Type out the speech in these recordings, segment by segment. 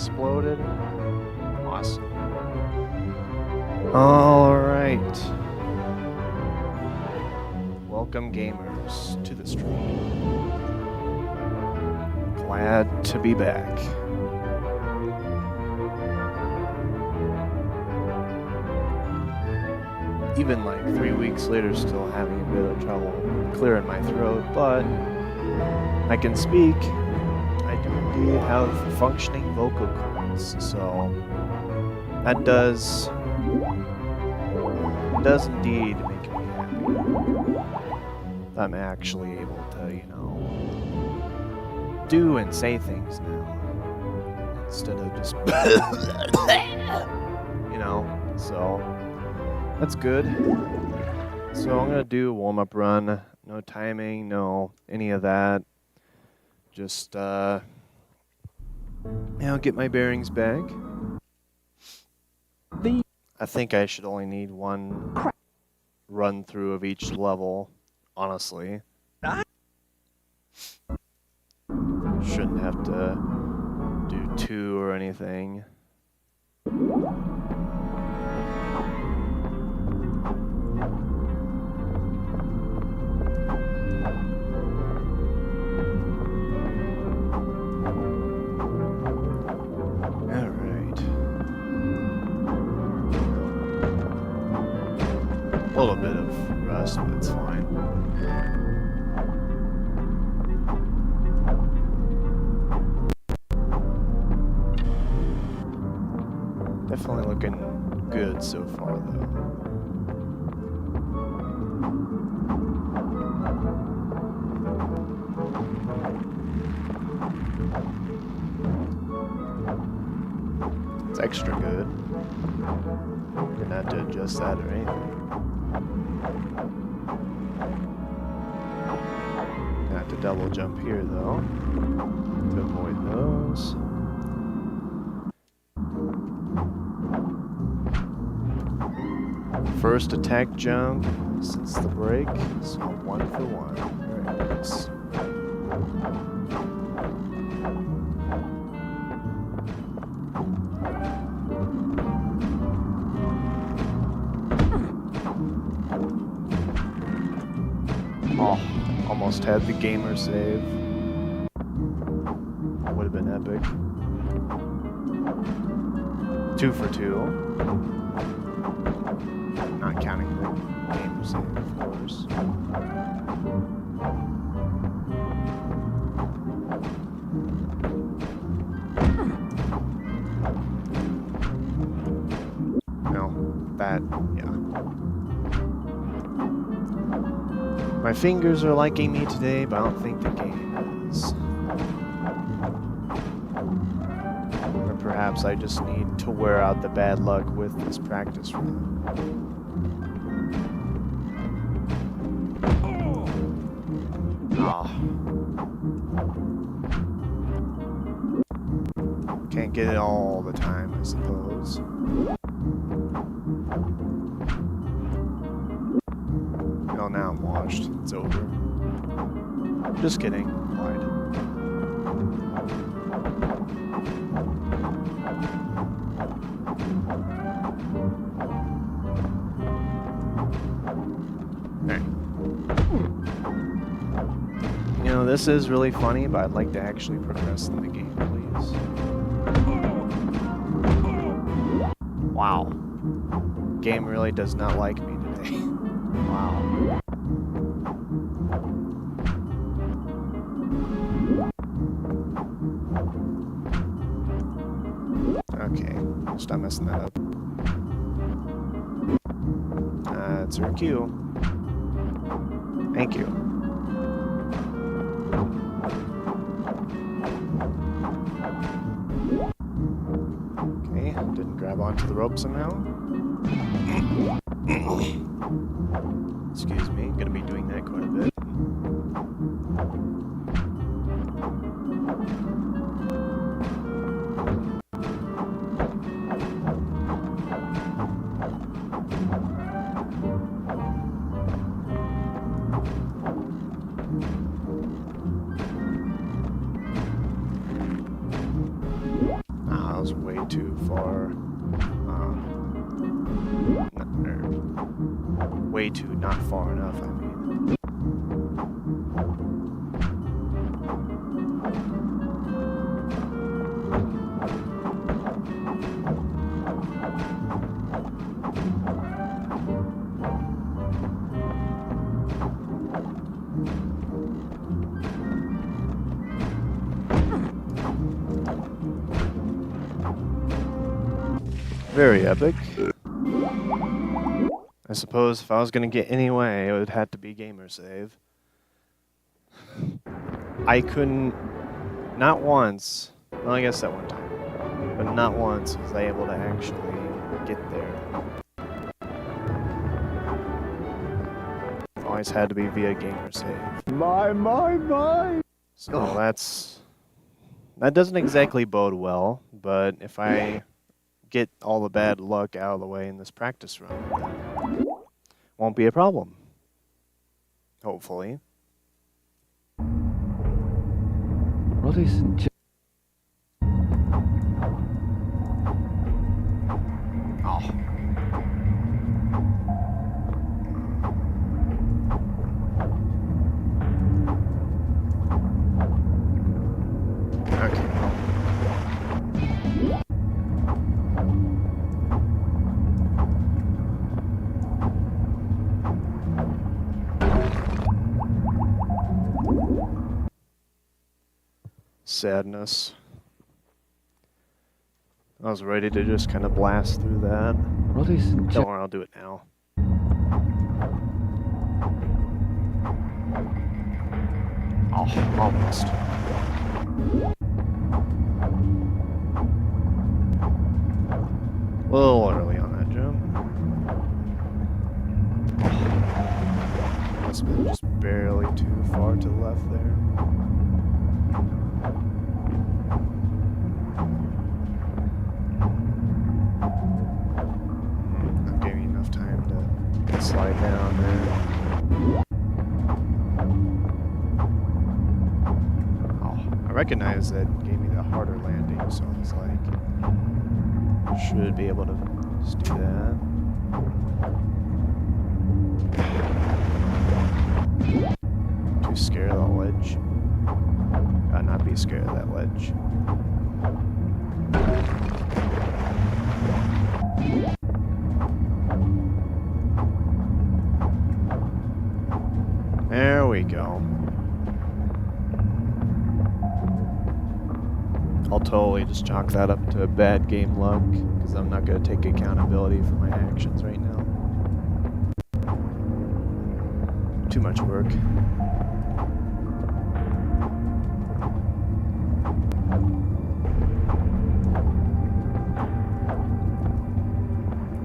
exploded. Awesome. Alright. Welcome, gamers, to the stream. Glad to be back. Even like 3 weeks later, still having a bit of trouble clearing my throat, but I can speak. I do indeed have functioning vocal cords, so that does indeed make me happy. I'm actually able to, you know, do and say things now instead of just, you know, so that's good. So I'm gonna do a warm-up run. No timing, no any of that. Just, you know, get my bearings back. I think I should only need one run through of each level, honestly. Shouldn't have to do 2 or anything. A little bit of rust, but it's fine. Definitely looking good so far, though. It's extra good. Didn't have to adjust that or anything. Have to double jump here though to avoid those. First attack jump since the break, so 1 for 1. Very nice. Oh, almost had the gamer save. Would have been epic. 2 for 2. Not counting the gamer save, of course. No, that, yeah. My fingers are liking me today, but I don't think the game is. Or perhaps I just need to wear out the bad luck with this practice run. Ah. Can't get it all the time, I suppose. Well, now I'm washed. It's over. Just kidding. Lied. Alright. You know, this is really funny, but I'd like to actually progress in the game, please. Wow. Game really does not like me today. Wow. Okay, stop messing that up. That's her cue. Thank you. Okay, didn't grab onto the rope somehow. Excuse me, gonna be doing that quite a bit. too far. Way too not far enough, I mean. Very epic. I suppose if I was going to get any way, it would have to be gamer save. I couldn't, not once, well, I guess that one time, but not once was I able to actually get there. Always had to be via gamer save. My. So that doesn't exactly bode well, but if I get all the bad luck out of the way in this practice run, then won't be a problem. Hopefully. Ladies and gentlemen. Oh. Okay, well. Sadness. I was ready to just kind of blast through that. Ladies and Don't gentlemen. worry, I'll do it now. Oh, almost. A little early on that jump. Must have been just barely too far to the left there. Not giving you enough time to slide down there. Oh, I recognize that gave me the harder landing, so I was like, should be able to just do that. Too scared of the ledge. Gotta not be scared of that ledge. There we go. I'll totally just chalk that up to bad game luck, because I'm not going to take accountability for my actions right now. Too much work.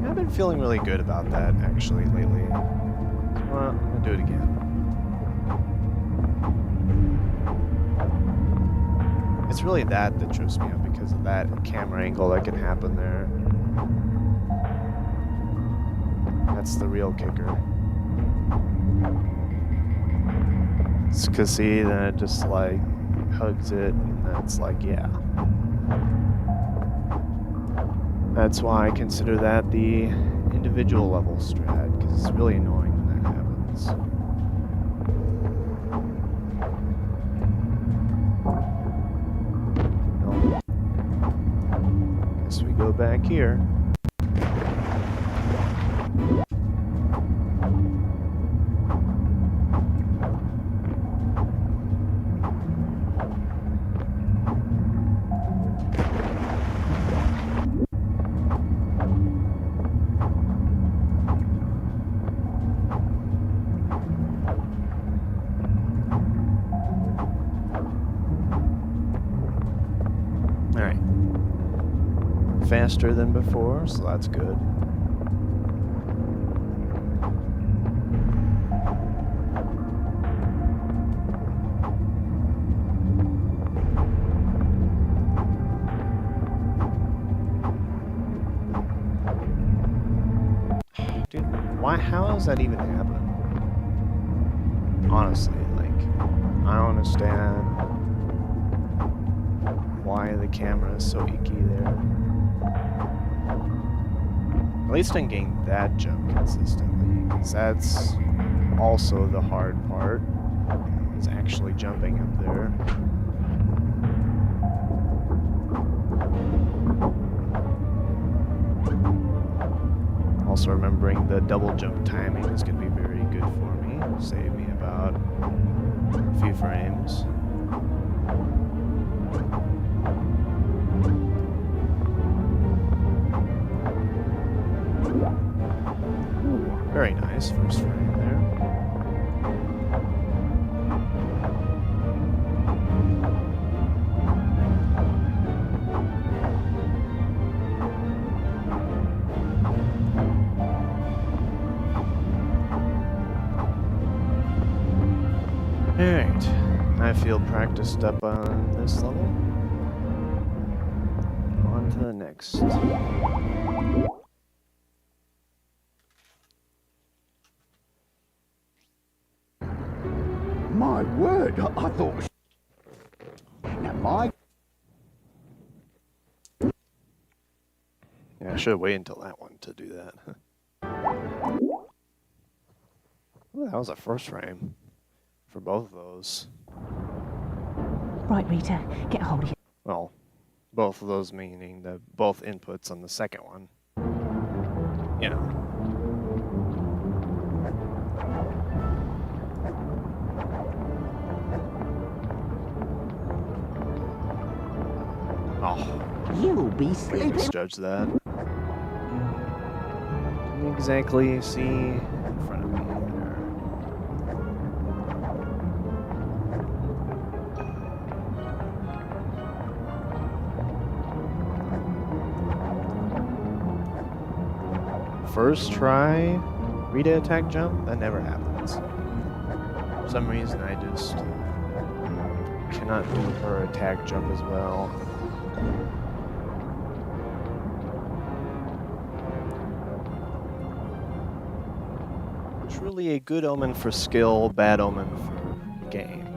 I've been feeling really good about that, actually, lately. Well, I'm going to do it again. It's really that trips me up because of that camera angle that can happen there. That's the real kicker. It's because, see, then it just, like, hugs it, and then it's like, yeah. That's why I consider that the individual level strat, because it's really annoying when that happens. Well, guess we go back here. Alright. Faster than before, so that's good. Dude, how does that even happen? Honestly, like, I don't understand why the camera is so icky there. least I'm getting that jump consistently, because that's also the hard part, is actually jumping up there. Also remembering the double jump timing is going to be very good for me. Save me about a few frames. Very nice, first frame there. Alright, I feel practiced up on this level. On to the next. My word, I thought. Now my. Yeah, I should wait until that one to do that. Ooh, that was a first frame for both of those. Right, Rita, get a hold of you. Well, both of those meaning the both inputs on the second one. You know. Oh, You'll be I sleeping. misjudged that. Didn't exactly see in front of me there. First try, Rita attack jump, that never happens. For some reason I just cannot do her attack jump as well. Truly a good omen for skill, bad omen for game.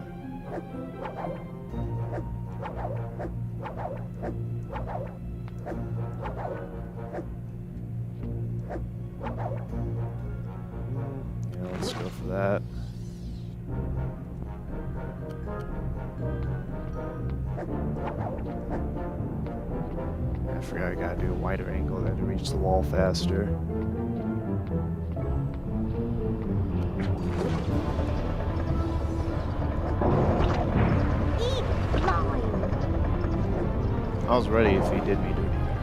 Yeah, let's go for that. I forgot I gotta do a wider angle there to reach the wall faster. I was ready if he did me dirty there.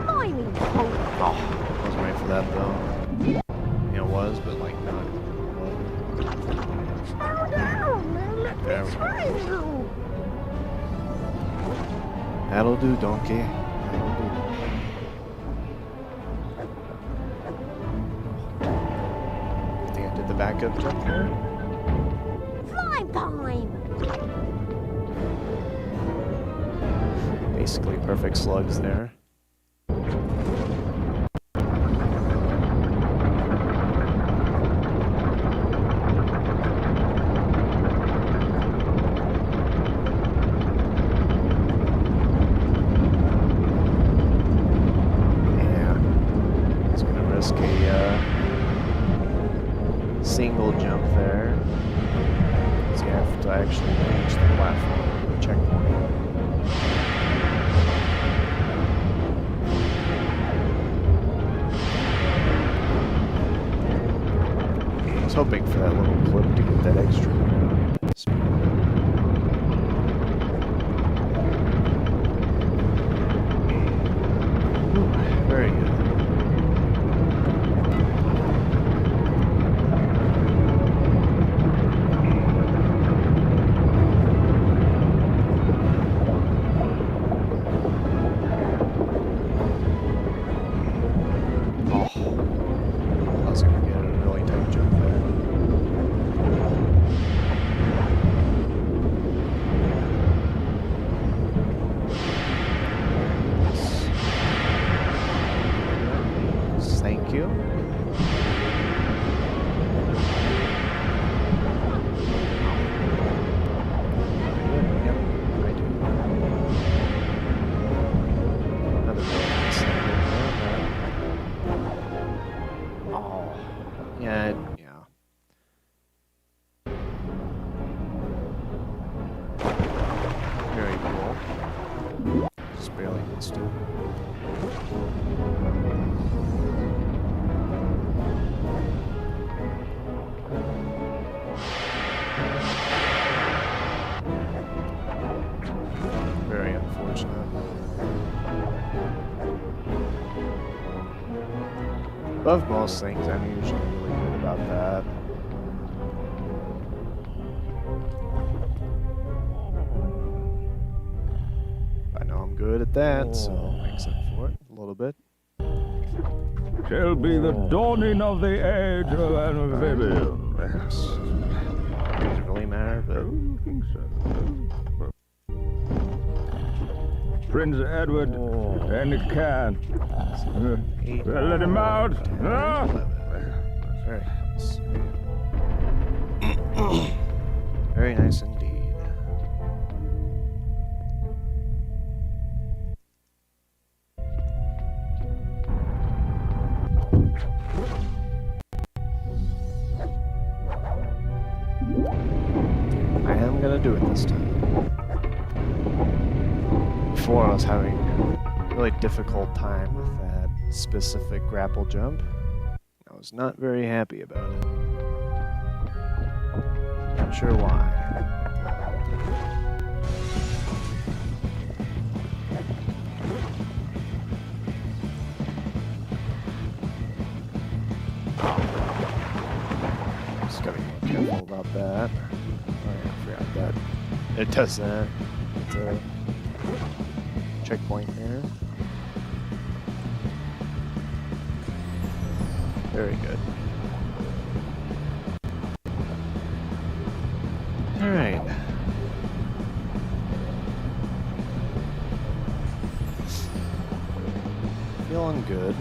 Oh, I wasn't ready for that though. Yeah, it was, but like not. There we go. That'll do, donkey. That'll do. I think I did the backup jump there. Flying time! Basically perfect slugs there. Single jump there. So you have to actually reach the platform, the checkpoint. I was hoping for that little clip to get that extra speed. Ooh, very good. Yeah. Very cool. Just barely missed it. Very unfortunate. Above most things, I'm usually really good about that. I know I'm good at that, so makes up for it a little bit. Shall be the dawning of the age of amphibians. Doesn't really matter, I but don't think so. Prince Edward and the can. Well, let him out. Ah! Very nice. Very nice indeed. I am gonna do it this time. Before I was having a really difficult time with that specific grapple jump. I was not very happy about it. Not sure why. Just gotta be more careful about that. Oh yeah, I forgot that. It does that. It's a checkpoint there. Very good. Alright. Feeling good.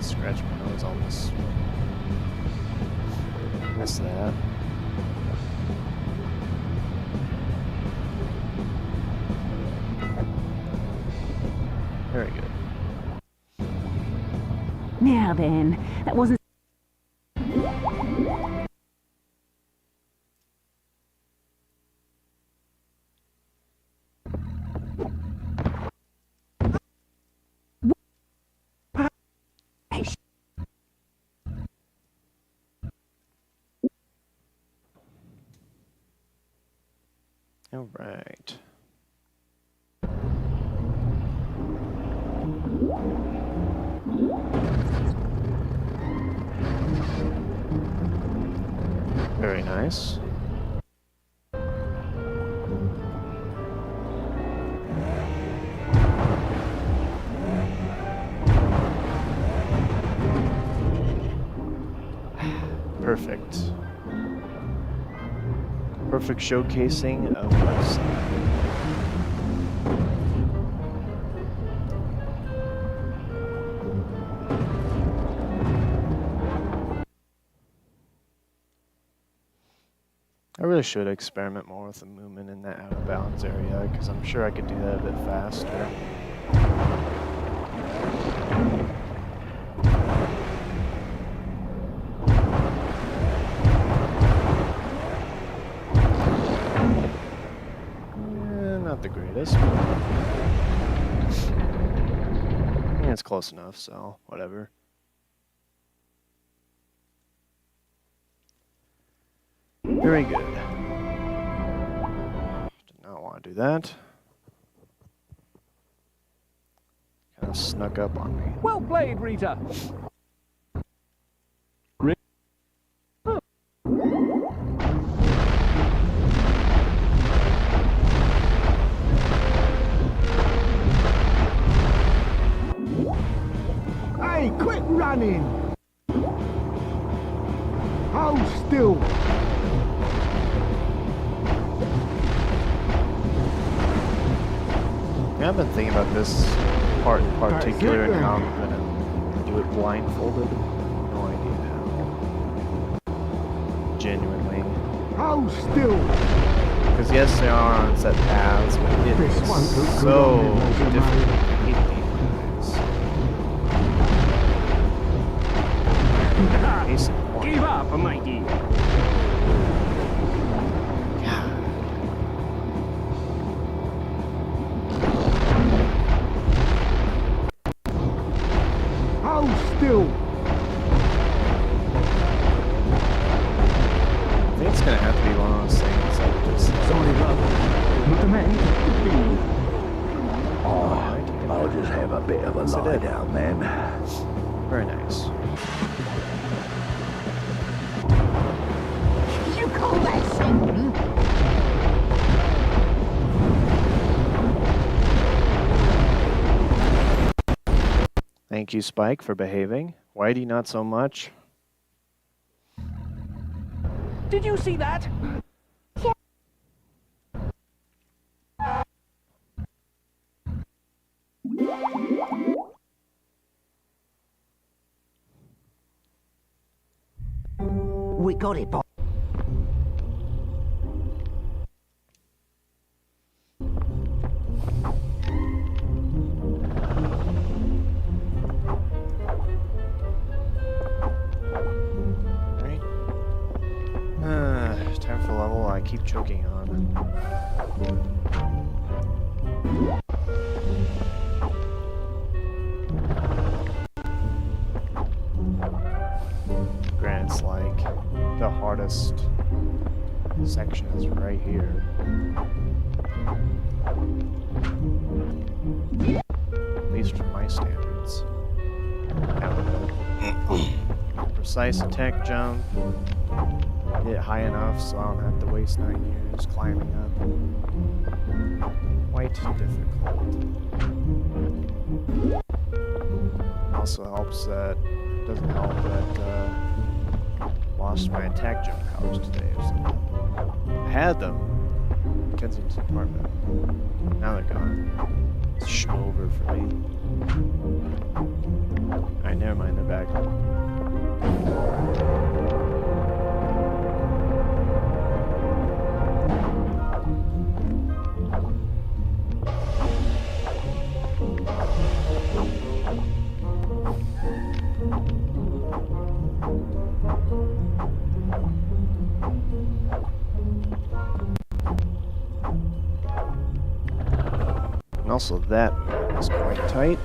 Scratch my nose on this. Miss that. Very good. Now then, that wasn't... All right. Very nice. Perfect. Perfect showcasing of left side. I really should experiment more with the movement in that out of bounds area, because I'm sure I could do that a bit faster. Not the greatest, but yeah, it's close enough, so whatever. Very good. Did not want to do that. Kind of snuck up on me. Well played, Rita. Hey, quit running! Hold still! Yeah, I've been thinking about this part in particular and then. how I'm gonna do it blindfolded. No idea how. Genuinely. Hold still! Because yes, they are on set paths, but it This is won't look good so on them, Rosa difficult Maria. to hit these guys. still. I think it's gonna have to be one of those things like just. Sorry, love. Not the man. Oh, I'll just have a bit of a Yes, it lie did. down then. Very nice. You call that singing? Thank you, Spike, for behaving. Whitey, not so much. Did you see that? We got it, boss. Right? Time for level I keep choking on. Granted, it's like the hardest section is right here. At least from my standards. Have a precise attack jump. Get high enough so I don't have to waste 9 years climbing up. Quite difficult. Also helps that, doesn't help that lost my attack jump powers today or something. I had them in Kensington apartment. Now they're gone. It's over for me. Alright, never mind, they're back. And also that is quite tight.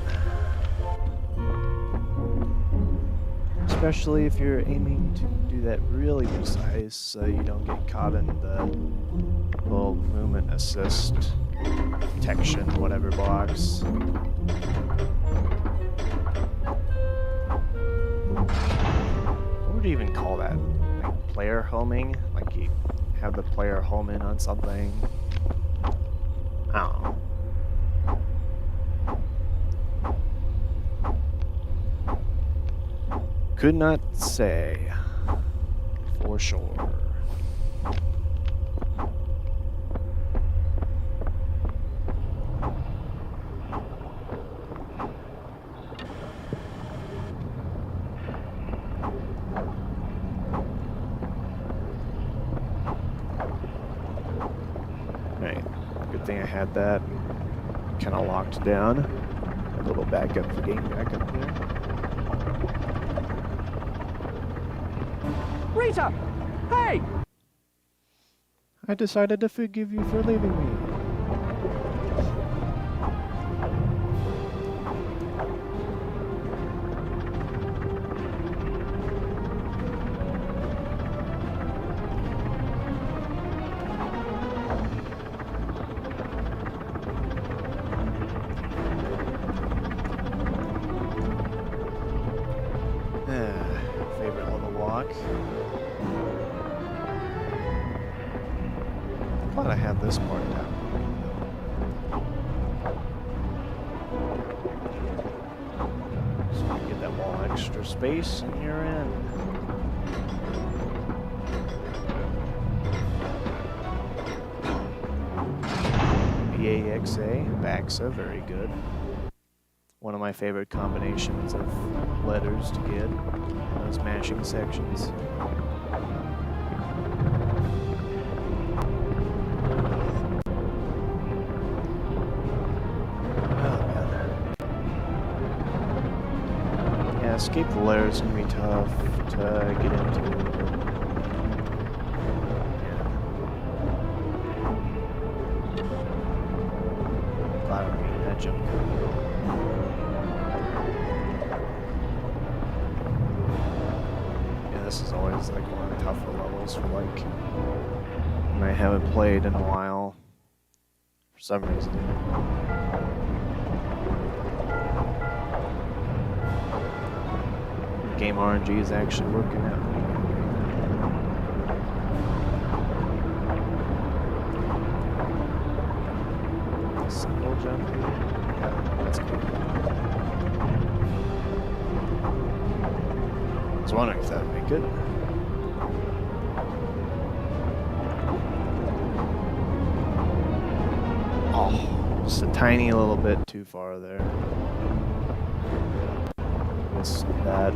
Especially if you're aiming to do that really precise so you don't get caught in the little movement assist detection, whatever box. What would you even call that? Like player homing? Like you have the player home in on something? I don't know. Could not say for sure. Right, good thing I had that kind of locked down. A little backup for getting back up there. Rita! Hey! I decided to forgive you for leaving me. Favorite little walk. Glad I have this part down. So you get that wall extra space and you're in. BAXA, BAXA, very good. One of my favorite combinations of letters to get in those mashing sections. Yeah, escape the letters is gonna be tough to get into. Glad I made that jump. is like one of the tougher levels for like when I haven't played in a while for some reason. Game RNG is actually working out. Single jump. Yeah, that's cool. I was wondering if that would make it. Oh, just a tiny little bit too far there. Missed that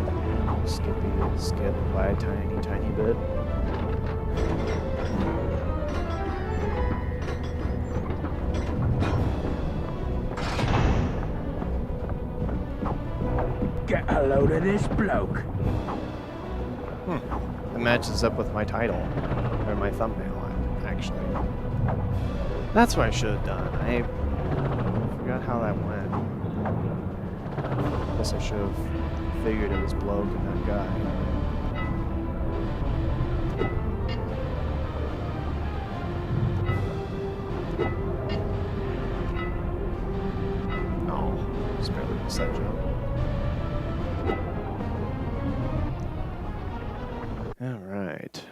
skip by a tiny, tiny bit. Get a load of this bloke. It matches up with my title, or my thumbnail, actually. That's what I should have done. I forgot how that went. Guess I should have figured it was bloke and not guy. Oh, just barely missed that jump. All right.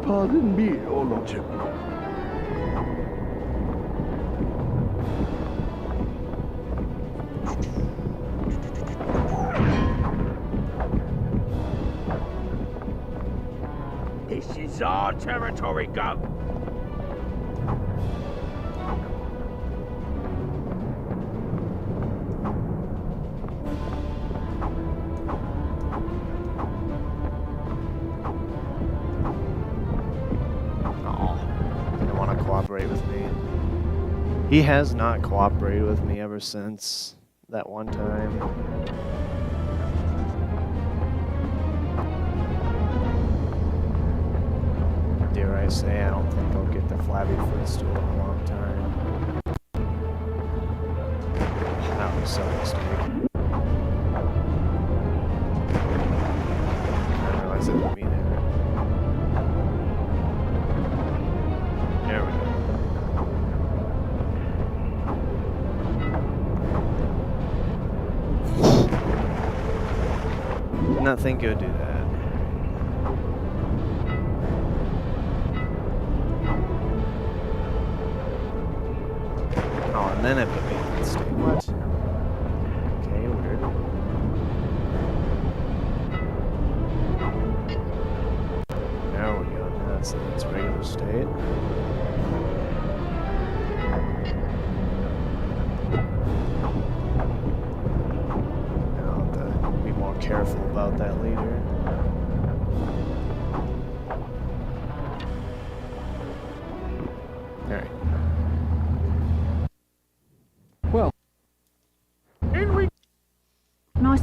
Pardon me, your lordship. This is our territory, go. Cooperate with me. He has not cooperated with me ever since that one time. Dare I say, I don't think I'll get the flabby footstool in a long time. That was so mistake. I didn't realize it would be there. There we go. Did not think it would do that. Oh, and then it put me in that state. What? Okay, weird. There we go. Now it's in its regular state. Careful about that leader. Alright. Well, In we Nice.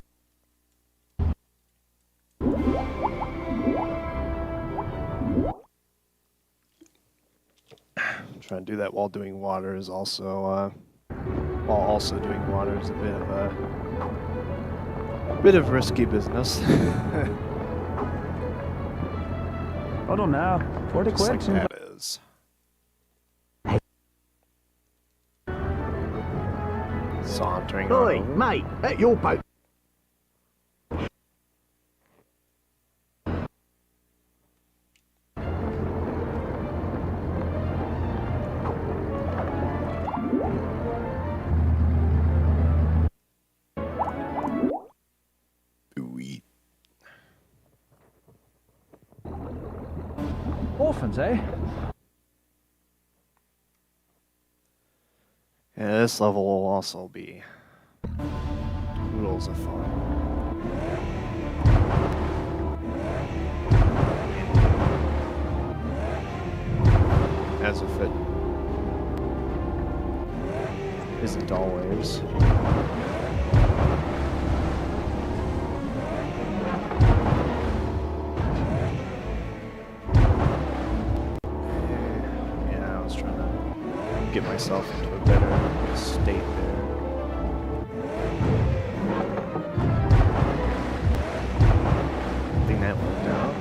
Trying to do that while doing water is also, while also doing water is a bit of risky business. Hold on now. 40 Just like quicks. that is. Sauntering oi, on. mate, at your boat. Orphans, eh? Yeah, this level will also be oodles of fun. As if it isn't always. Yeah, I was trying to get myself into a better state there. I think that worked out.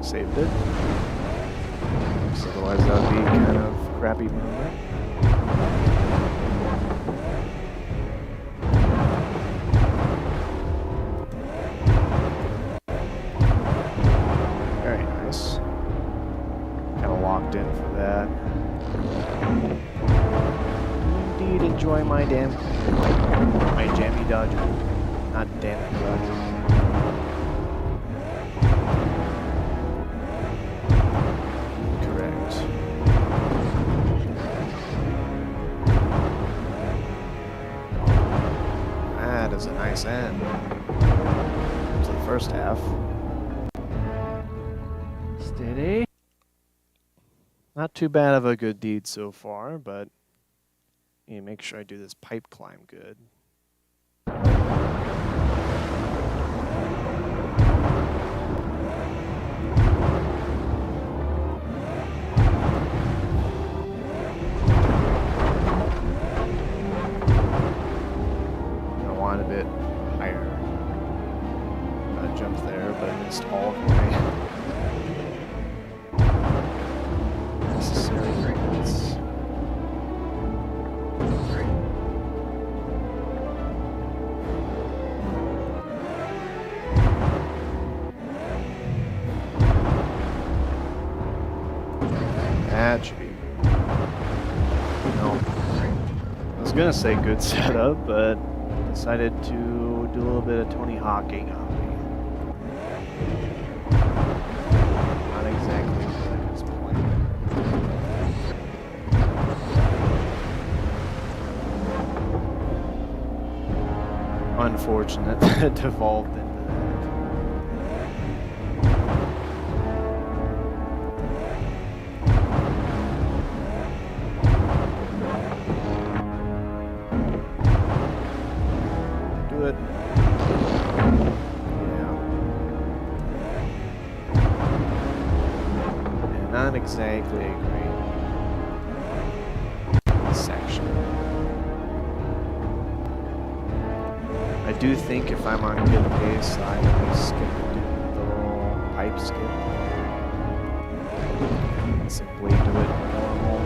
Saved it. So otherwise that would be kind of crappy movement. Very nice. Kind of locked in for that. Indeed enjoy my my jammy dodger. Not damn dodger. That is a nice end to the first half. Steady. Not too bad of a good deed so far, but I need to make sure I do this pipe climb good. A bit higher jump there, but I missed all of my necessary grades. Great. That should be. No. I was gonna say good setup, but decided to do a little bit of Tony Hawking on me. Not exactly what I was planning. Unfortunate that it devolved into that. It. Yeah. And not exactly a great section. I do think if I'm on good pace, I will skip and do the little pipe skip. And simply do it normal.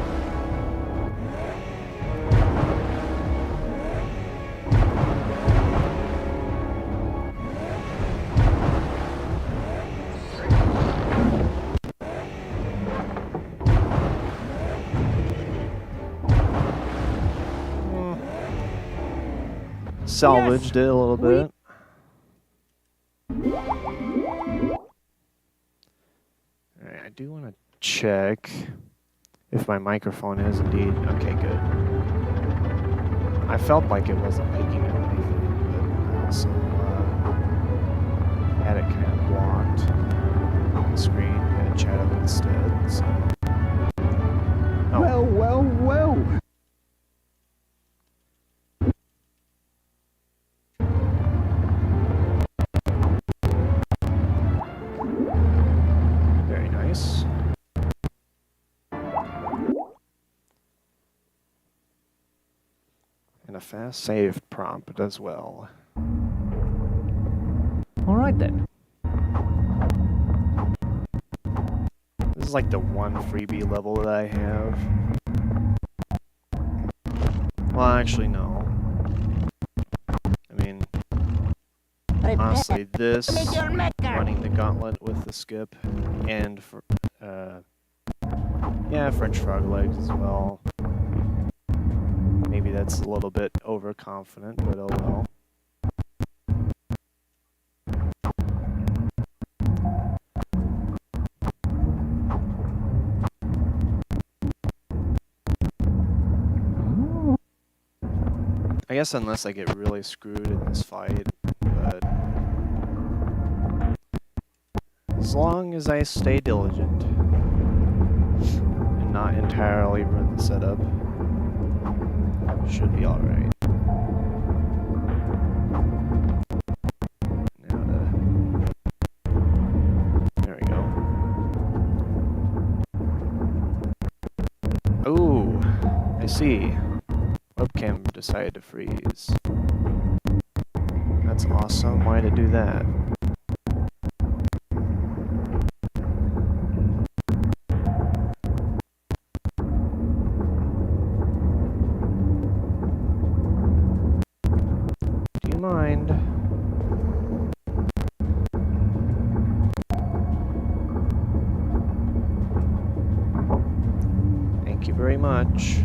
Salvaged it a little bit. Alright, I do want to check if my microphone is indeed okay. Good. I felt like it wasn't picking up anything, but I also had it kind of blocked on the screen. I had chat up instead. So. Oh. Well, well, well. Very nice. And a fast save prompt as well. All right then. This is like the one freebie level that I have. Well, actually, no. I mean, honestly, this, running the gauntlet with the skip, and for, yeah, French frog legs as well. Maybe that's a little bit overconfident, but oh well. I guess unless I get really screwed in this fight, but as long as I stay diligent and not entirely ruin the setup, should be alright. Now there we go. Ooh, I see. Webcam decided to freeze. That's awesome. Why did it do that? Do you mind? Thank you very much.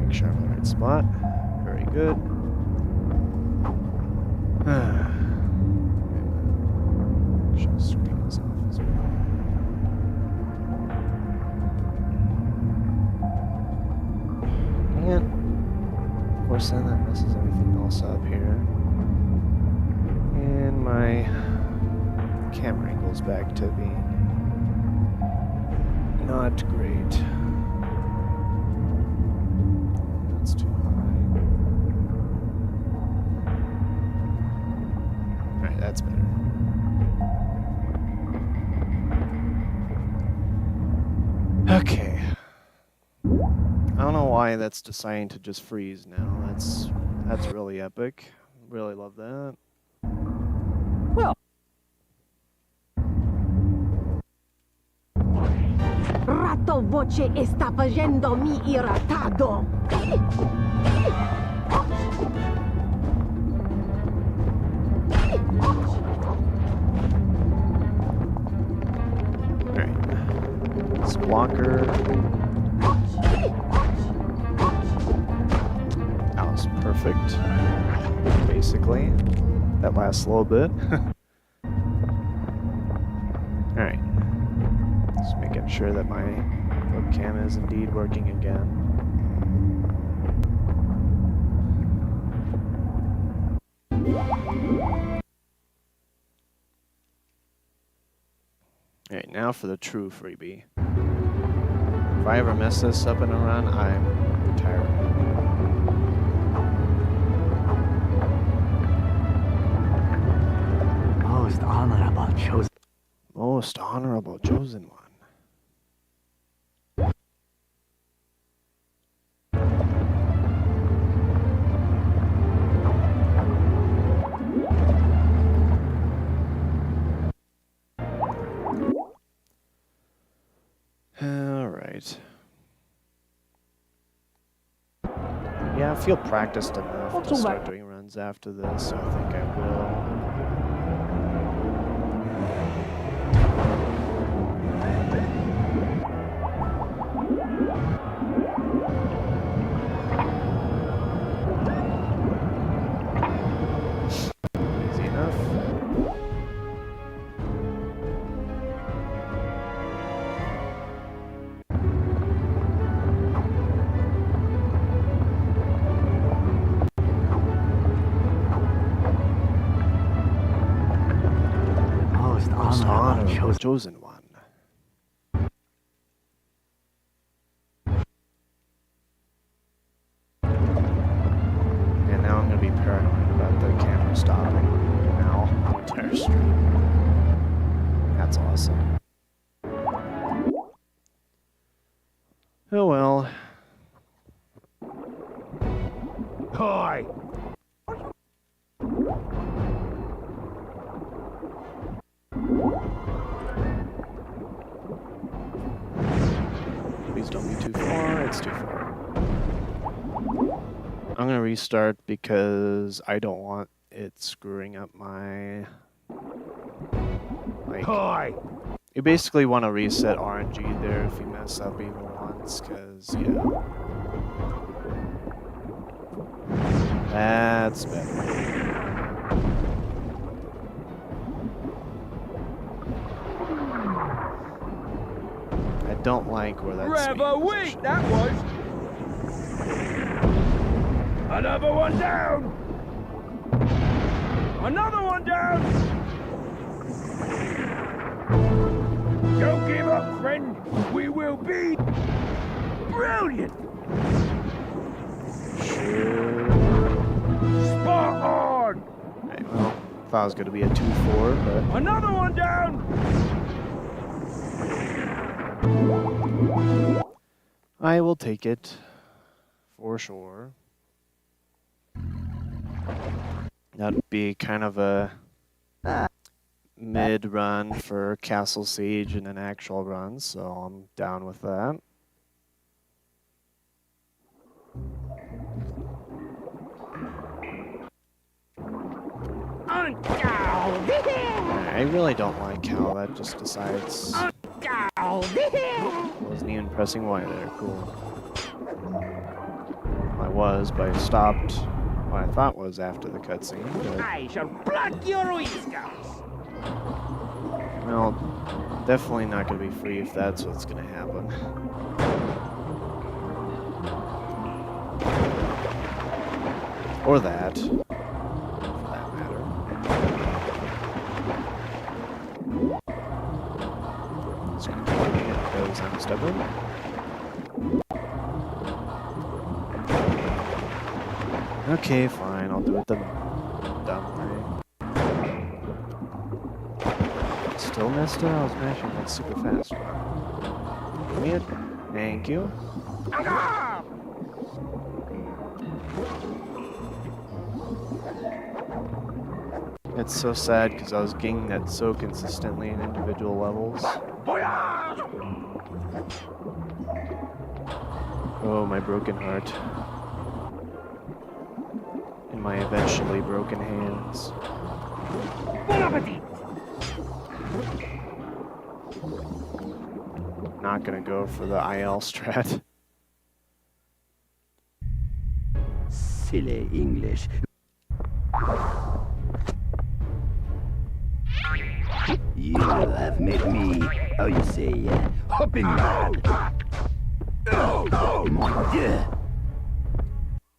Make sure I'm in the right spot. Very good. Make sure the screen is off as well. And of course then that messes everything else up here. And my camera angle's back to being not great. That's too high. Alright, that's better. Okay. I don't know why that's deciding to just freeze now. That's really epic. Really love that. Well, Ratto voce sta facendomi irritado. Alright. This blocker. That was perfect. Basically. That lasts a little bit. Alright. Just making sure that my webcam is indeed working again. Alright, now for the true freebie. If I ever mess this up in a run, I'm retiring. Most honorable chosen. Most honorable chosen one. Alright. Yeah, I feel practiced enough to start doing runs after this, so I think I will. Easy enough. Most Most honorable honorable chosen. chosen one. And now I'm gonna be paranoid about the camera stopping now the entire stream. That's awesome. Oh well. Hi! Please don't be too far. It's too far. I'm gonna restart because I don't want it screwing up my... Like, Hi! you basically want to reset RNG there if you mess up even once, because, yeah. That's better. That don't like where that's Rather being weak, that was. Another one down. Another one down. Don't give up, friend. We will be brilliant. Spot on. Right, well, thought it was going to be a 2-4, but Another one down. I will take it for sure. That'd be kind of a mid-run for Castle Siege and an actual run, so I'm down with that. I really don't like how that just decides. Wasn't even pressing Y there, cool. I was, but I stopped what I thought was after the cutscene. I shall pluck your whiskers. Well, definitely not going to be free if that's what's going to happen. Or that, for that matter. Just going to keep doing it because I'm stubborn. Okay, fine, I'll do it the dumb way. Still messed up. I was mashing that super fast. Give me it. Thank you. It's so sad because I was getting that so consistently in individual levels. Oh, my broken heart. And my eventually broken hands. Not gonna go for the IL strat. Silly English. You have made me, how you say, hopping mad. Oh, mon Dieu.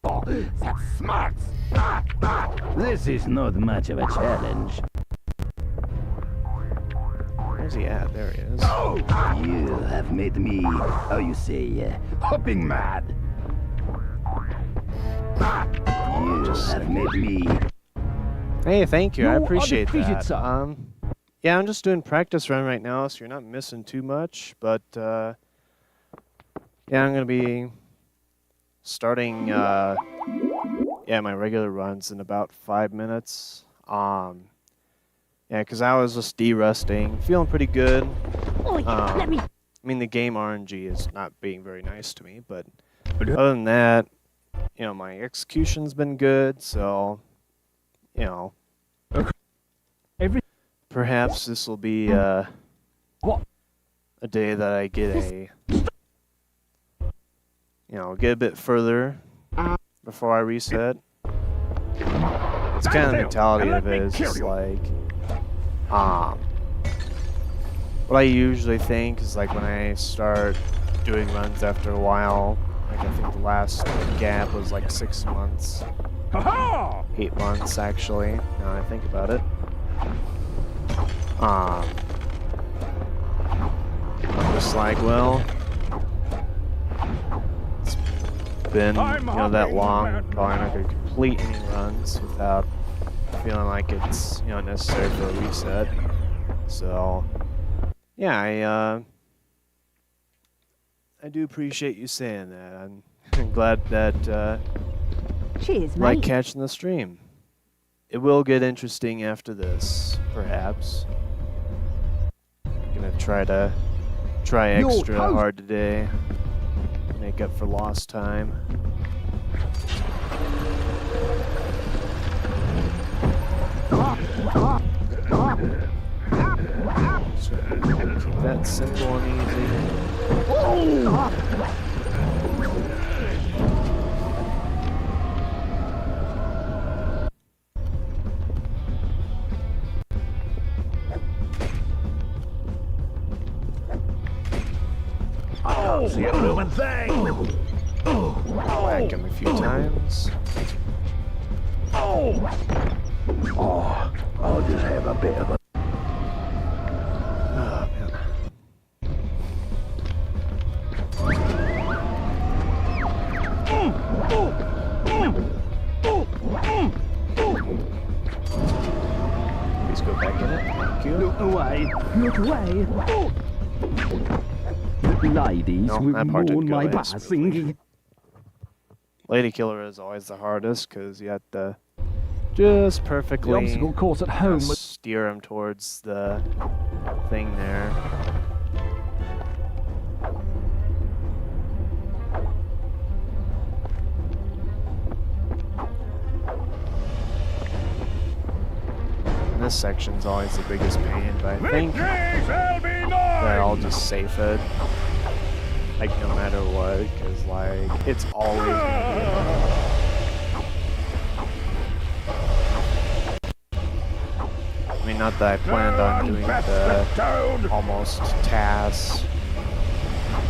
Oh, that's smart. This is not much of a challenge. Where's he at? There he is. You have made me, how you say, hopping mad. You have made me. Hey, thank you. I You are appreciate defeated, that. sir. Yeah, I'm just doing practice run right now, so you're not missing too much. But yeah, I'm gonna be starting. Yeah, my regular runs in about 5 minutes. Yeah, because I was just de-rusting, feeling pretty good. Oi, let me. I mean, the game RNG is not being very nice to me, but other than that, you know, my execution's been good, so, you know, perhaps this will be a day that I get get a bit further before I reset. It's kind of the mentality of it is just like, what I usually think is like when I start doing runs after a while, like I think the last gap was like 6 months. 8 months actually, now that I think about it. I'm just like, well, it's been, that long, I'm probably not going to complete any runs without feeling like it's, necessary for a reset. So, yeah, I do appreciate you saying that. I'm glad that Cheers, you like mate. catching the stream. It will get interesting after this, perhaps. I'm gonna try extra hard today, make up for lost time. So, keep that simple and easy. blooming thing! Whack him a few times. Oh, I'll just have a bit of a... Oh, man. Please go back in it. Thank you. Look away! Look away! Ladies No, will that part didn't mourn go my as passing. Lady Killer is always the hardest because you have to just perfectly The obstacle course at home was... steer him towards the thing there. And this section's always the biggest pain, but I think that I'll just safe it. Like, no matter what, because, like, it's always gonna be I mean, not that I planned on doing the almost TAS,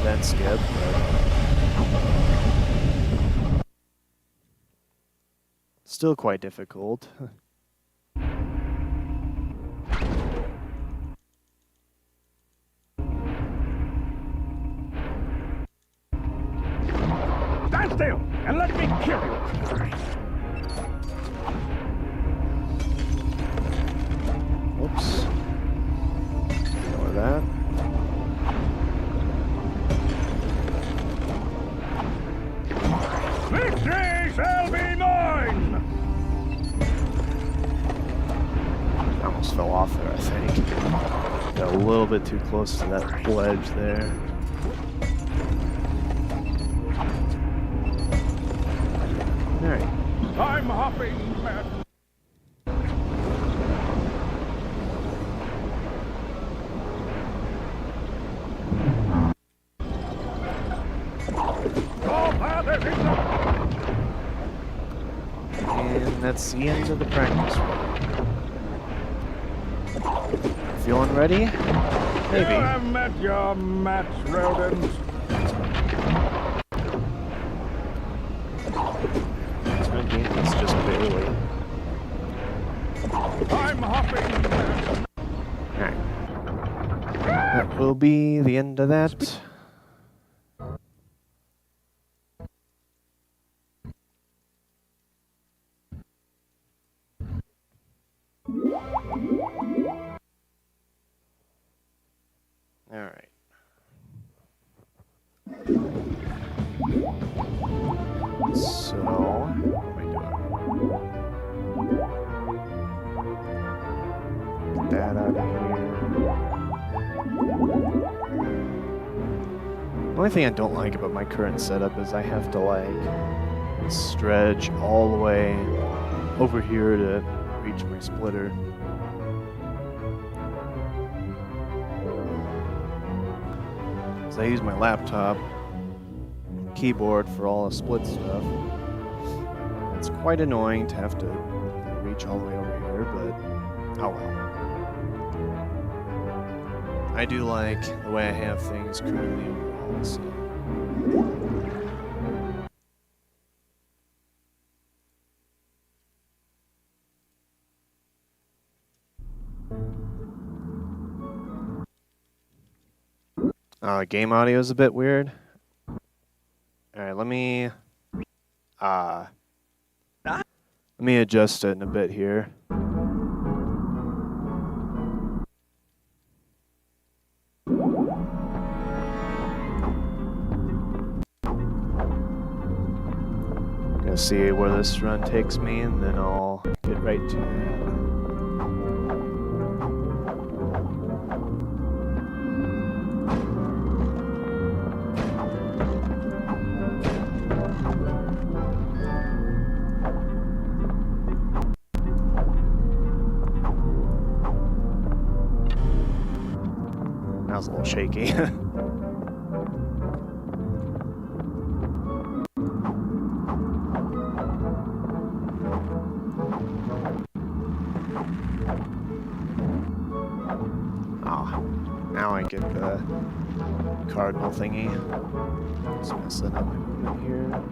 then skip, but still quite difficult. Stand still and let me kill you! Whoops. Ignore that. Victory shall be mine! I almost fell off there, I think. Got a little bit too close to that ledge there. Alright. I'm hopping, man. And that's the end of the practice run. Feeling ready? Maybe. You have met your match, rodents. It's just barely. I'm hopping. Alright. That will be the end of that. Alright. So, what am I doing? Get that out of here. The only thing I don't like about my current setup is I have to, like, stretch all the way over here to reach my splitter. I use my laptop keyboard for all the split stuff. It's quite annoying to have to reach all the way over here, but oh well. I do like the way I have things currently overall, so. Game audio is a bit weird. Alright, let me adjust it in a bit here. Gonna see where this run takes me, and then I'll get right to it. That was a little shaky. Now I get the cardinal thingy. Just messing up my movement here.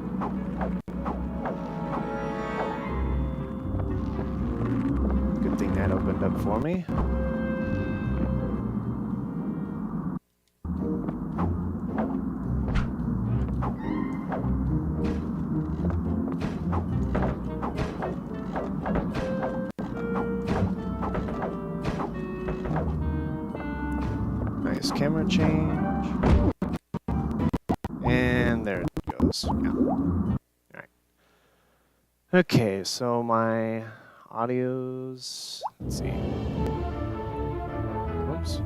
Good thing that opened up for me. Nice camera change. And there it goes. Yeah. Alright. Okay, so my audio's, let's see. Whoops.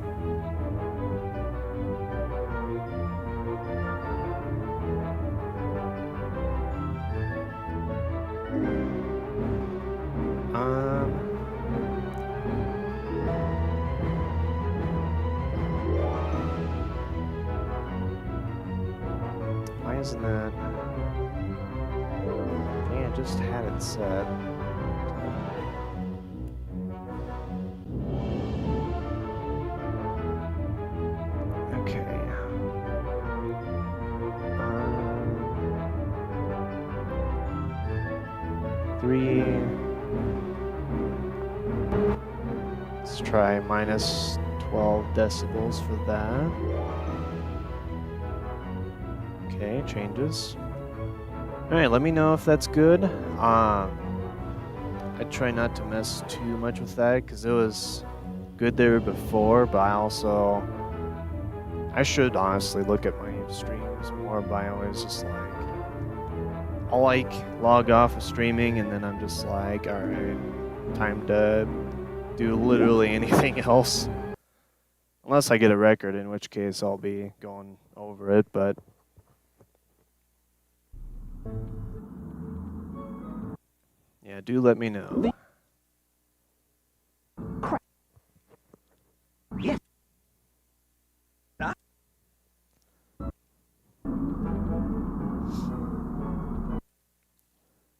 Why isn't that? Yeah, I just had it set. Okay. Three. Let's try minus 12 decibels for that. Okay, changes. Alright, let me know if that's good. I try not to mess too much with that because it was good there before, but I should honestly look at my streams more, but I always just I'll log off of streaming and then I'm just like, alright, time to do literally anything else. Unless I get a record, in which case I'll be going over it, but yeah, do let me know. Yes.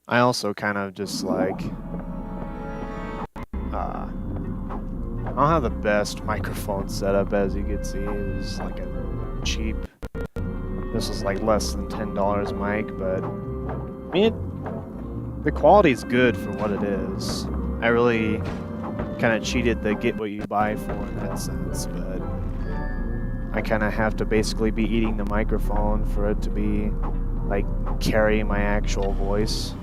I also kind of just I don't have the best microphone setup, as you can see. It was like a cheap, this was like less than $10 mic, but I mean, the quality's good for what it is. I really kind of cheated the get what you buy for in that sense, but I kind of have to basically be eating the microphone for it to be carry my actual voice,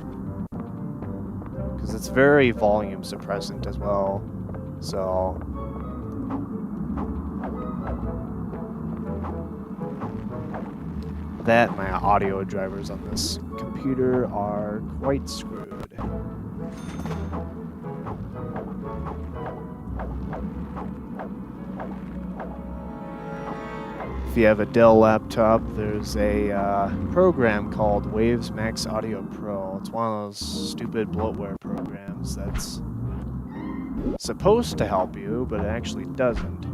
because it's very volume suppressant as well. So that my audio drivers on this computer are quite screwed. If you have a Dell laptop, there's a program called Waves Max Audio Pro. It's one of those stupid bloatware programs that's supposed to help you, but it actually doesn't.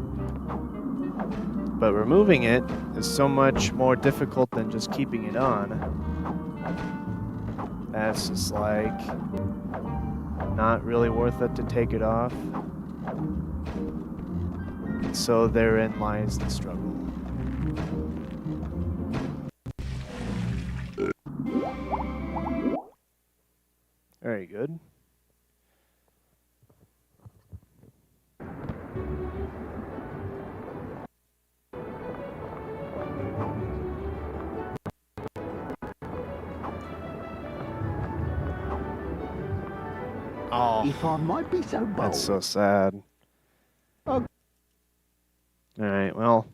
But removing it is so much more difficult than just keeping it on. That's just not really worth it to take it off. So therein lies the struggle. Very good. Oh, If I might be so bold. that's so sad. Alright, well,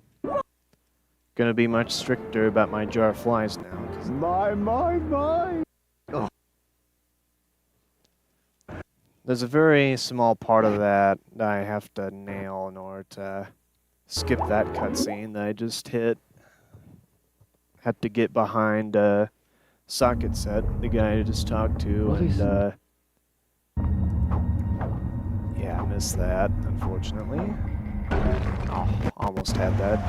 gonna be much stricter about my jar flies now. 'Cause My. there's a very small part of that I have to nail in order to skip that cutscene that I just hit. Had to get behind Socket Set, the guy I just talked to, What is and yeah, I missed that, unfortunately. Oh, almost had that.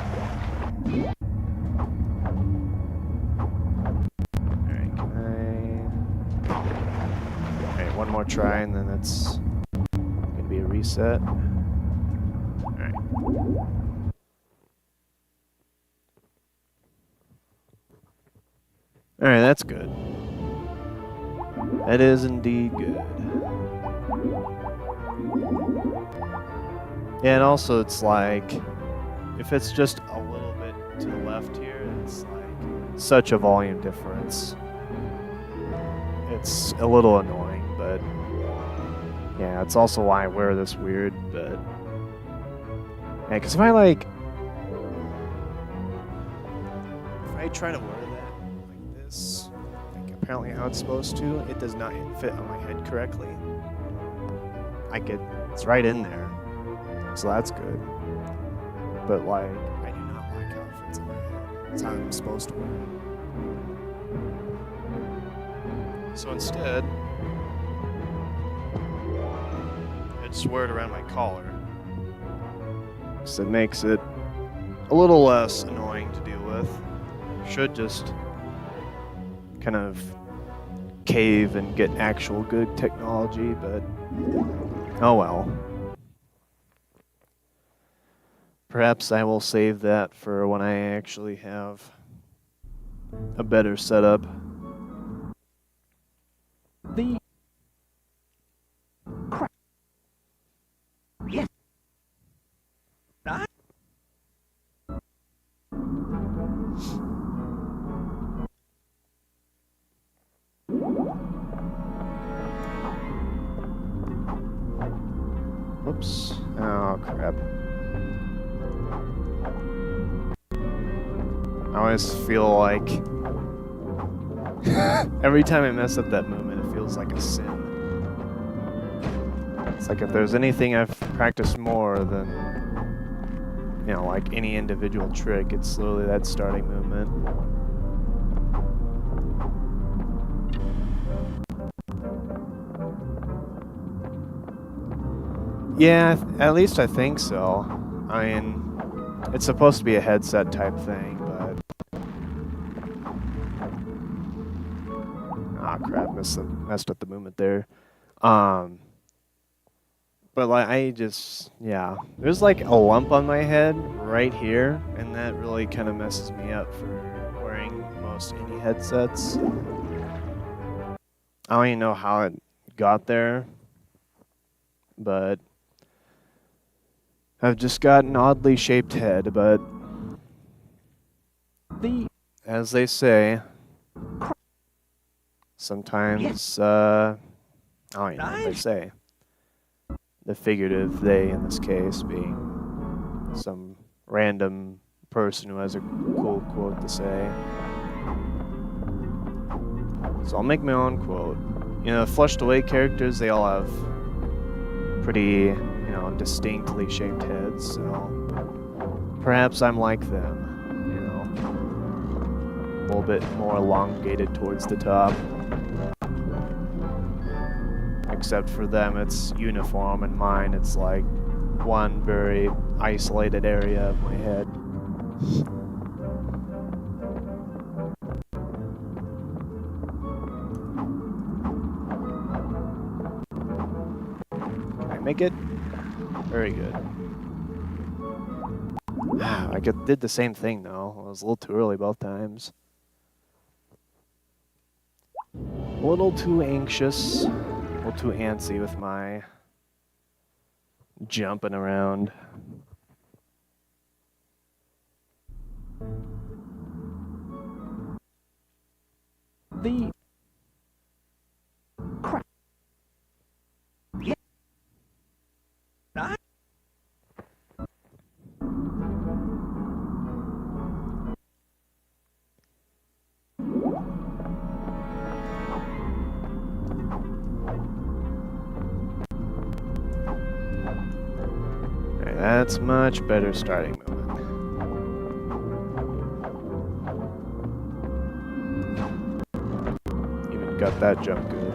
Alright, can I... Alright, one more try and then it's gonna be a reset. Alright. Alright, that's good. That is indeed good. Yeah, and also it's like, if it's just a little bit to the left here, it's like such a volume difference. It's a little annoying, but yeah, it's also why I wear this weird, but yeah, because if I try to wear that like this, like apparently how it's supposed to, it does not fit on my head correctly. It's right in there, so that's good. But like, I do not like how it fits on my head. It's how I'm supposed to wear it. So instead, I just wear it around my collar. So it makes it a little less annoying to deal with. Should just kind of cave and get actual good technology, but oh well. Perhaps I will save that for when I actually have a better setup. The yes. Whoops. Oh, crap. I always feel like every time I mess up that movement, it feels like a sin. It's like if there's anything I've practiced more than, you know, like any individual trick, it's literally that starting movement. Yeah, at least I think so. I mean, it's supposed to be a headset type thing, but... Ah, crap, messed up the movement there. But like, yeah. There's like a lump on my head right here, and that really kind of messes me up for wearing most any headsets. I don't even know how it got there, but... I've just got an oddly shaped head, but as they say, sometimes, I don't know what they say. The figurative they, in this case, being some random person who has a cool quote to say. So I'll make my own quote. You know, flushed away characters, they all have pretty... distinctly shaped heads, so perhaps I'm like them, a little bit more elongated towards the top. Except for them, it's uniform, and mine, it's like one very isolated area of my head. Can I make it? Very good. I did the same thing though. I was a little too early both times. A little too anxious. A little too antsy with my jumping around. The That's much better starting movement. Even got that jump good.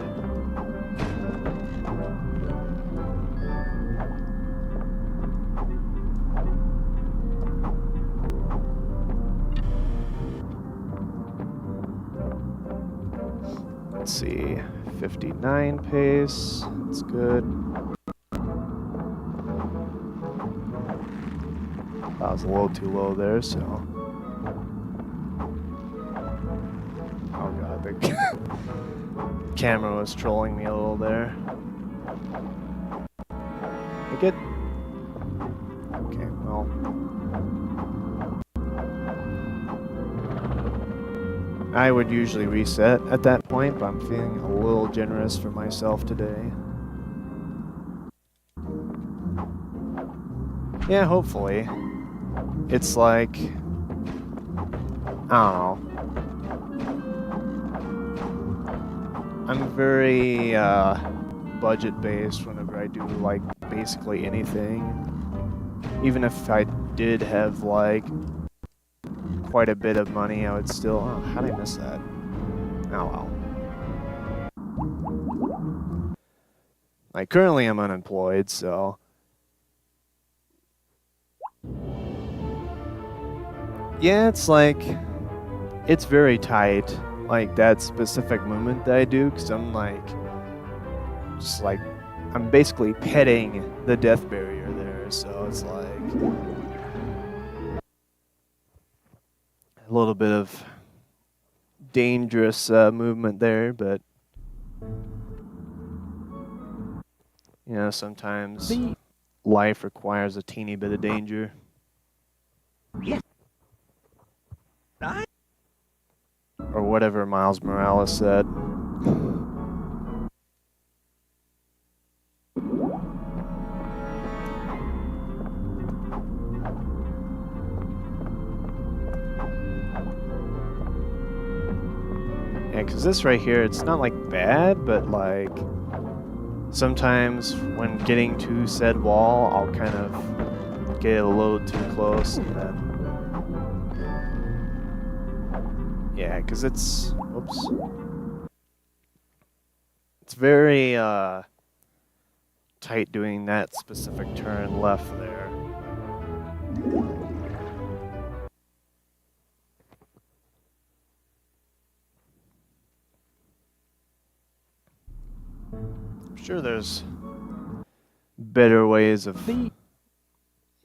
Let's see, 59 pace, that's good. That was a little too low there, so... Oh the camera was trolling me a little there. I get... Okay, well... I would usually reset at that point, but I'm feeling a little generous for myself today. Yeah, hopefully. It's like... I don't know. I'm very budget-based whenever I do, like, basically anything. Even if I did have, like, quite a bit of money, I would still... Oh, how did I miss that? Oh, well. Like, currently I'm unemployed, so... Yeah, it's like... It's very tight, like, that specific movement that I do, because I'm, like... Just, like... I'm basically petting the death barrier there, so it's like... A little bit of dangerous movement there, but you know, sometimes life requires a teeny bit of danger. Yes. Or whatever Miles Morales said. Yeah, because this right here, it's not like bad, but like sometimes when getting to said wall, I'll kind of get a little too close and then... Yeah, because it's... Whoops. It's very tight doing that specific turn left there. I'm sure there's better ways of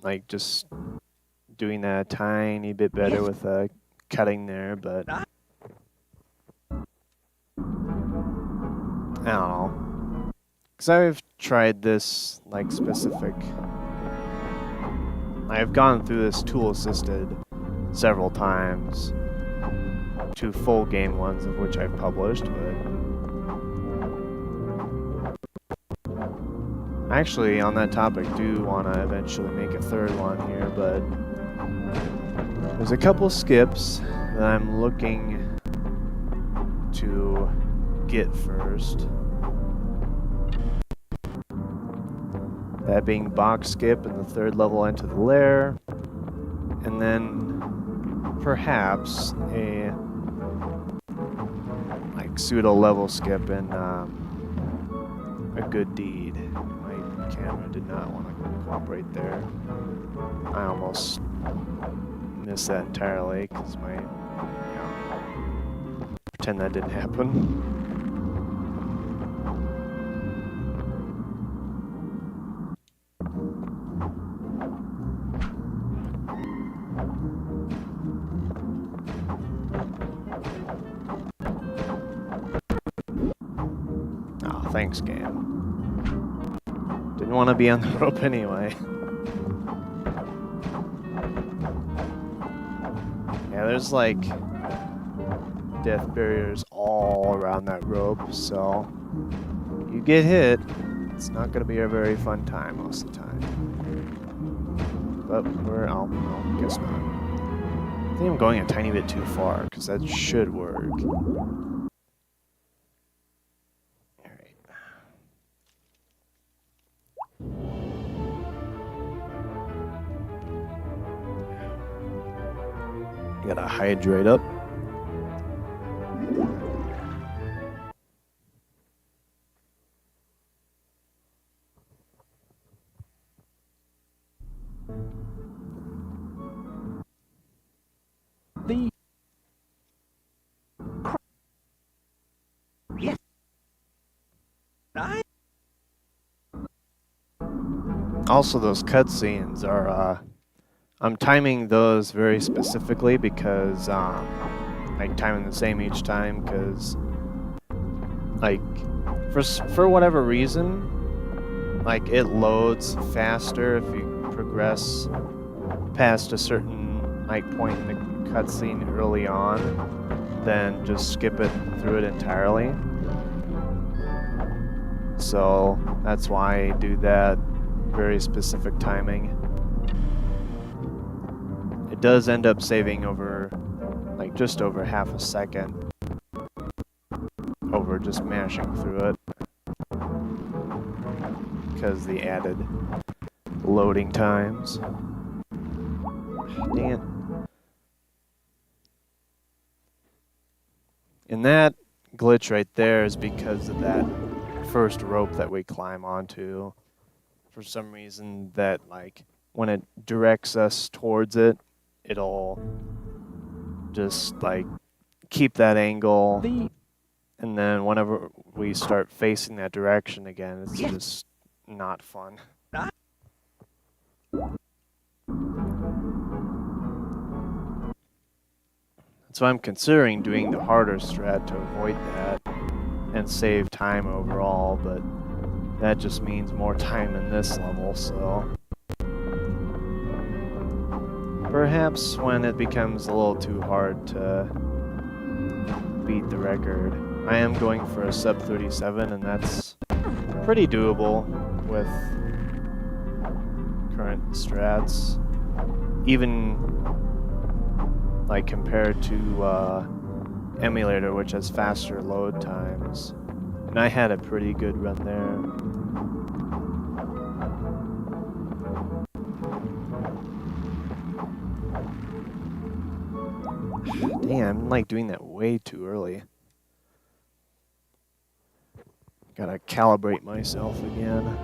like just doing that a tiny bit better with cutting there, but I don't know. Because I've tried this like specific... I've gone through this tool assisted several times. 2 full game ones of which I've published, but actually, on that topic, do want to eventually make a 3rd one here, but there's a couple skips that I'm looking to get first. That being box skip in the 3rd level Into the Lair, and then perhaps a like pseudo level skip in A Good Deed. Camera did not want to cooperate there. I almost missed that entirely because my, pretend that didn't happen. Oh, thanks, game. Didn't want to be on the rope anyway. Yeah, there's like death barriers all around that rope, so you get hit, it's not going to be a very fun time most of the time. But we're, oh, no, guess not. I think I'm going a tiny bit too far, because that should work. Gotta hydrate up. Yes. Also, those cutscenes are, I'm timing those very specifically because like timing the same each time, because like for whatever reason, like it loads faster if you progress past a certain like point in the cutscene early on than just skip it through it entirely. So that's why I do that very specific timing. It does end up saving over like just over half a second over just mashing through it because the added loading times. Dang it. And that glitch right there is because of that first rope that we climb onto. For some reason that like when it directs us towards it, it'll just like keep that angle, and then whenever we start facing that direction again, it's just not fun. So I'm considering doing the harder strat to avoid that and save time overall, but that just means more time in this level, so perhaps when it becomes a little too hard to beat the record. I am going for a sub 37, and that's pretty doable with current strats, even like compared to emulator, which has faster load times, and I had a pretty good run there. Damn, I'm like doing that way too early. Gotta calibrate myself again.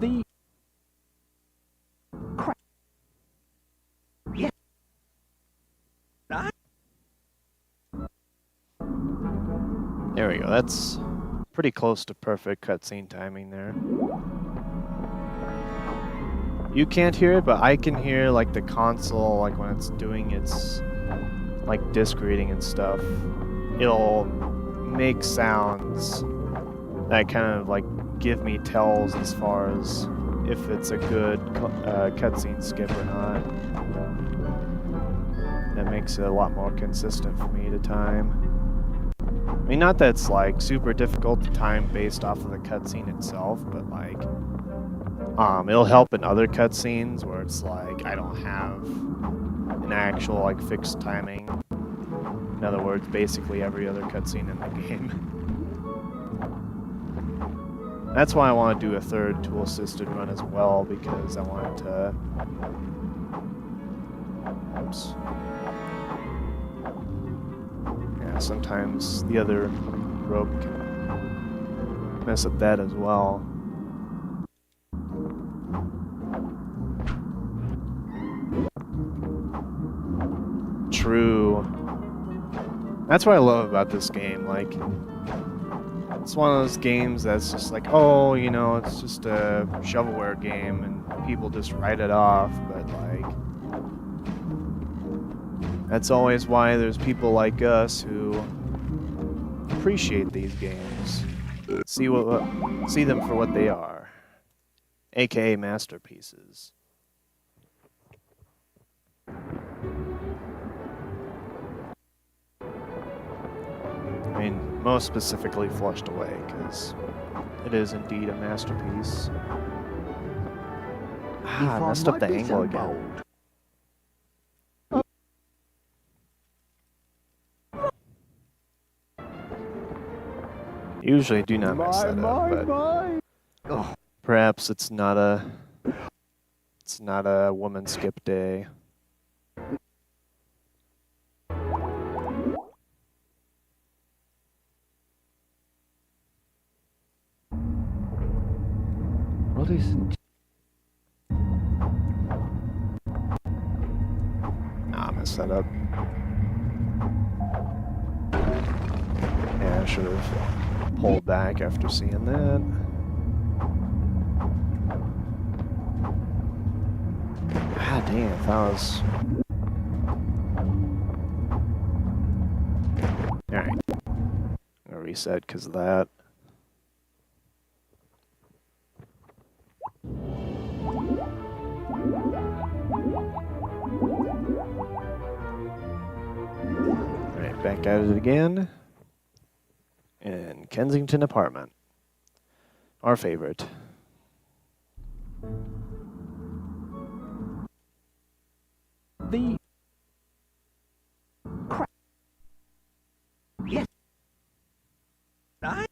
The crap. Yeah. There we go. That's pretty close to perfect cutscene timing there. You can't hear it, but I can hear like the console, like when it's doing its like disc reading and stuff. It'll make sounds that kind of like give me tells as far as if it's a good cutscene skip or not. That makes it a lot more consistent for me to time. I mean, not that it's like super difficult to time based off of the cutscene itself, but like it'll help in other cutscenes where it's like I don't have an actual like fixed timing. In other words, basically every other cutscene in the game. That's why I want to do a third tool-assisted run as well, because I want to... Oops. Yeah, sometimes the other rope can mess up that as well. True. That's what I love about this game, like... It's one of those games that's just like, oh, you know, it's just a shovelware game and people just write it off, but like, that's always why there's people like us who appreciate these games, see them for what they are, aka masterpieces. I mean, most specifically Flushed Away, because it is indeed a masterpiece. Ah, I messed up the angle again. Usually do not mess that up, but perhaps it's not a woman skip day. What is... Nah, I messed that up. Yeah, I should have pulled back after seeing that. God damn, if I was... Alright. I'm gonna reset because of that. Alright, back at it again. In Kensington apartment. Our favorite. The yes. I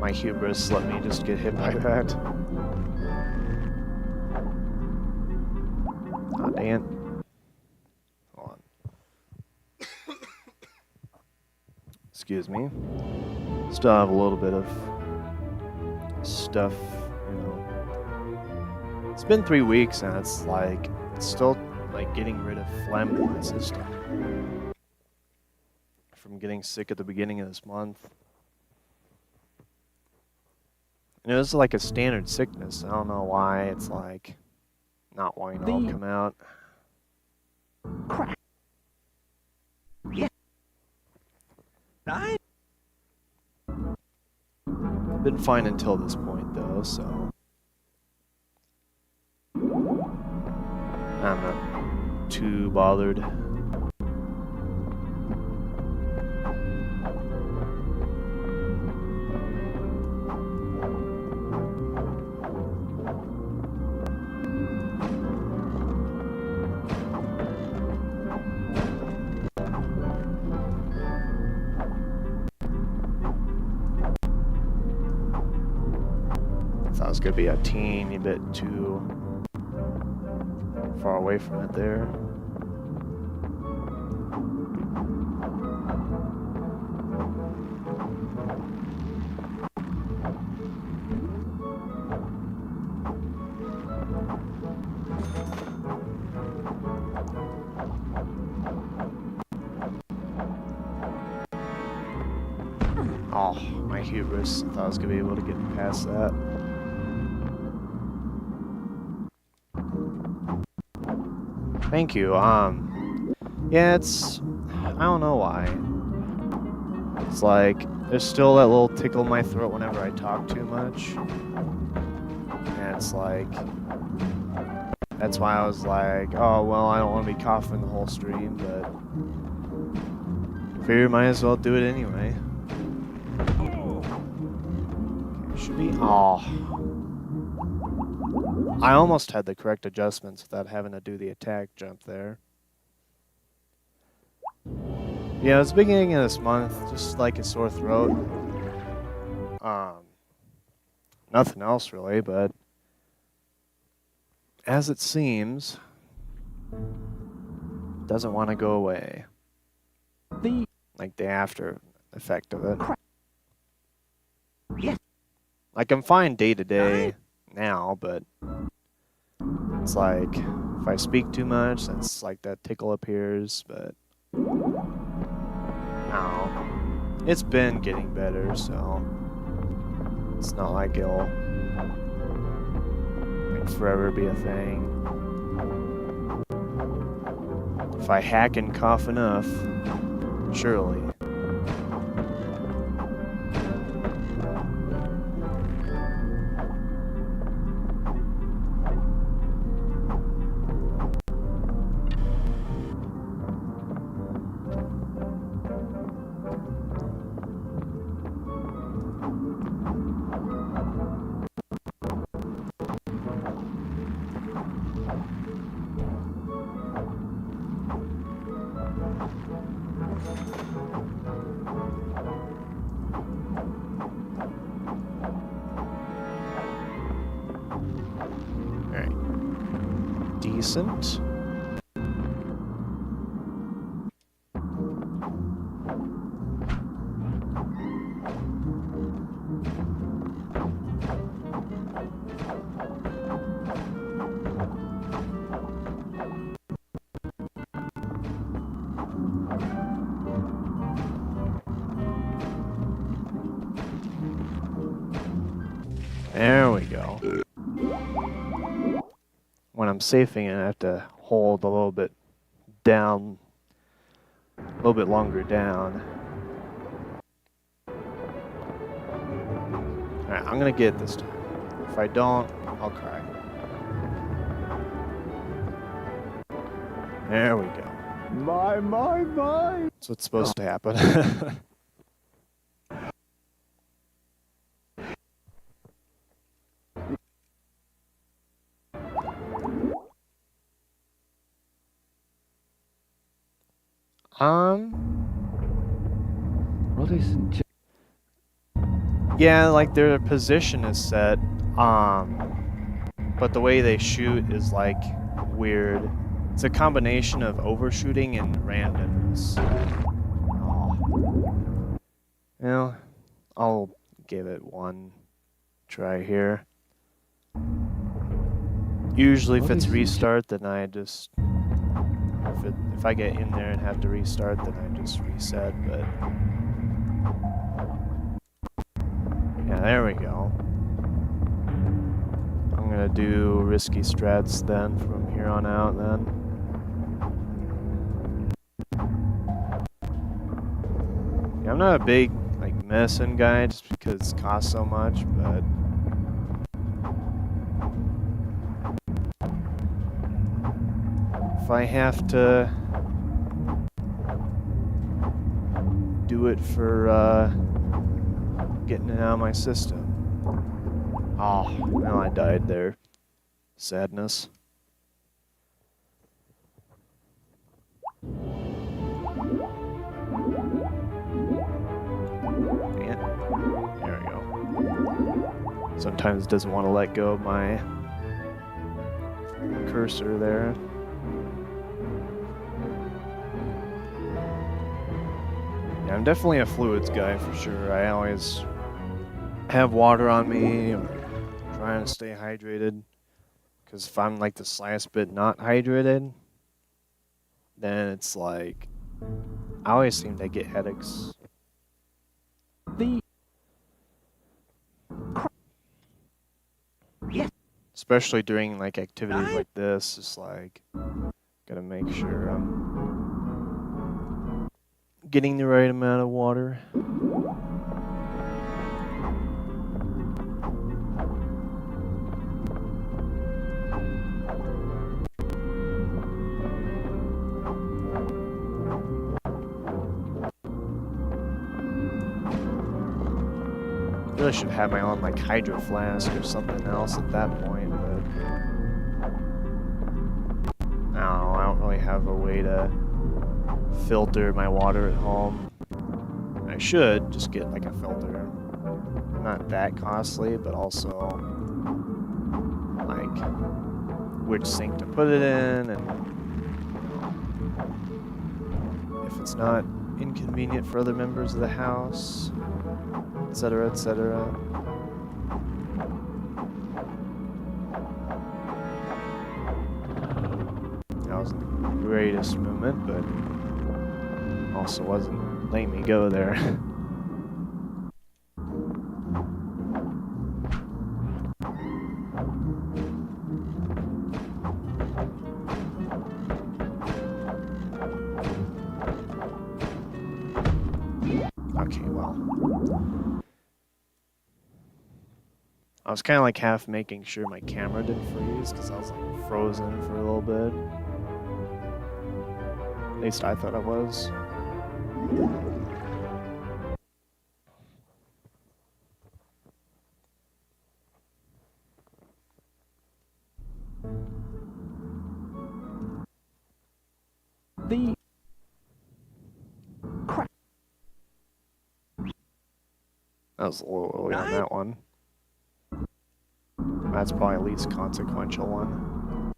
My hubris let me just get hit by that. Oh, dang it. Hold on. Excuse me. Still have a little bit of stuff, you know. It's been 3 weeks and it's like, it's still like getting rid of phlegm in my system. From getting sick at the beginning of this month. And it was like a standard sickness. I don't know why it's like not wanting to all come out. crack. Yes. I Been fine until this point though, so I'm not too bothered. I was gonna be a teeny bit too far away from it there. Oh, my hubris. I thought I was gonna be able to get past that. Thank you. Yeah, it's, I don't know why. It's like, there's still that little tickle in my throat whenever I talk too much. And it's like, that's why I was like, oh, well, I don't want to be coughing the whole stream, but figure might as well do it anyway. Okay, should be, oh. I almost had the correct adjustments without having to do the attack jump there. Yeah, it's the beginning of this month, just like a sore throat. Nothing else really, but as it seems, doesn't want to go away. Like the after effect of it. yes. Like I'm fine day to day now, but it's like if I speak too much, then it's like that tickle appears, but no. It's been getting better, so it's not like it'll like forever be a thing. If I hack and cough enough, surely. decent. There we go. When I'm safing it, I have to hold a little bit down, a little bit longer down. Alright, I'm gonna get it this time. If I don't, I'll cry. There we go. My. That's what's supposed to happen. Ladies and gentlemen. Yeah, like their position is set, but the way they shoot is like weird. It's a combination of overshooting and randomness. Oh. Well, I'll give it one try here. Usually if it's restart, then I just... If I get in there and have to restart, then I just reset, but... Yeah, there we go. I'm gonna do risky strats then from here on out then. Yeah, I'm not a big like medicine guy just because it costs so much, but if I have to do it for getting it out of my system. Oh, well, I died there. Sadness. Dang it. There we go. Sometimes it doesn't want to let go of my cursor there. Yeah, I'm definitely a fluids guy for sure. I always have water on me or trying to stay hydrated. Because if I'm like the slightest bit not hydrated, then it's like I always seem to get headaches. Especially during like activities like this, it's like gotta make sure I'm getting the right amount of water. Really should have my own like hydro flask or something else at that point, but I don't know, I don't really have a way to filter my water at home. I should just get like a filter. Not that costly, but also like which sink to put it in, and if it's not inconvenient for other members of the house, etc., etc. That wasn't the greatest movement, but also wasn't letting me go there. Okay, well. I was kind of like half making sure my camera didn't freeze because I was like frozen for a little bit. At least I thought I was. That was a little early on that one. That's probably the least consequential one.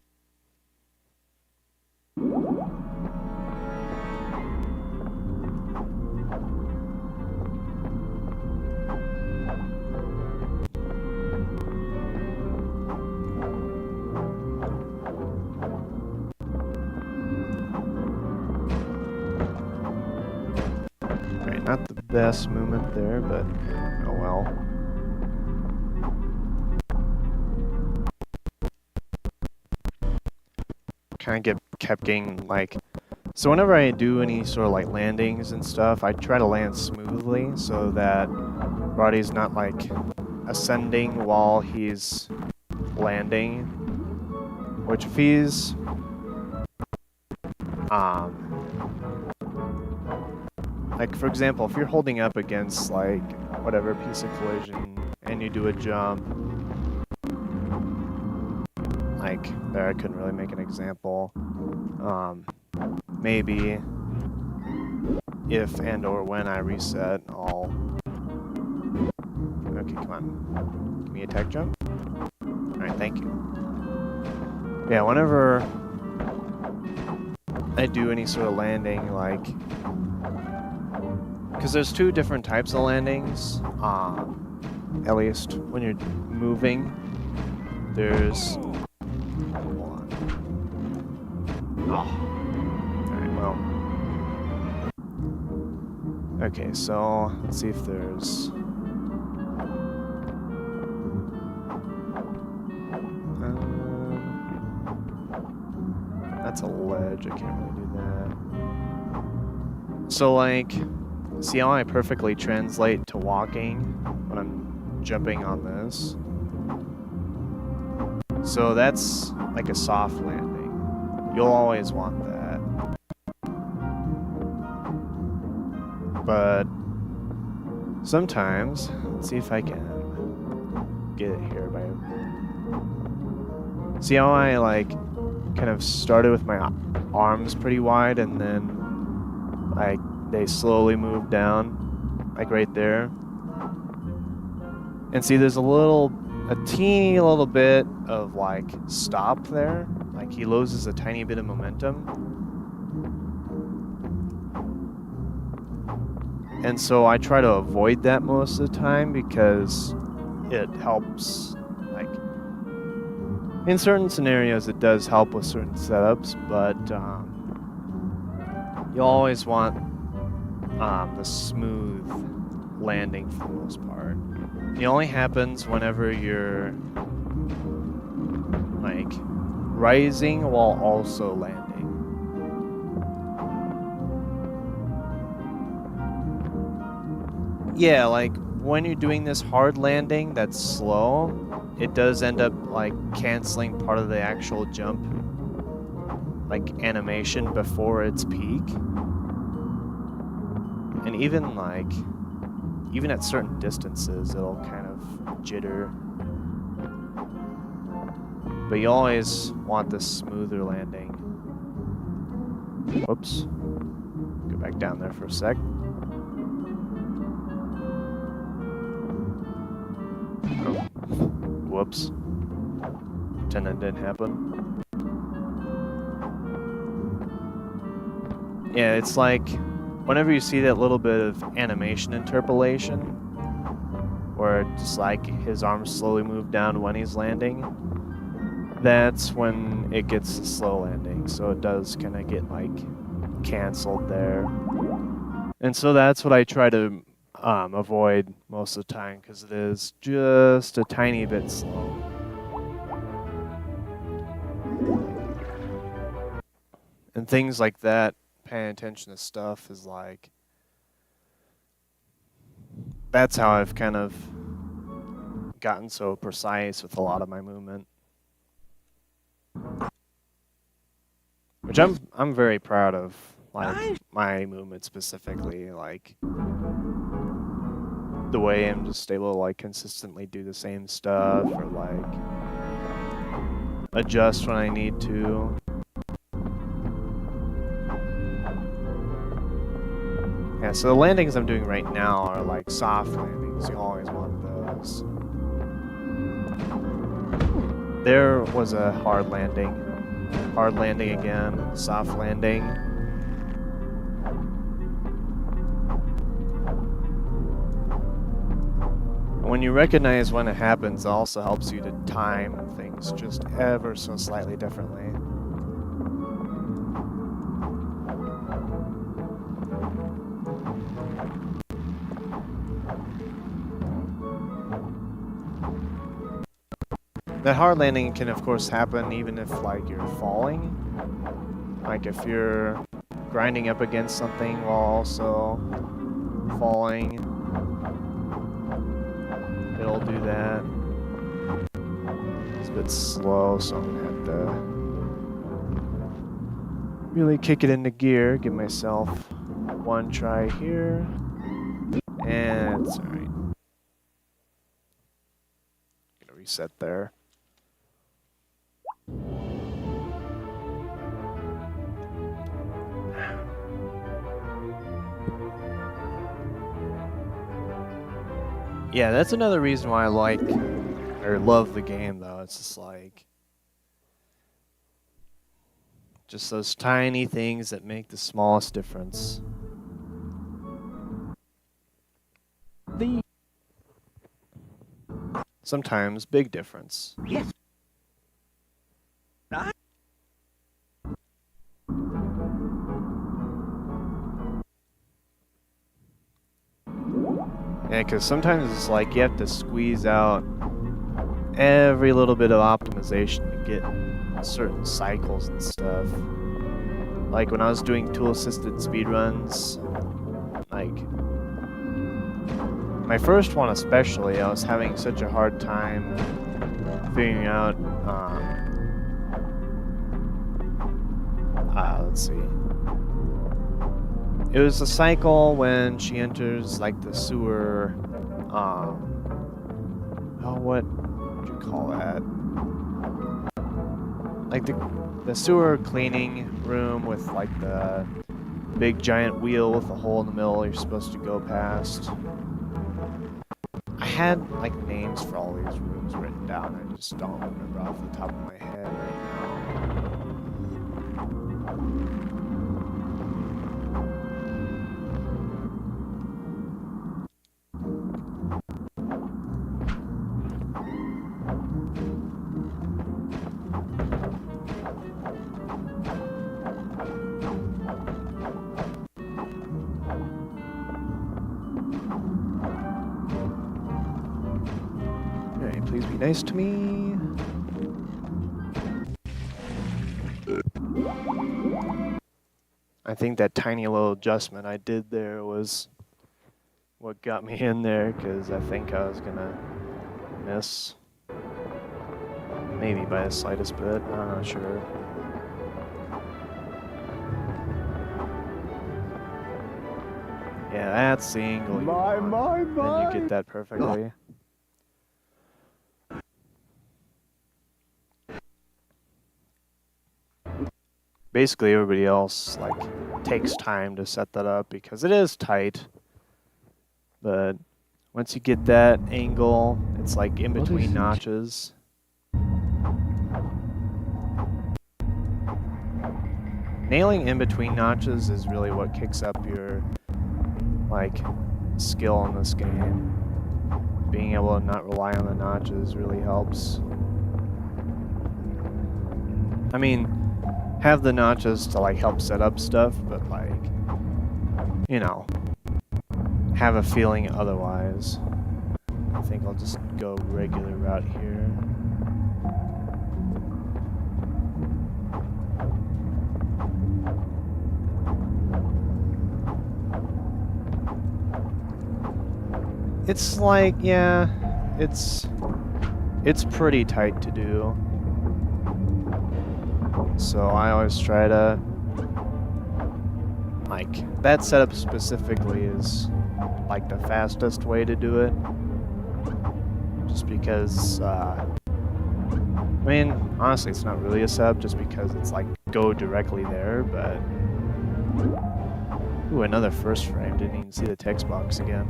best movement there, but oh well. Kind of kept getting like, so whenever I do any sort of like landings and stuff, I try to land smoothly so that Roddy's not like ascending while he's landing. Which if he's like for example, if you're holding up against like whatever piece of collision and you do a jump, like there I couldn't really make an example. Maybe if and or when I reset, I'll... Okay, come on. Give me a tech jump. Alright, thank you. Yeah, whenever I do any sort of landing, like... Because there's two different types of landings, at least when you're moving. There's... Hold on. Oh. Alright, well... Okay, so let's see if there's... That's a ledge, I can't really do that. So like, see how I perfectly translate to walking when I'm jumping on this? So that's like a soft landing. You'll always want that. But sometimes, let's see if I can get it here by... See how I like kind of started with my arms pretty wide and then like they slowly move down, like right there. And see there's a teeny little bit of like stop there, like he loses a tiny bit of momentum. And so I try to avoid that most of the time because it helps, like, in certain scenarios it does help with certain setups, but you always want the smooth landing for the most part. It only happens whenever you're like rising while also landing. Yeah, like when you're doing this hard landing that's slow, it does end up like canceling part of the actual jump, like animation before its peak. And even at certain distances, it'll kind of jitter. But you always want this smoother landing. Whoops. Go back down there for a sec. Oh. Whoops. Pretend that didn't happen. Yeah, it's like whenever you see that little bit of animation interpolation, where just like his arms slowly move down when he's landing, that's when it gets the slow landing. So it does kind of get like canceled there. And so that's what I try to avoid most of the time, because it is just a tiny bit slow. And things like that, paying attention to stuff is like, that's how I've kind of gotten so precise with a lot of my movement. Which I'm very proud of, like my movement specifically, like the way I'm just able to like consistently do the same stuff or like adjust when I need to. Yeah, so the landings I'm doing right now are like soft landings. You always want those. There was a hard landing. Hard landing again. Soft landing. When you recognize when it happens, it also helps you to time things just ever so slightly differently. That hard landing can of course happen even if like you're falling. Like if you're grinding up against something while also falling, it'll do that. It's a bit slow, so I'm gonna have to really kick it into gear, give myself one try here, and it's alright. Gonna reset there. Yeah, that's another reason why I like or love the game, though. It's just like just those tiny things that make the smallest difference. Sometimes big difference. Yes. Yeah, because sometimes it's like you have to squeeze out every little bit of optimization to get certain cycles and stuff. Like when I was doing tool-assisted speedruns, like my first one especially, I was having such a hard time figuring out, let's see. It was a cycle when she enters like the sewer, what would you call that? Like the sewer cleaning room with like the big giant wheel with a hole in the middle you're supposed to go past. I had like names for all these rooms written down, I just don't remember off the top of my head right now. Alright, please be nice to me. I think that tiny little adjustment I did there was what got me in there, because I think I was gonna miss. Maybe by the slightest bit, I'm not sure. Yeah, that's the angle you want. Then you get that perfectly. Basically, everybody else like takes time to set that up because it is tight. But once you get that angle, it's like in between notches. Nailing in between notches is really what kicks up your like skill in this game. Being able to not rely on the notches really helps. I mean, have the notches to like help set up stuff, but like, you know, have a feeling otherwise. I think I'll just go regular route here. It's like, yeah, it's pretty tight to do. So I always try to, like, that setup specifically is like the fastest way to do it. Just because, I mean, honestly, it's not really a setup just because it's like go directly there, but... Ooh, another first frame, didn't even see the text box again.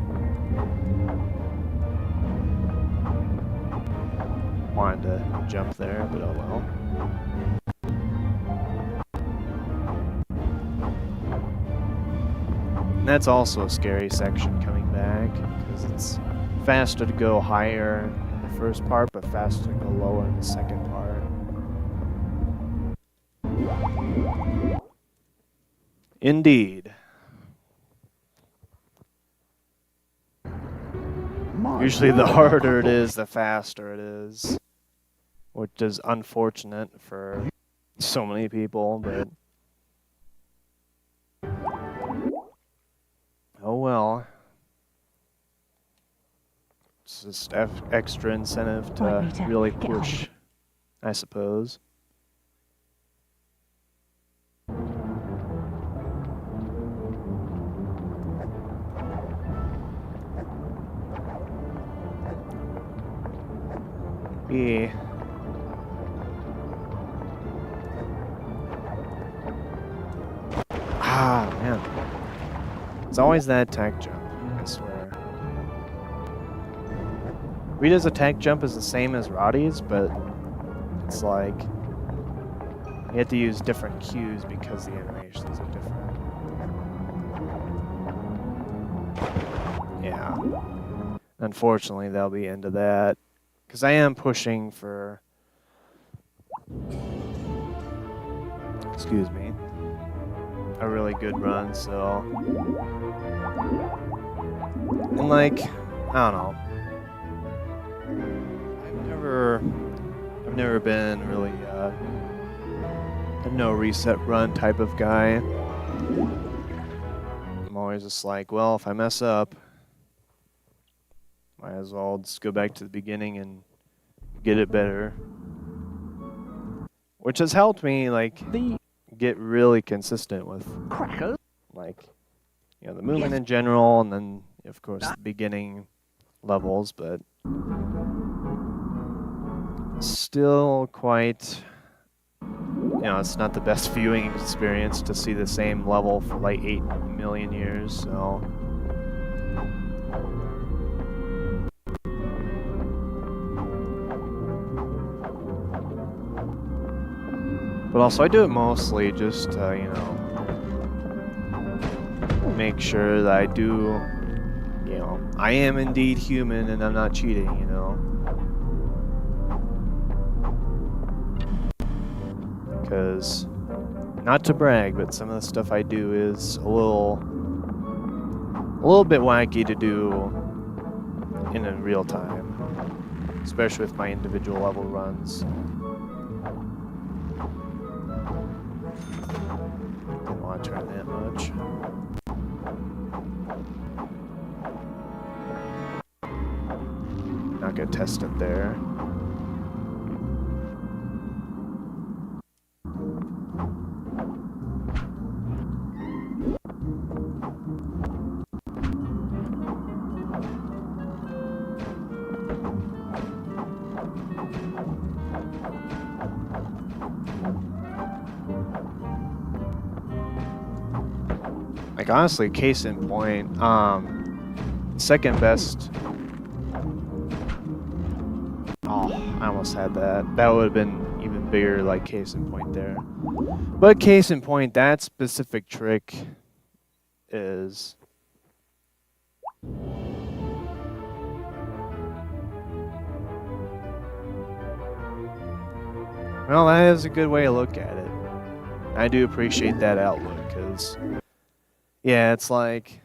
Wanted to jump there, but oh well. And that's also a scary section coming back, because it's faster to go higher in the first part, but faster to go lower in the second part. Indeed. Usually the harder it is, the faster it is. which is unfortunate for so many people, but oh well. It's just extra incentive Right, to Rita, really get hold of push, it. I suppose. Yeah. Ah, man. It's always that attack jump, I swear. Rita's attack jump is the same as Roddy's, but it's like you have to use different cues because the animations are different. Yeah. Unfortunately, that'll be into that. Because I am pushing for... Excuse me. A really good run, so... And like, I don't know. I've never been really a no reset run type of guy. I'm always just like, well, if I mess up, might as well just go back to the beginning and get it better. Which has helped me like get really consistent with like, you know, the movement in general, and then of course the beginning levels, but still quite, you know, it's not the best viewing experience to see the same level for like 8 million years, so. But also I do it mostly just to, you know, make sure that I do, you know, I am indeed human and I'm not cheating, you know. Because, not to brag, but some of the stuff I do is a little bit wacky to do in a real time, especially with my individual level runs. Didn't want to turn that much. Not gonna test it there. Like, honestly, case in point, second best. Oh, I almost had that. That would have been even bigger, like, case in point there. But case in point, that specific trick is... Well, that is a good way to look at it. I do appreciate that outlook, because... Yeah, it's like,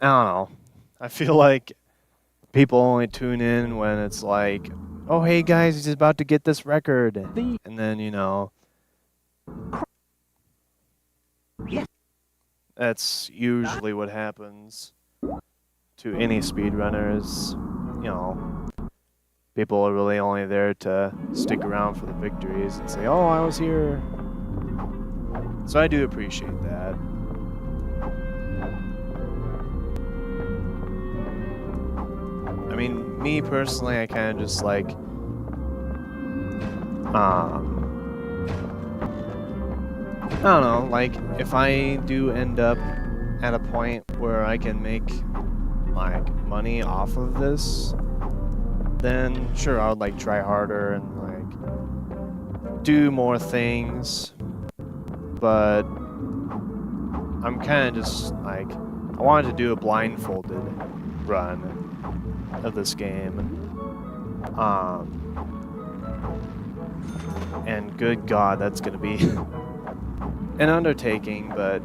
I don't know. I feel like people only tune in when it's like, oh, hey guys, he's about to get this record. And then, you know, that's usually what happens to any speedrunners. You know, people are really only there to stick around for the victories and say, oh, I was here. So I do appreciate that. I mean, me personally, I kind of just like, I don't know, like, if I do end up at a point where I can make, like, money off of this, then sure, I would, like, try harder and, like, do more things, but I'm kind of just, like, I wanted to do a blindfolded run of this game. And good God, that's gonna be an undertaking, but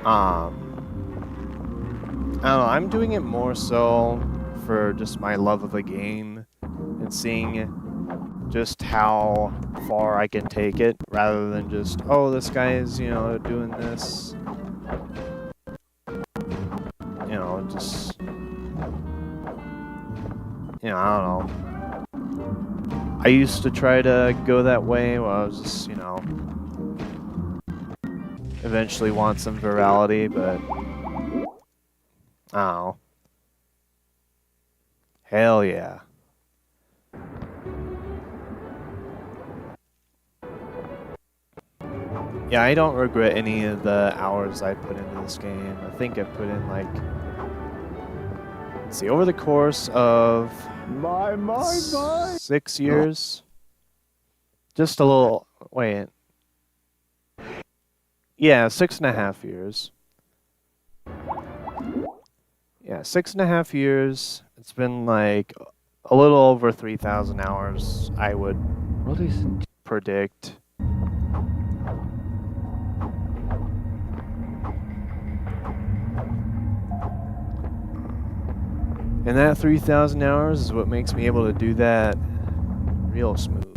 I don't know, I'm doing it more so for just my love of the game and seeing just how far I can take it, rather than just, oh, this guy is, you know, doing this. You know, just, you know, I don't know. I used to try to go that way where I was just, you know, eventually want some virality, but I don't know. Hell yeah. Yeah, I don't regret any of the hours I put into this game. I think I put in like, let's see, over the course of My. 6 years. Just a little, wait. Yeah, 6.5 years. Yeah, 6.5 years. It's been like a little over 3,000 hours, I would predict. And that 3,000 hours is what makes me able to do that real smooth.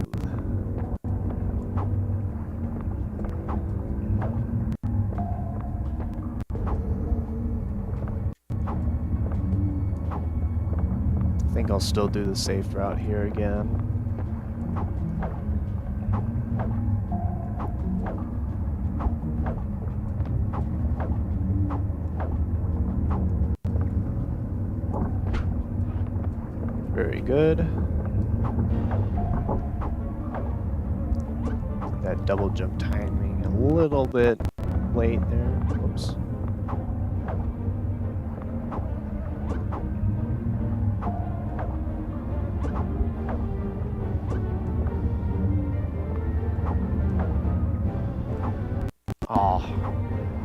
I think I'll still do the safe route here again. Very good. That double jump timing a little bit late there. Whoops.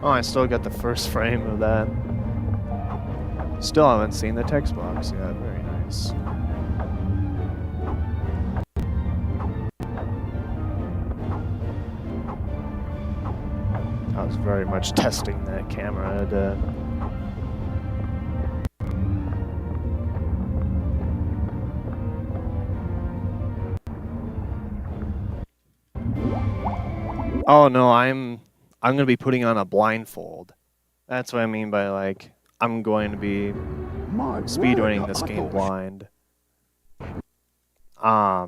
Oh, I still got the first frame of that. Still haven't seen the text box yet. Very nice. I was very much testing that camera to Oh no, I'm gonna be putting on a blindfold. That's what I mean by like I'm going to be speedrunning this game blind. I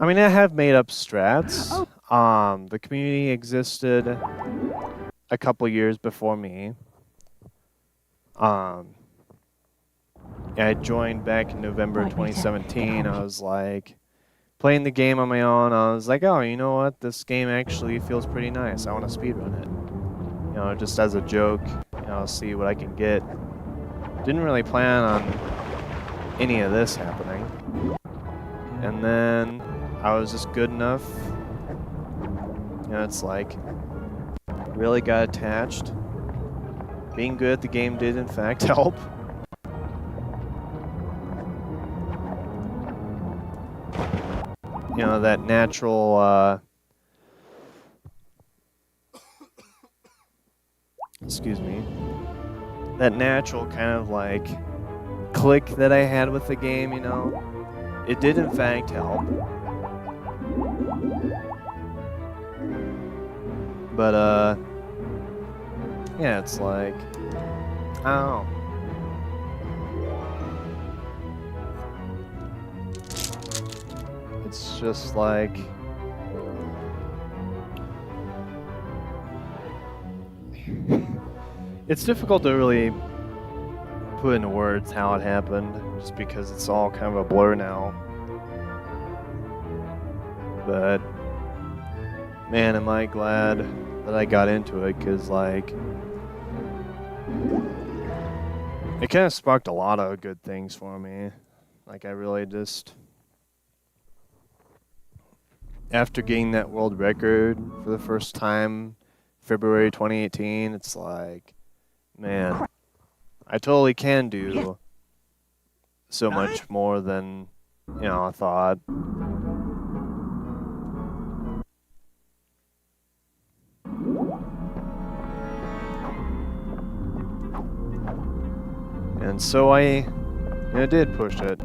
mean, I have made up strats. The community existed a couple years before me. Yeah, I joined back in November 2017. I was like playing the game on my own. I was like, oh, you know what? This game actually feels pretty nice. I want to speedrun it. You know, just as a joke. You know, see what I can get. Didn't really plan on any of this happening. And then I was just good enough. You know, it's like really got attached. Being good at the game did in fact help. You know, that natural excuse me. That natural kind of like click that I had with the game, you know. It did in fact help. But yeah, it's like I don't know. It's just like it's difficult to really put into words how it happened, just because it's all kind of a blur now. But man, am I glad that I got into it, because like it kind of sparked a lot of good things for me. Like I really just, after getting that world record for the first time, February 2018, it's like, man, I totally can do so much more than, you know, I thought. And so I did push it.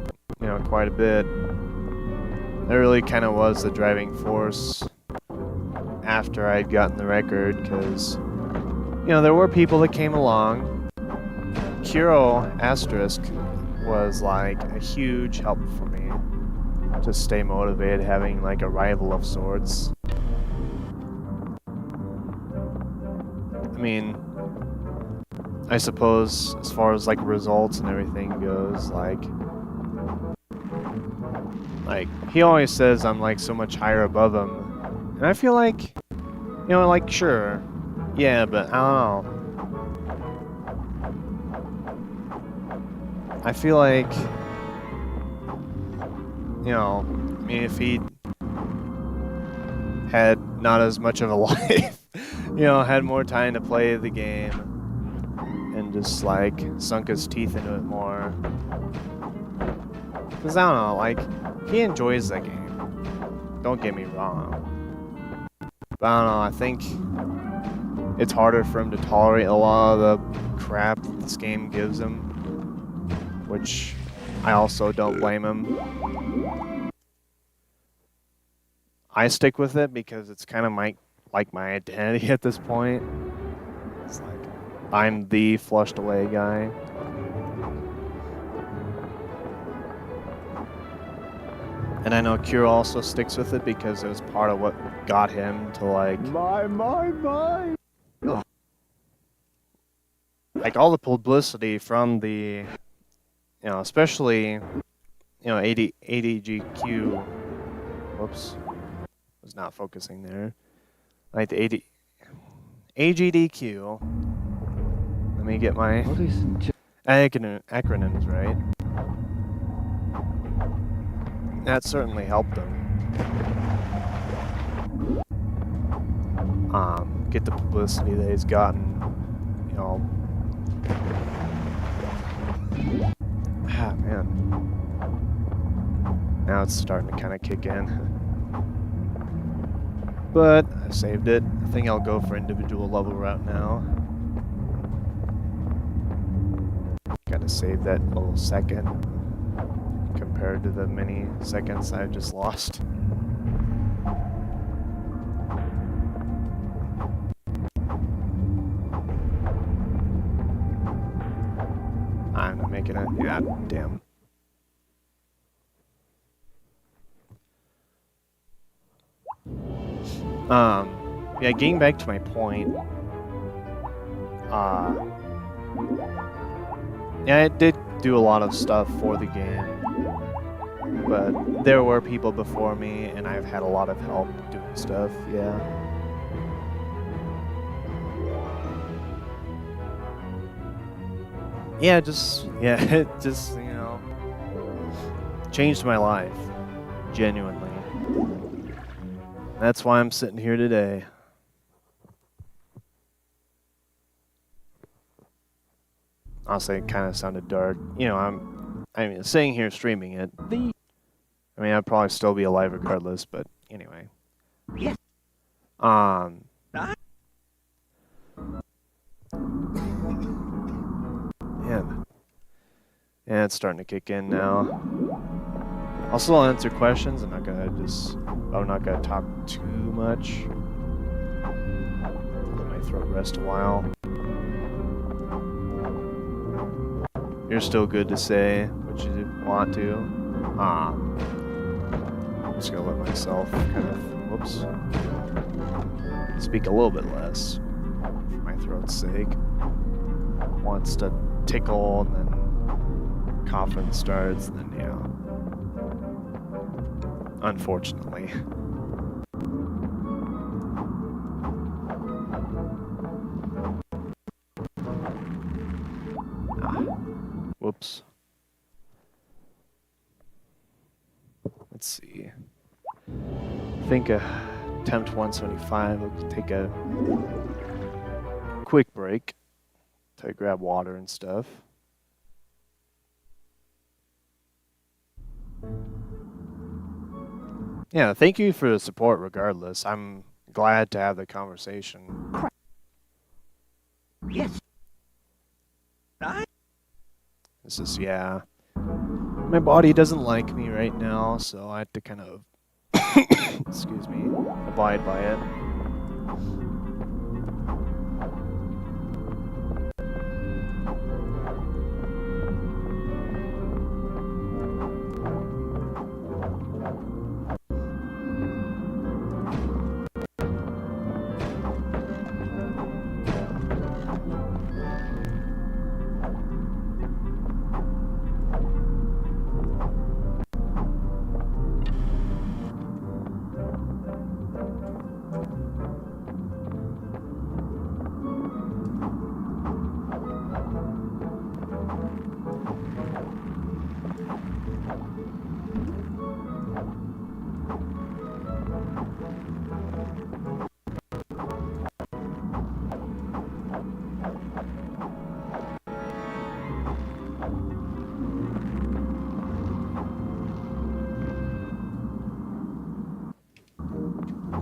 quite a bit. It really kind of was the driving force after I'd gotten the record, because, there were people that came along. Kuro Asterisk was like a huge help for me to stay motivated, having like a rival of sorts. I mean, I suppose as far as like results and everything goes, like he always says I'm like so much higher above him, and I feel like, like sure, yeah, but I don't know. I feel like, I mean, if he had not as much of a life, had more time to play the game and just like sunk his teeth into it more. Because I don't know, like, he enjoys the game. Don't get me wrong. But I don't know, I think it's harder for him to tolerate a lot of the crap that this game gives him, which I also don't blame him. I stick with it because it's kind of my identity at this point. It's like, I'm the flushed away guy. And I know Kira also sticks with it because it was part of what got him to like... My. Like all the publicity from the, especially, ADGQ. Whoops. Was not focusing there. Like the AGDQ. Let me get my acronyms right. That certainly helped him. Get the publicity that he's gotten, man. Now it's starting to kind of kick in. But I saved it. I think I'll go for individual level route now. Gotta save that little second compared to the many seconds I've just lost. I'm not making it. Yeah, damn. Yeah, getting back to my point. Yeah, I did do a lot of stuff for the game, but there were people before me, and I've had a lot of help doing stuff, yeah. Yeah, it just, changed my life, genuinely. That's why I'm sitting here today. Honestly, it kind of sounded dark. Sitting here streaming it. I'd probably still be alive regardless, but anyway. Yes. Man, yeah, it's starting to kick in now. I'll still answer questions. I'm not gonna talk too much. Let my throat rest a while. You're still good to say what you want to. I'm just gonna let myself kind of, speak a little bit less for my throat's sake. Wants to tickle and then coughing starts, and then unfortunately. Whoops. Let's see. I think attempt 175. I'll take a quick break to grab water and stuff. Yeah, thank you for the support regardless. I'm glad to have the conversation. Yes. This is, yeah. My body doesn't like me right now, so I had to kind of, excuse me, abide by it.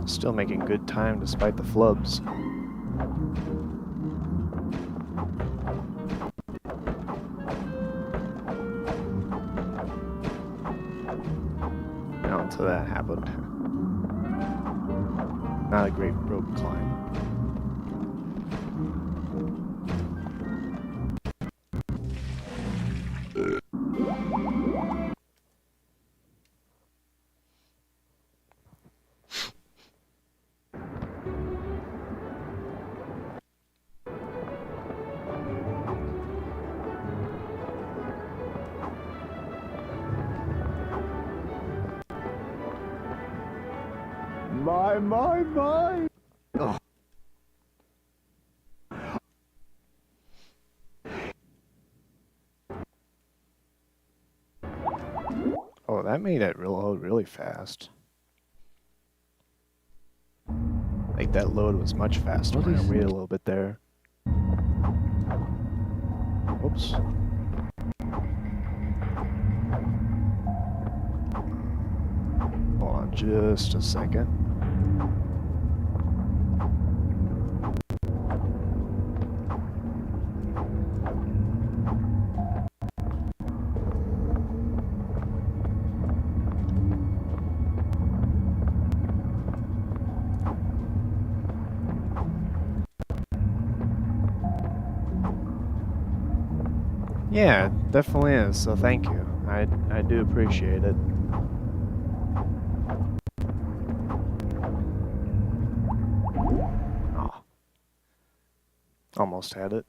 Still making good time despite the flubs. Now until that happened. Not a great rope climb. My. Oh, that made it load really fast. Like that load was much faster when I waited a little bit there. Oops. Hold on just a second. Yeah, it definitely is, so thank you. I do appreciate it. Oh. Almost had it.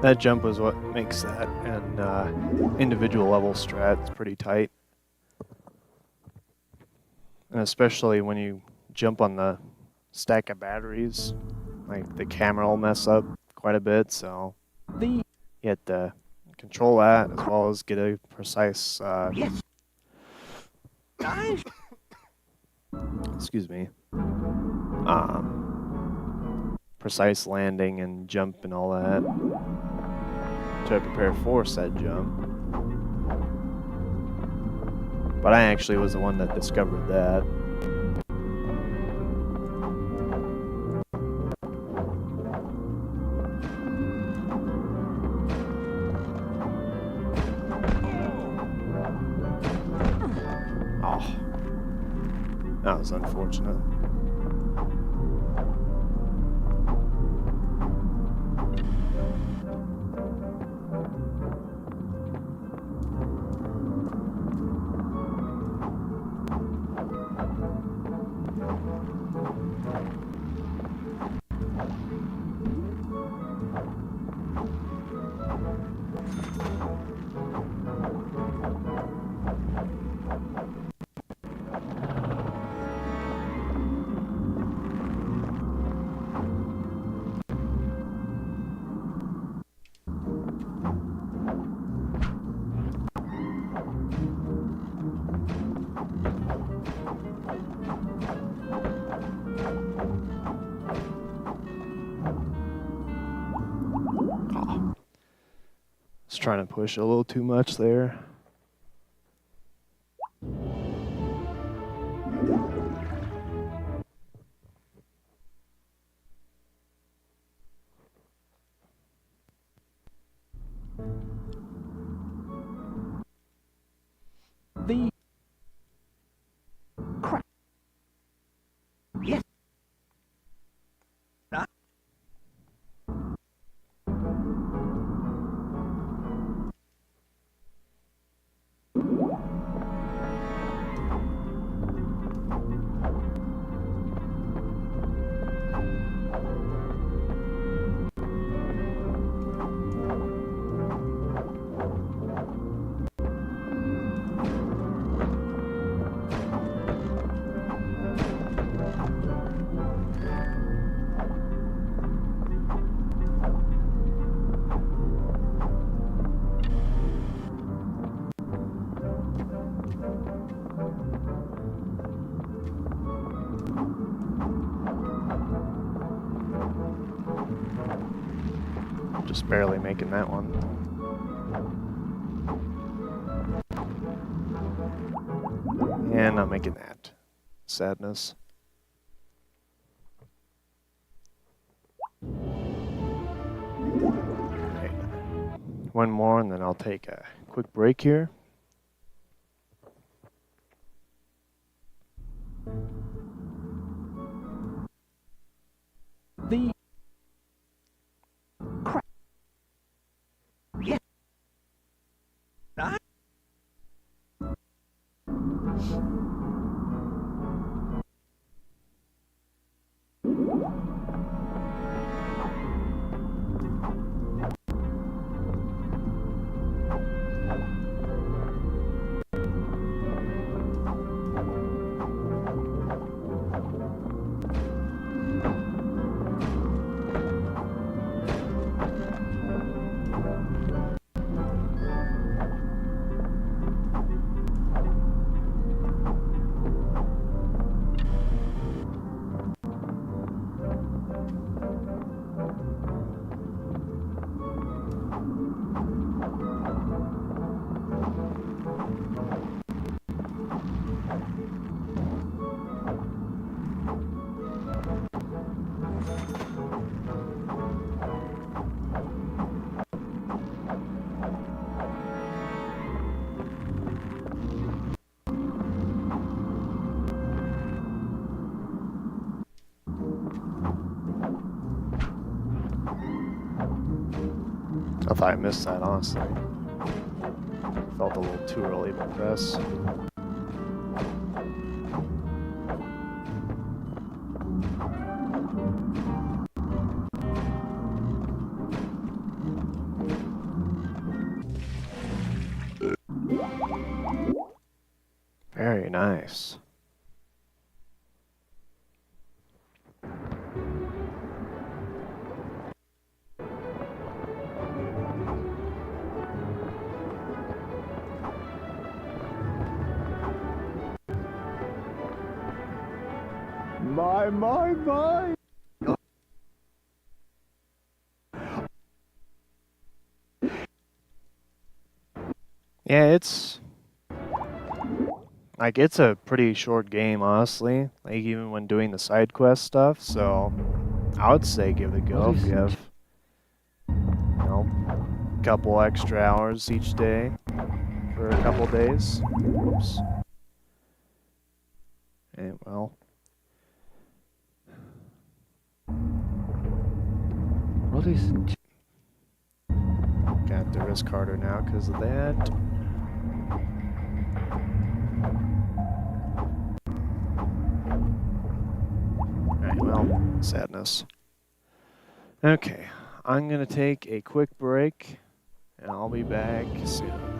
That jump was what makes that and individual level strats pretty tight. And especially when you jump on the stack of batteries, like the camera will mess up quite a bit, so you have to control that as well as get a precise excuse me, precise landing and jump and all that to prepare for said jump. But I actually was the one that discovered that. Oh, that was unfortunate. Just trying to push a little too much there. Just barely making that one. And not making that. Sadness. Right. One more and then I'll take a quick break here. The crap. Yeah. I thought I missed that, honestly. Felt a little too early to press. Very nice. My. Yeah, it's like it's a pretty short game, honestly. Like even when doing the side quest stuff, so I would say give it a go if you have, you know, a couple extra hours each day for a couple days. Whoops. And well, What is... gonna have to risk harder now because of that. Alright, well, sadness. Okay, I'm gonna take a quick break and I'll be back soon.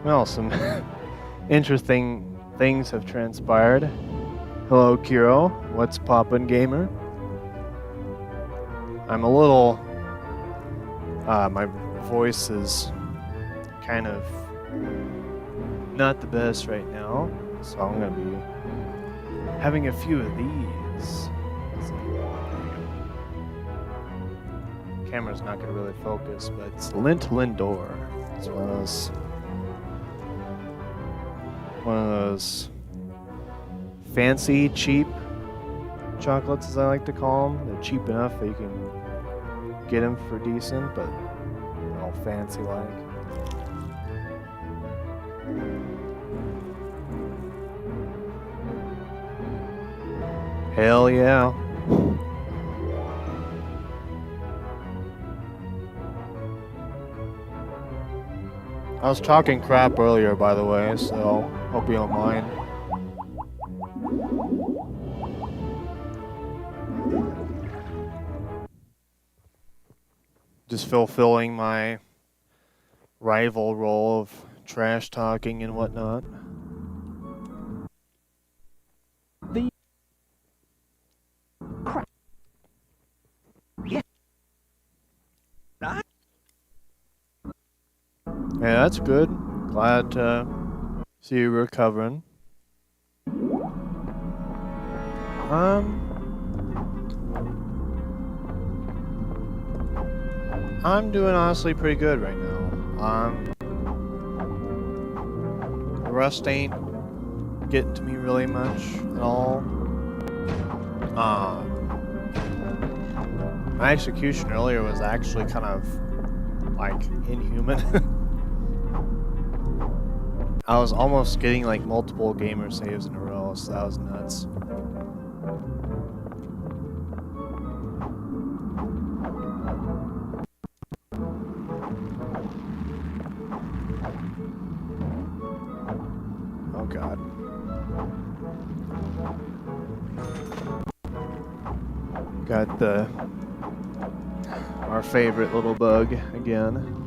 Well, some interesting things have transpired. Hello, Kiro. What's poppin', gamer? I'm a little... my voice is kind of not the best right now, so I'm gonna be having a few of these. Let's see. There we go. Camera's not gonna really focus, but it's Lint Lindor. It's one of those fancy, cheap chocolates, as I like to call them. They're cheap enough that you can get them for decent, but they're all fancy like. Hell yeah. I was talking crap earlier, by the way, so hope you don't mind. Just fulfilling my rival role of trash talking and whatnot. The Yeah, that's good. Glad to see you recovering. I'm doing honestly pretty good right now. The rust ain't getting to me really much at all. My execution earlier was actually kind of like inhuman. I was almost getting like multiple gamer saves in a row, so that was nuts. Oh god. Got our favorite little bug again.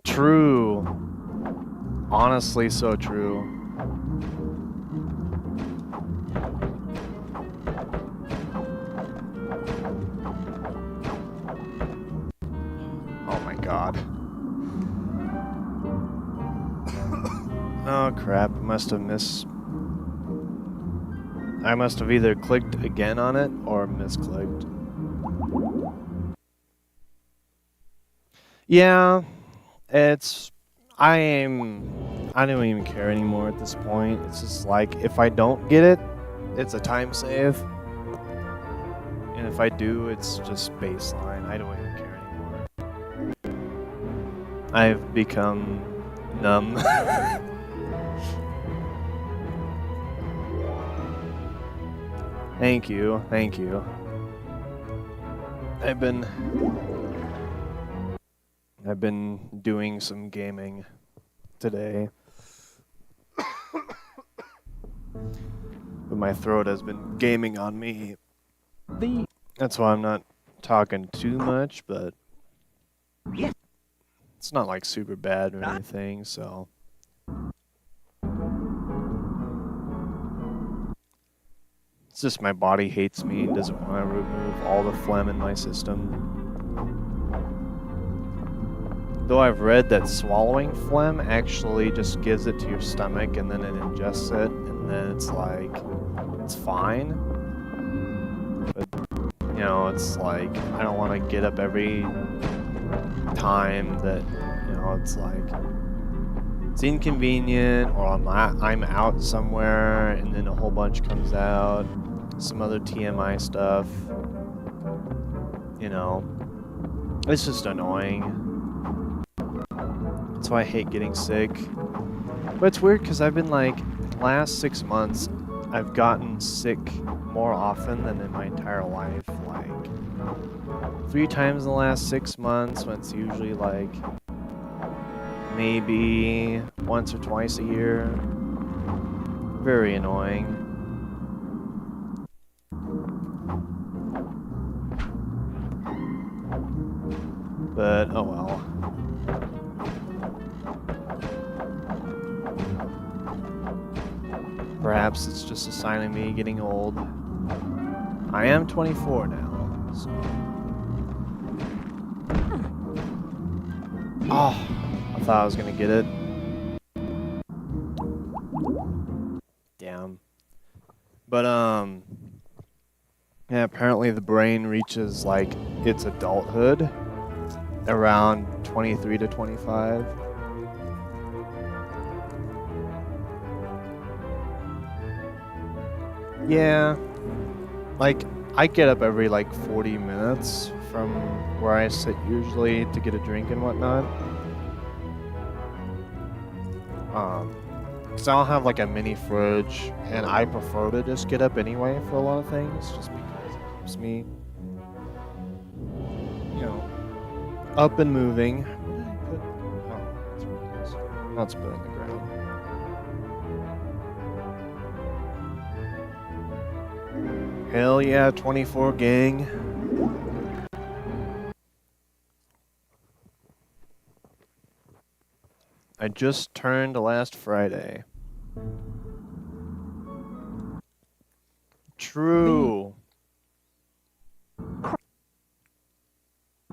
True. Honestly, so true. Oh my god. Oh crap, I must have either clicked again on it or misclicked. Yeah, I don't even care anymore at this point. It's just like, if I don't get it, it's a time save. And if I do, it's just baseline. I don't even care anymore. I've become numb. Thank you. I've been doing some gaming today. But my throat has been gaming on me. That's why I'm not talking too much, but it's not like super bad or anything, so. It's just my body hates me and doesn't want to remove all the phlegm in my system. Though I've read that swallowing phlegm actually just gives it to your stomach and then it ingests it, and then it's like, it's fine. But, you know, it's like, I don't want to get up every time that, you know, it's like, it's inconvenient, or I'm out somewhere and then a whole bunch comes out, some other TMI stuff, you know, it's just annoying. That's why I hate getting sick. But it's weird because I've been like, the last 6 months, I've gotten sick more often than in my entire life. Like 3 times in the last 6 months, when it's usually like maybe once or twice a year. Very annoying. But, oh well. Perhaps it's just a sign of me getting old. I am 24 now, so... Oh, I thought I was gonna get it. Damn. But, yeah, apparently the brain reaches, like, its adulthood around 23 to 25. Yeah. Like, I get up every, like, 40 minutes from where I sit usually to get a drink and whatnot. So I'll have, like, a mini fridge, and I prefer to just get up anyway for a lot of things, just because it keeps me, you know, up and moving. Where did I put... Oh, that's what it is. Now it's put in the ground. Hell yeah, 24 gang. I just turned last Friday. True.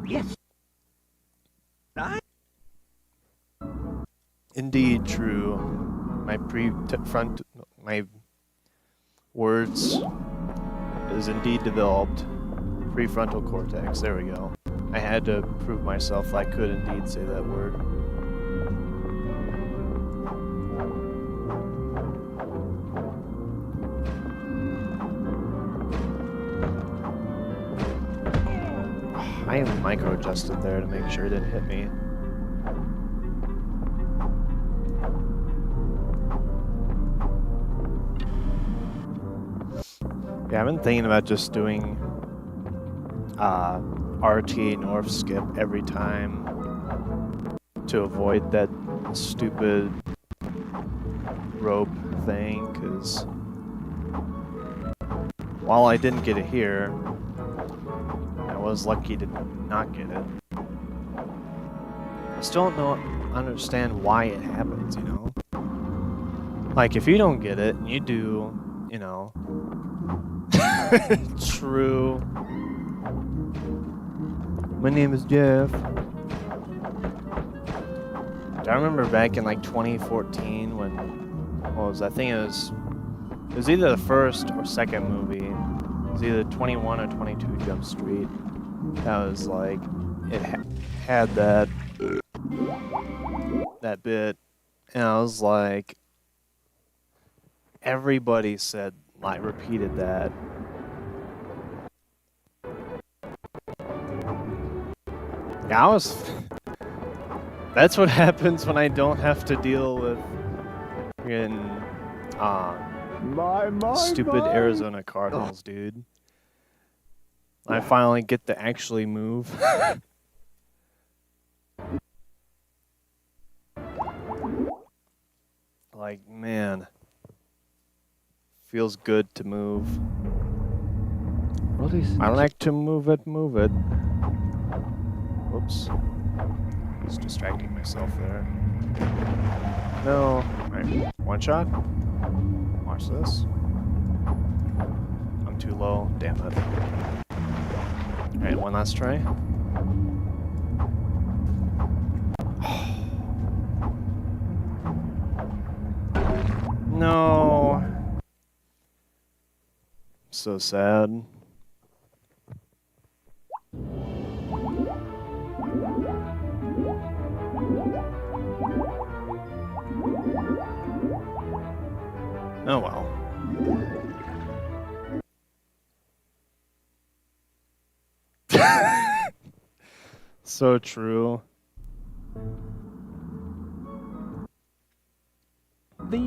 Yes. Indeed true. My my words is indeed developed. Prefrontal cortex, there we go. I had to prove myself I could indeed say that word. I even micro-adjusted there to make sure it didn't hit me. Yeah, I've been thinking about just doing RT North skip every time to avoid that stupid rope thing, because while I didn't get it here, I was lucky to not get it. I still don't understand why it happens, you know? Like, if you don't get it, and you do, you know... True. My name is Jeff. I remember back in, like, 2014 when... What was that? I think it was either the first or second movie. It was either 21 or 22 Jump Street. That was like, it had that bit, and I was like, everybody said, like, repeated that. Yeah, that's what happens when I don't have to deal with stupid Arizona Cardinals, dude. I finally get to actually move. Like, man. Feels good to move. What is I like to move it, move it. Whoops. Just distracting myself there. No. Alright, one shot. Watch this. I'm too low. Damn it. Alright, one last try. No. So sad. Oh well. So true. the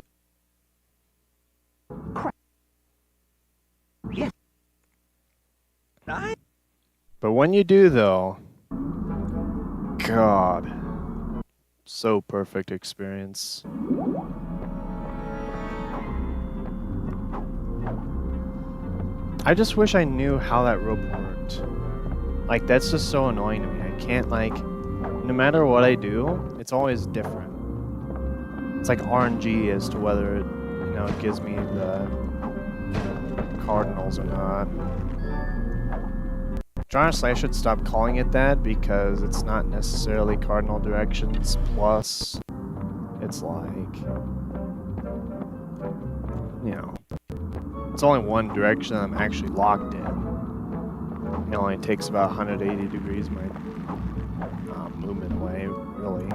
yes? But when you do, though, God, so perfect experience. I just wish I knew how that rope worked. Like, that's just so annoying to me. I can't, like, no matter what I do, it's always different. It's like RNG as to whether it, you know, it gives me the cardinals or not. Which honestly, I should stop calling it that because it's not necessarily cardinal directions plus it's like, you know, it's only one direction I'm actually locked in. It only takes about 180 degrees my movement away, really.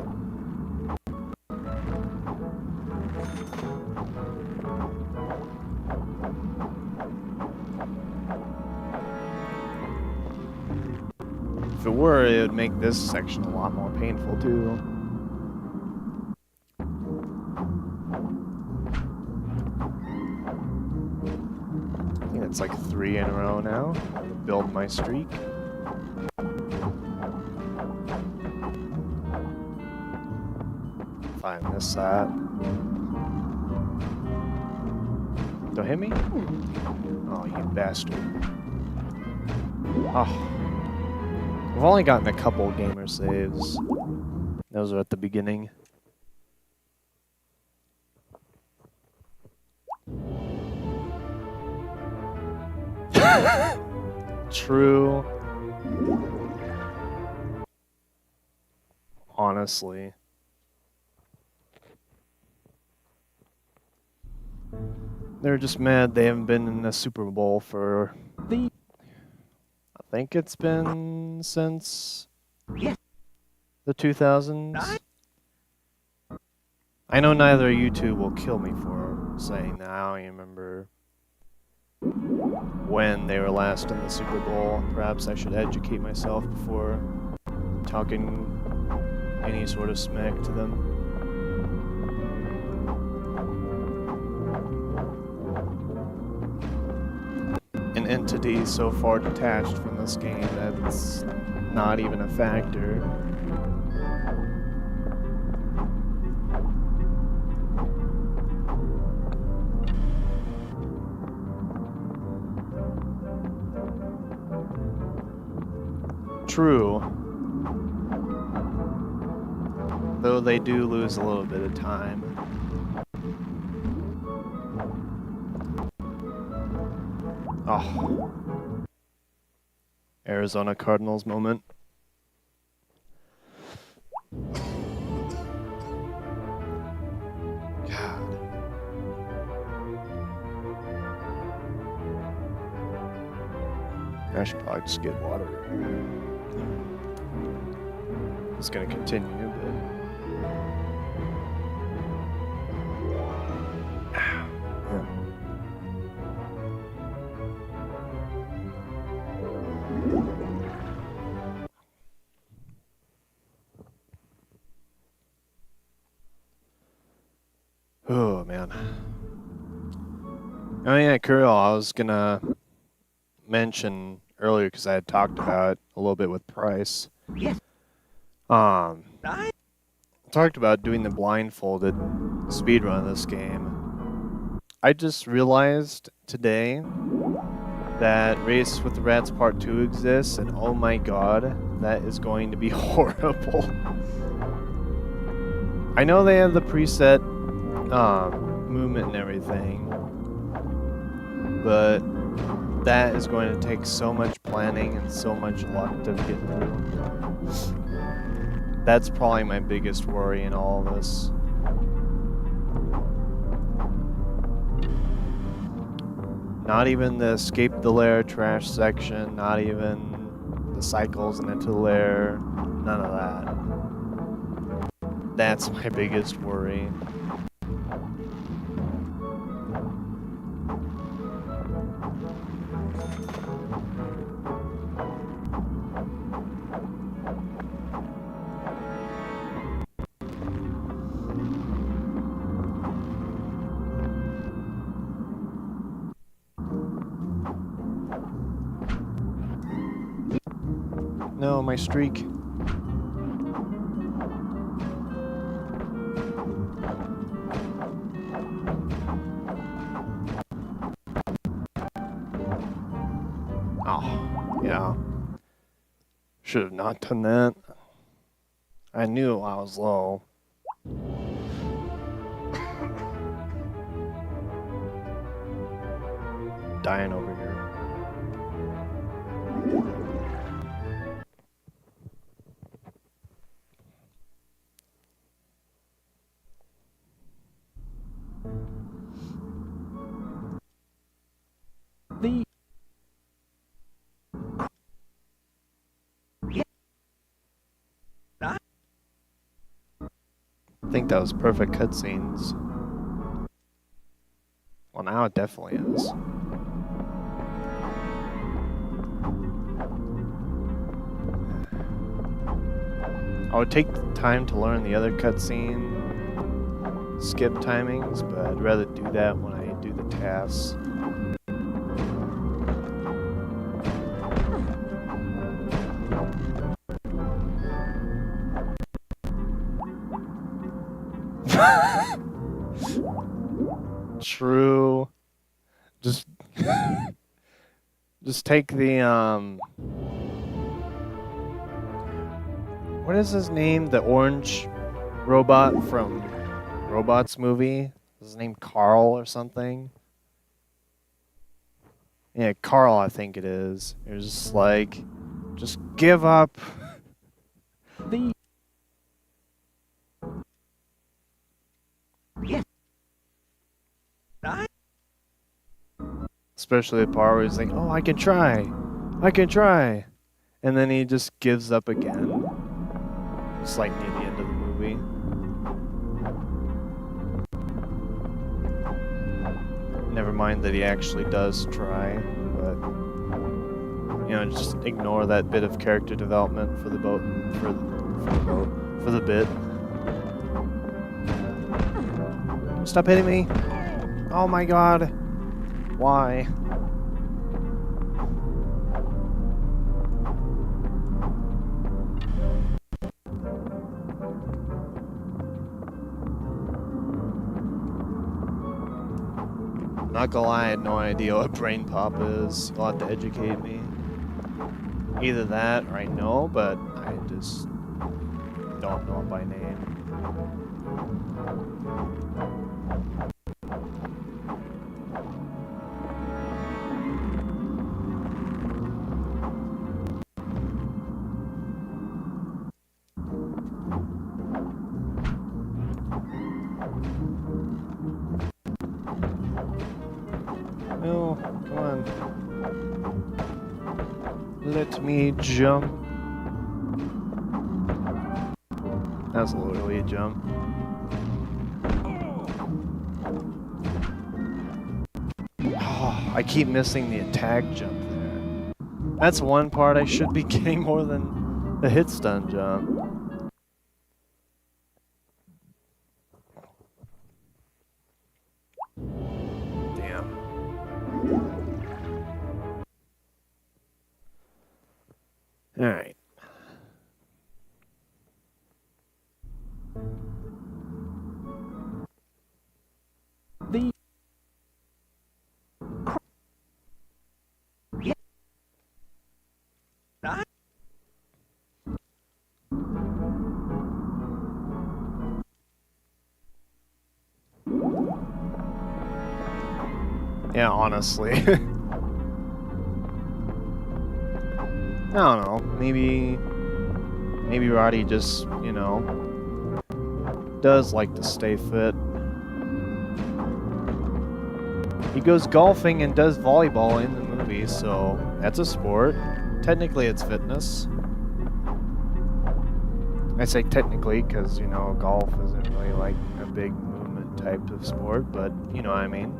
If it were, it would make this section a lot more painful too. I think it's like 3 in a row now. Build my streak. Fine, this side. Don't hit me? Oh, you bastard. Oh. I've only gotten a couple gamer saves. Those are at the beginning. True. Honestly. They're just mad they haven't been in the Super Bowl for I think it's been since the 2000s. I know neither of you two will kill me for saying that. I don't even remember when they were last in the Super Bowl. Perhaps I should educate myself before talking any sort of smack to them. An entity so far detached from this game that it's not even a factor. True. Though they do lose a little bit of time. Oh. Arizona Cardinals moment. God. I should probably just get water. It's gonna continue, but... Yeah. Oh, man. Oh, yeah, Kuriel, I was gonna mention earlier, because I had talked about it a little bit with Price. Talked about doing the blindfolded speedrun of this game. I just realized today that Race with the Rats Part 2 exists, and oh my god, that is going to be horrible. I know they have the preset movement and everything, but that is going to take so much planning and so much luck to get through. That's probably my biggest worry in all of this. Not even the escape the lair trash section, not even the cycles and into the lair, none of that. That's my biggest worry. No, my streak. Oh, yeah. Should have not done that. I knew I was low. Dying over here. I think that was perfect cutscenes. Well, now it definitely is. I would take the time to learn the other cutscene skip timings, but I'd rather do that when I do the tasks. True. Just take the what is his name? The orange robot from Robots movie? Is his name Carl or something? Yeah, Carl, I think it is. It was just like, just give up. Especially the part where he's like, oh, I can try. And then he just gives up again. Just like near the end of the movie. Never mind that he actually does try, but you know, just ignore that bit of character development for the boat, for the bit. Stop hitting me! Oh my god! Why? Not gonna lie, I had no idea what brain pop is. You'll have to educate me. Either that or I know, but I just don't know it by name. No, come on. Let me jump. That's literally a jump. Oh, I keep missing the attack jump there. That's one part I should be getting more than the hit stun jump. Damn. Alright. Yeah, honestly. I don't know. Maybe Roddy just, you know, does like to stay fit. He goes golfing and does volleyball in the movie, so that's a sport. Technically, it's fitness. I say technically because, you know, golf isn't really like a big movement type of sport, but you know what I mean.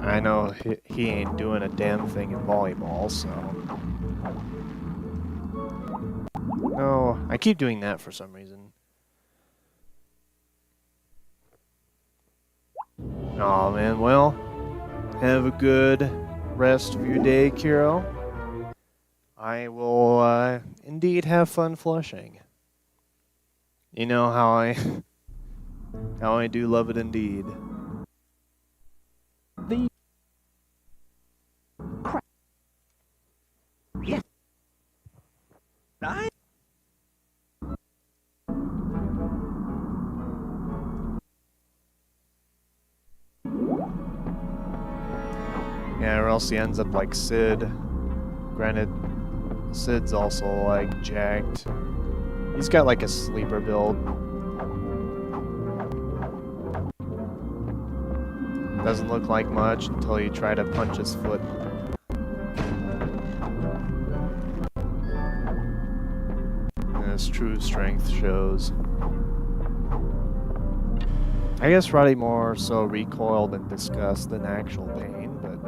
I know he ain't doing a damn thing in volleyball, so... No, I keep doing that for some reason. Aw, man, well, have a good rest of your day, Kiro. I will, indeed have fun flushing. You know how I do love it indeed. Yeah, or else he ends up like Sid. Granted, Sid's also like jacked. He's got like a sleeper build. Doesn't look like much until you try to punch his foot. And his true strength shows. I guess Roddy more so recoiled in disgust than actual pain, but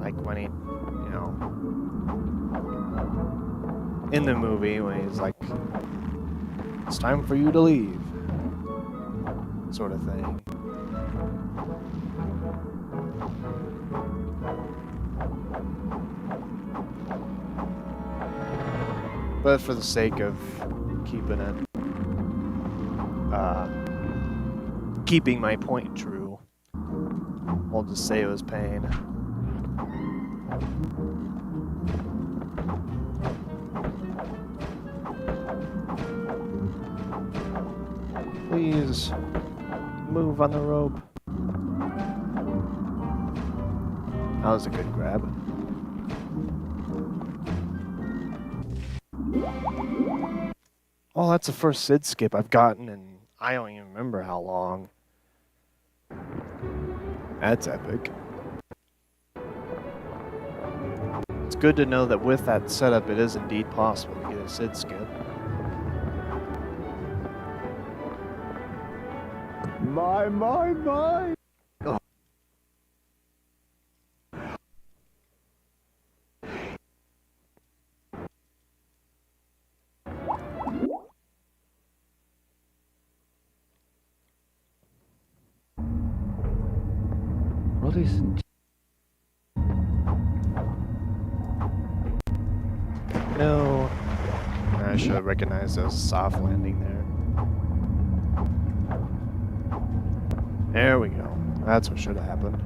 like when he, you know, in the movie when he's like, it's time for you to leave, sort of thing. But for the sake of keeping it, keeping my point true, I'll just say it was pain. Please move on the rope. That was a good grab. Oh, that's the first Sid skip I've gotten in I don't even remember how long. That's epic. It's good to know that with that setup it is indeed possible to get a Sid skip. My. Oh. Roddy's... No. I should have recognized a soft landing there. There we go. That's what should have happened.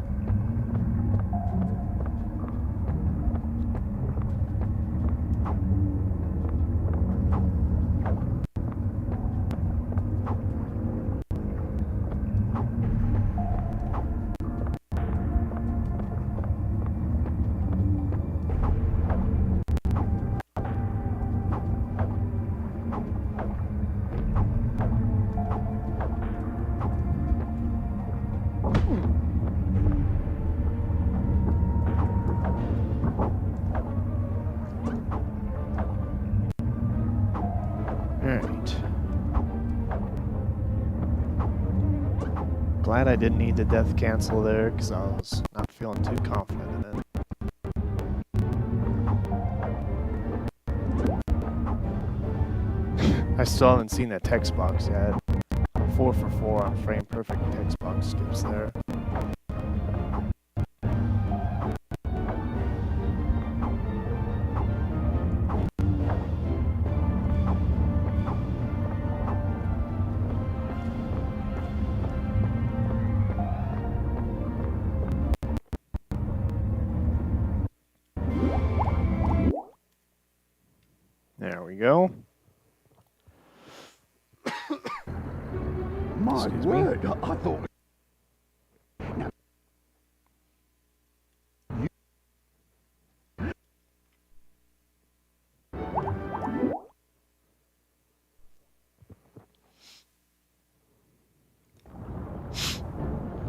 Glad I didn't need to death cancel there because I was not feeling too confident in it. I still haven't seen that text box yet. 4 for 4 on frame perfect text box skips there. There we go. My word, I thought... Now,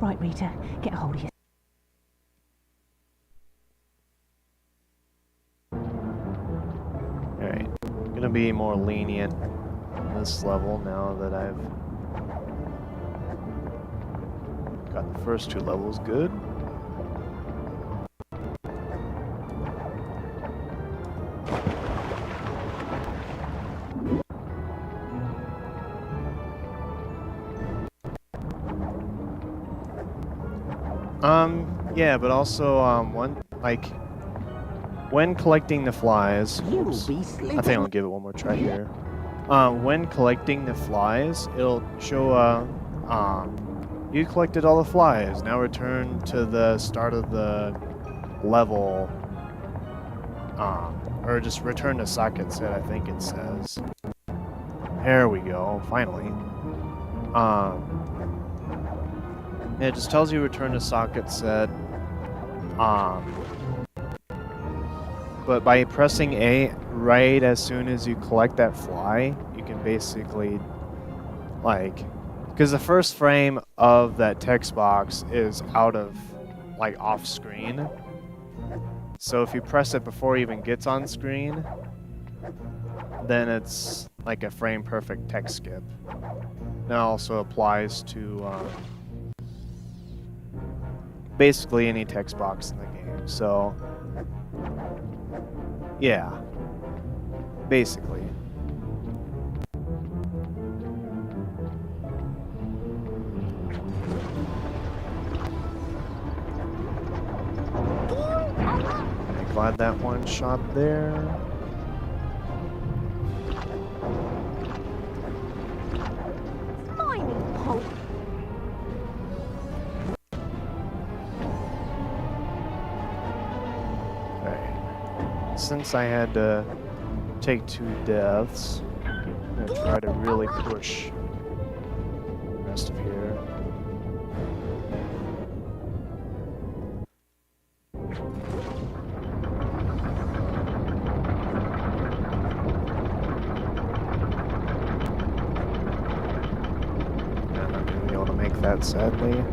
Right, Rita, get a hold of you. Alright, I'm gonna be more lenient on this level now that I've got the first 2 levels good. Yeah, but also, when collecting the flies, oops, I think I'll give it one more try here. When collecting the flies, it'll show, you collected all the flies. Now return to the start of the level, or just return to socket set, I think it says. There we go, finally. It just tells you return to socket set. But by pressing A right as soon as you collect that fly, you can basically, like, because the first frame of that text box is out of, like, off screen. So if you press it before it even gets on screen, then it's like a frame perfect text skip. That also applies to basically any text box in the game. So yeah, basically. I'm glad that one shot there. Mining hole. Okay. Since I had to take 2 deaths, I'm gonna try to really push the rest of here. I'm not gonna be able to make that, sadly.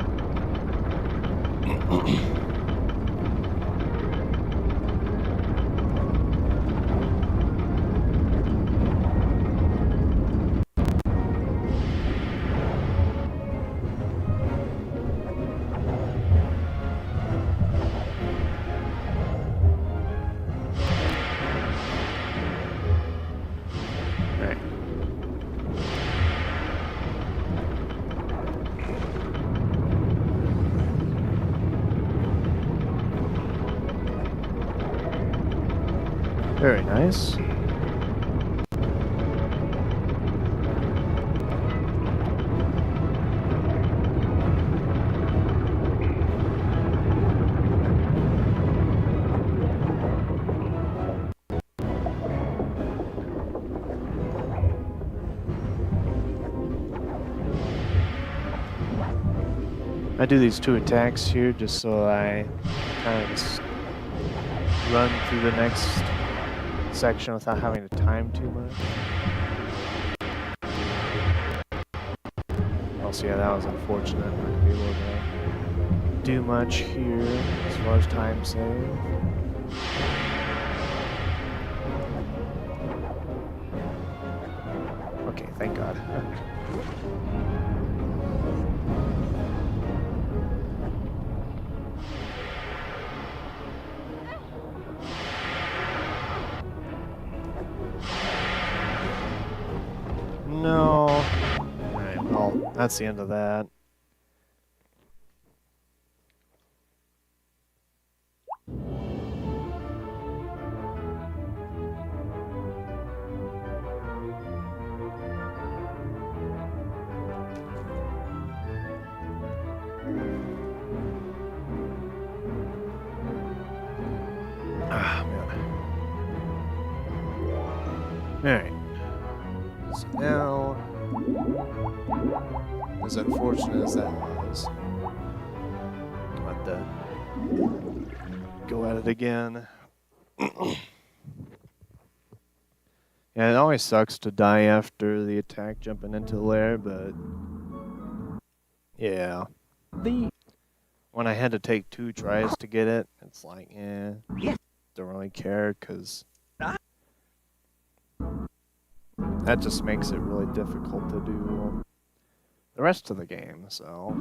Right. Very nice. I do these 2 attacks here just so I kind of just run through the next section without having to time too much. Also, yeah, that was unfortunate. I'm not gonna be able to do much here as far as time save. Okay, thank God. No. Alright, well, that's the end of that. Ah, man. Alright. So now, as unfortunate as that was, I'll have to go at it again. Yeah, it always sucks to die after the attack jumping into the lair, but yeah. When I had to take 2 tries to get it, it's like, don't really care, because that just makes it really difficult to do the rest of the game, so.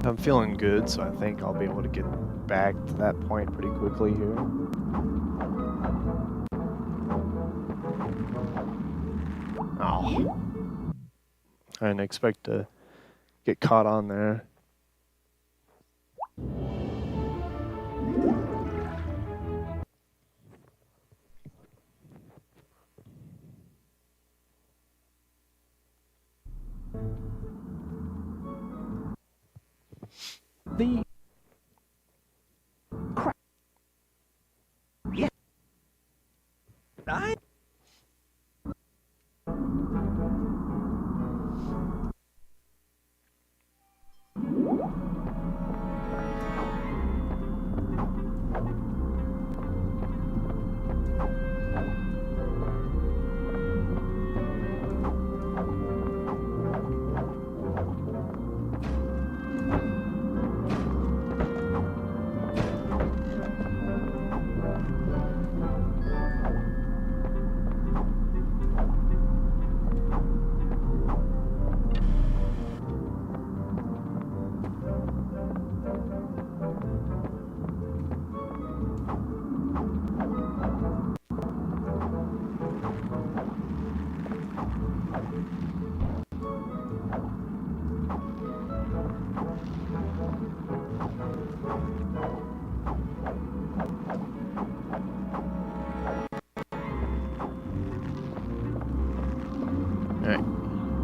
I'm feeling good, so I think I'll be able to get back to that point pretty quickly here. Oh. I didn't expect to get caught on there. Alright,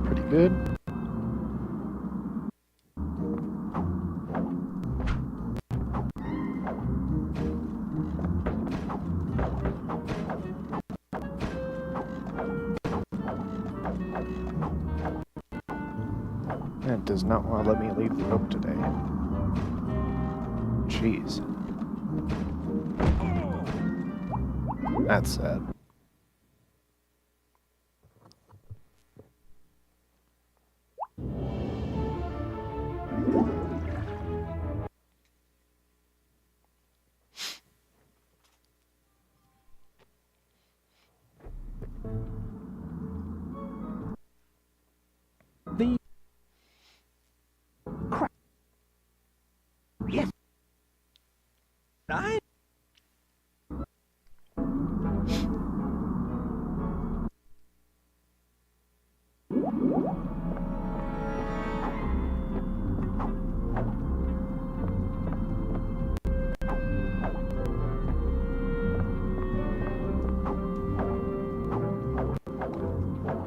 pretty good. It does not want to let me leave the rope today. Jeez. That's sad. The crap. Yes. I.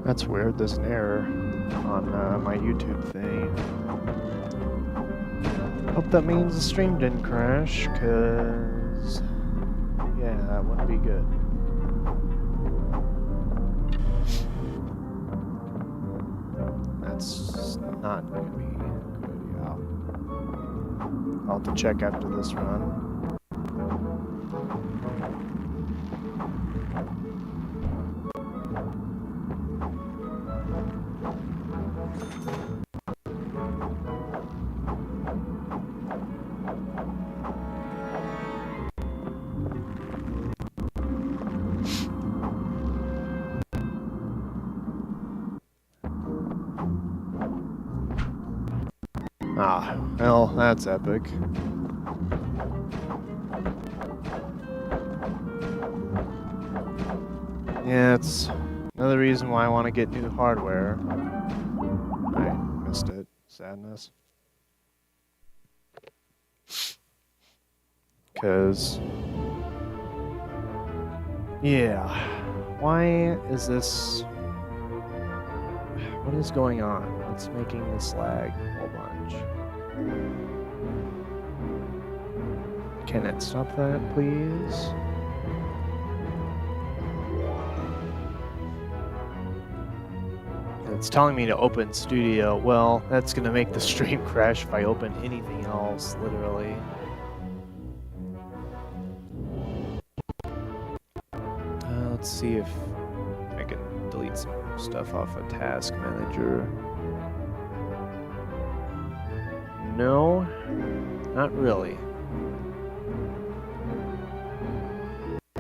That's weird, there's an error on my YouTube thing. Hope that means the stream didn't crash, cause yeah, that wouldn't be good. That's not gonna be good, yeah. I'll have to check after this run. Ah, well, that's epic. Yeah, it's another reason why I want to get new hardware. I missed it. Sadness. Because... yeah. Why is this... what is going on? What's making this lag a whole bunch? Can it stop that, please? It's telling me to open Studio. Well, that's gonna make the stream crash if I open anything else, literally. Let's see if I can delete some stuff off of Task Manager. No, not really.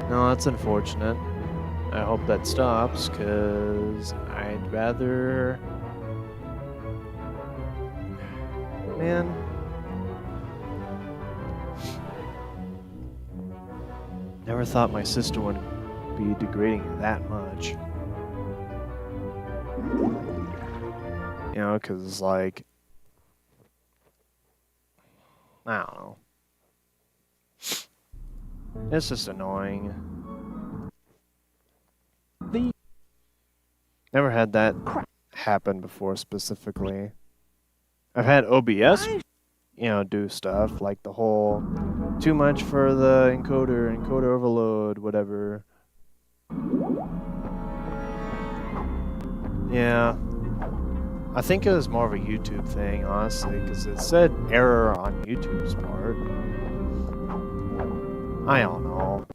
No, that's unfortunate. I hope that stops, because I'd rather... man. Never thought my system would be degrading that much. You know, because, like... I don't know. It's just annoying. Never had that happen before specifically. I've had OBS, you know, do stuff like the whole too much for the encoder overload, whatever. Yeah. I think it was more of a YouTube thing, honestly, because it said error on YouTube's part. I don't know.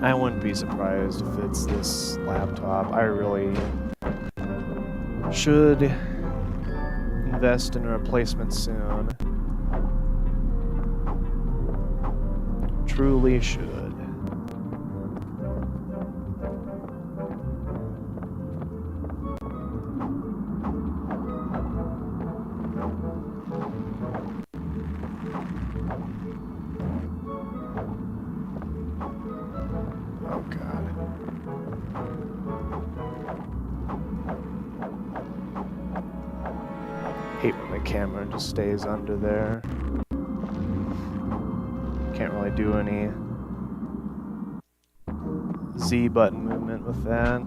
I wouldn't be surprised if it's this laptop. I really should invest in a replacement soon. Truly should. Oh god. Hate when the camera just stays under there. Can't really do any Z button movement with that.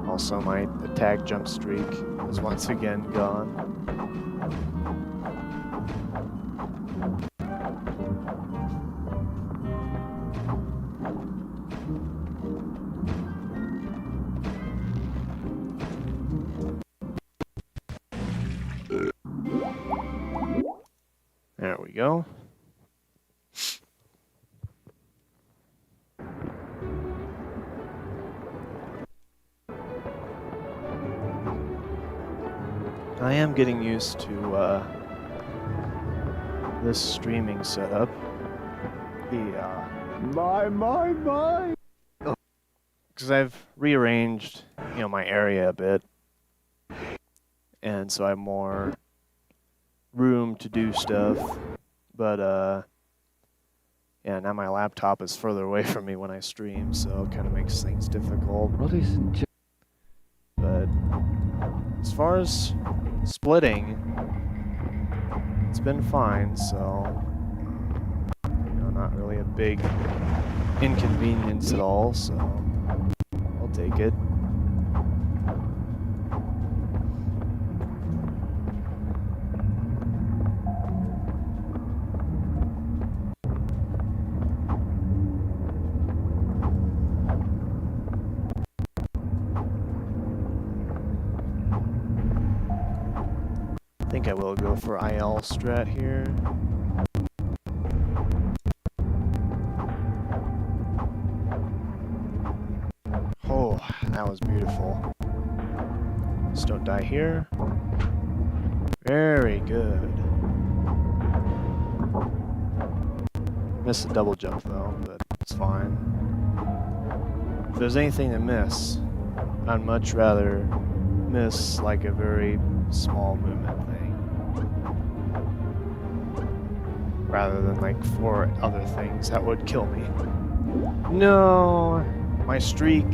Also, my attack jump streak is once again gone. There we go. I am getting used to this streaming setup. My. Because I've rearranged, my area a bit, and so I have more room to do stuff. But yeah, now my laptop is further away from me when I stream, so it kind of makes things difficult. But as far as splitting, it's been fine, so not really a big inconvenience at all, so I'll take it. I think I will go for IL strat here. Oh, that was beautiful. Just don't die here. Very good. Missed a double jump though, but it's fine. If there's anything to miss, I'd much rather miss like a very small movement thing rather than like 4 other things that would kill me. No, my streak.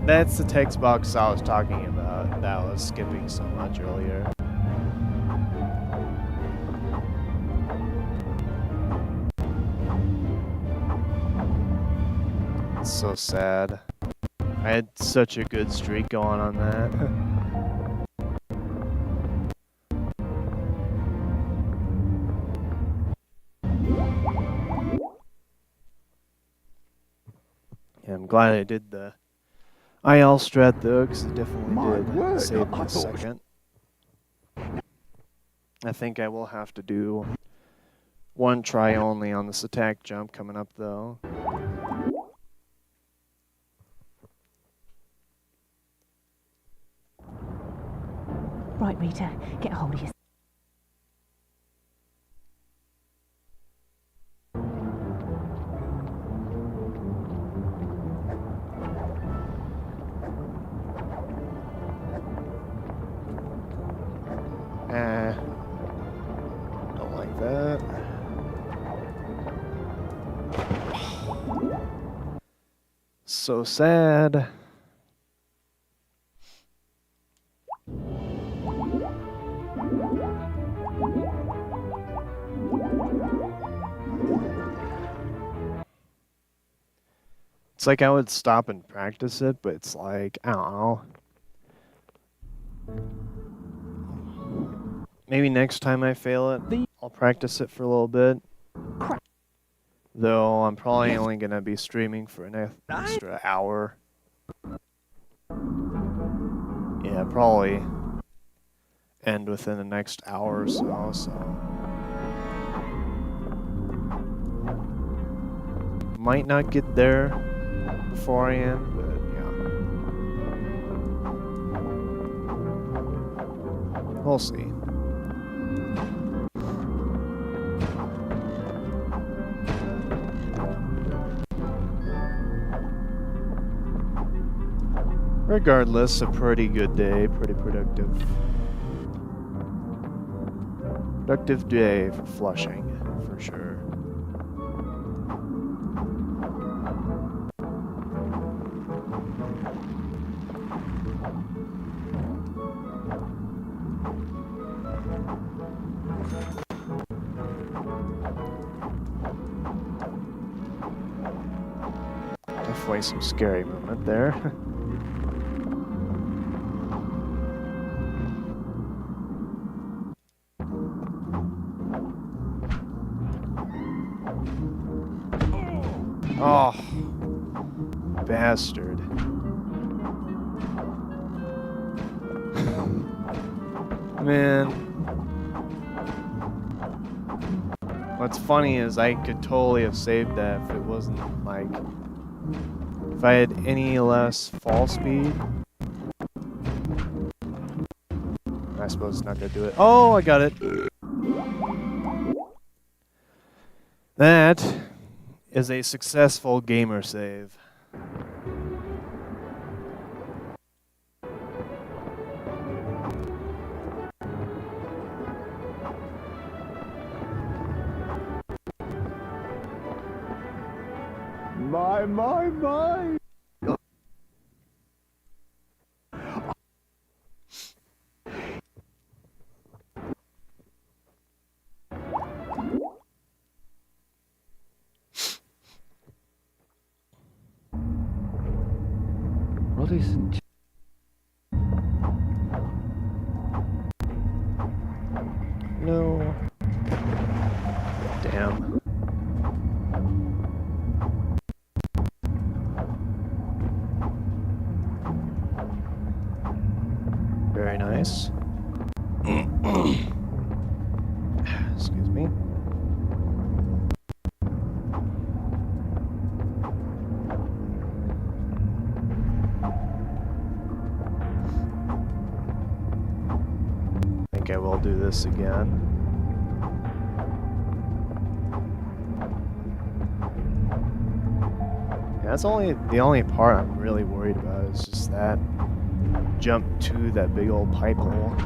That's the text box I was talking about that I was skipping so much earlier. It's so sad. I had such a good streak going on that. Yeah, I'm glad I did the IL strat though, because it definitely did save me a second. I think I will have to do one try only on this attack jump coming up though. Right, Rita, get hold of yourself. Don't like that. So sad. It's like I would stop and practice it, but it's like, I don't know. Maybe next time I fail it, I'll practice it for a little bit. Though I'm probably only going to be streaming for an extra hour. Yeah, probably end within the next hour or so. Might not get there before I end, but yeah. We'll see. Regardless, a pretty good day, pretty productive. Productive day for Flushing, for sure. Definitely some scary movement there. Oh, bastard. Man. What's funny is I could totally have saved that if it wasn't like... If I had any less fall speed. I suppose it's not gonna do it. Oh, I got it. That is a successful gamer save. My. Brothers and No. Damn. Very nice. Excuse me. I think I will do this again. Yeah, that's the only part I'm really worried about is just that jump to that big old pipe hole.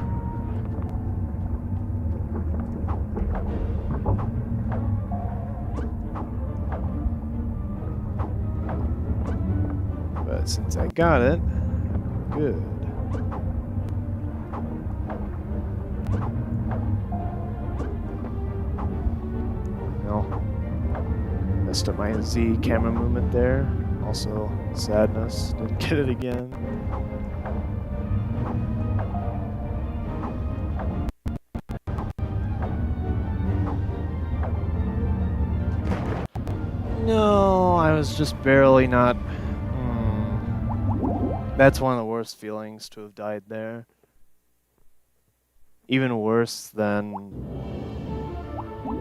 But since I got it, good. Well, messed up my Z camera movement there. Also, sadness. Didn't get it again. No, I was just barely not... That's one of the worst feelings to have died there. Even worse than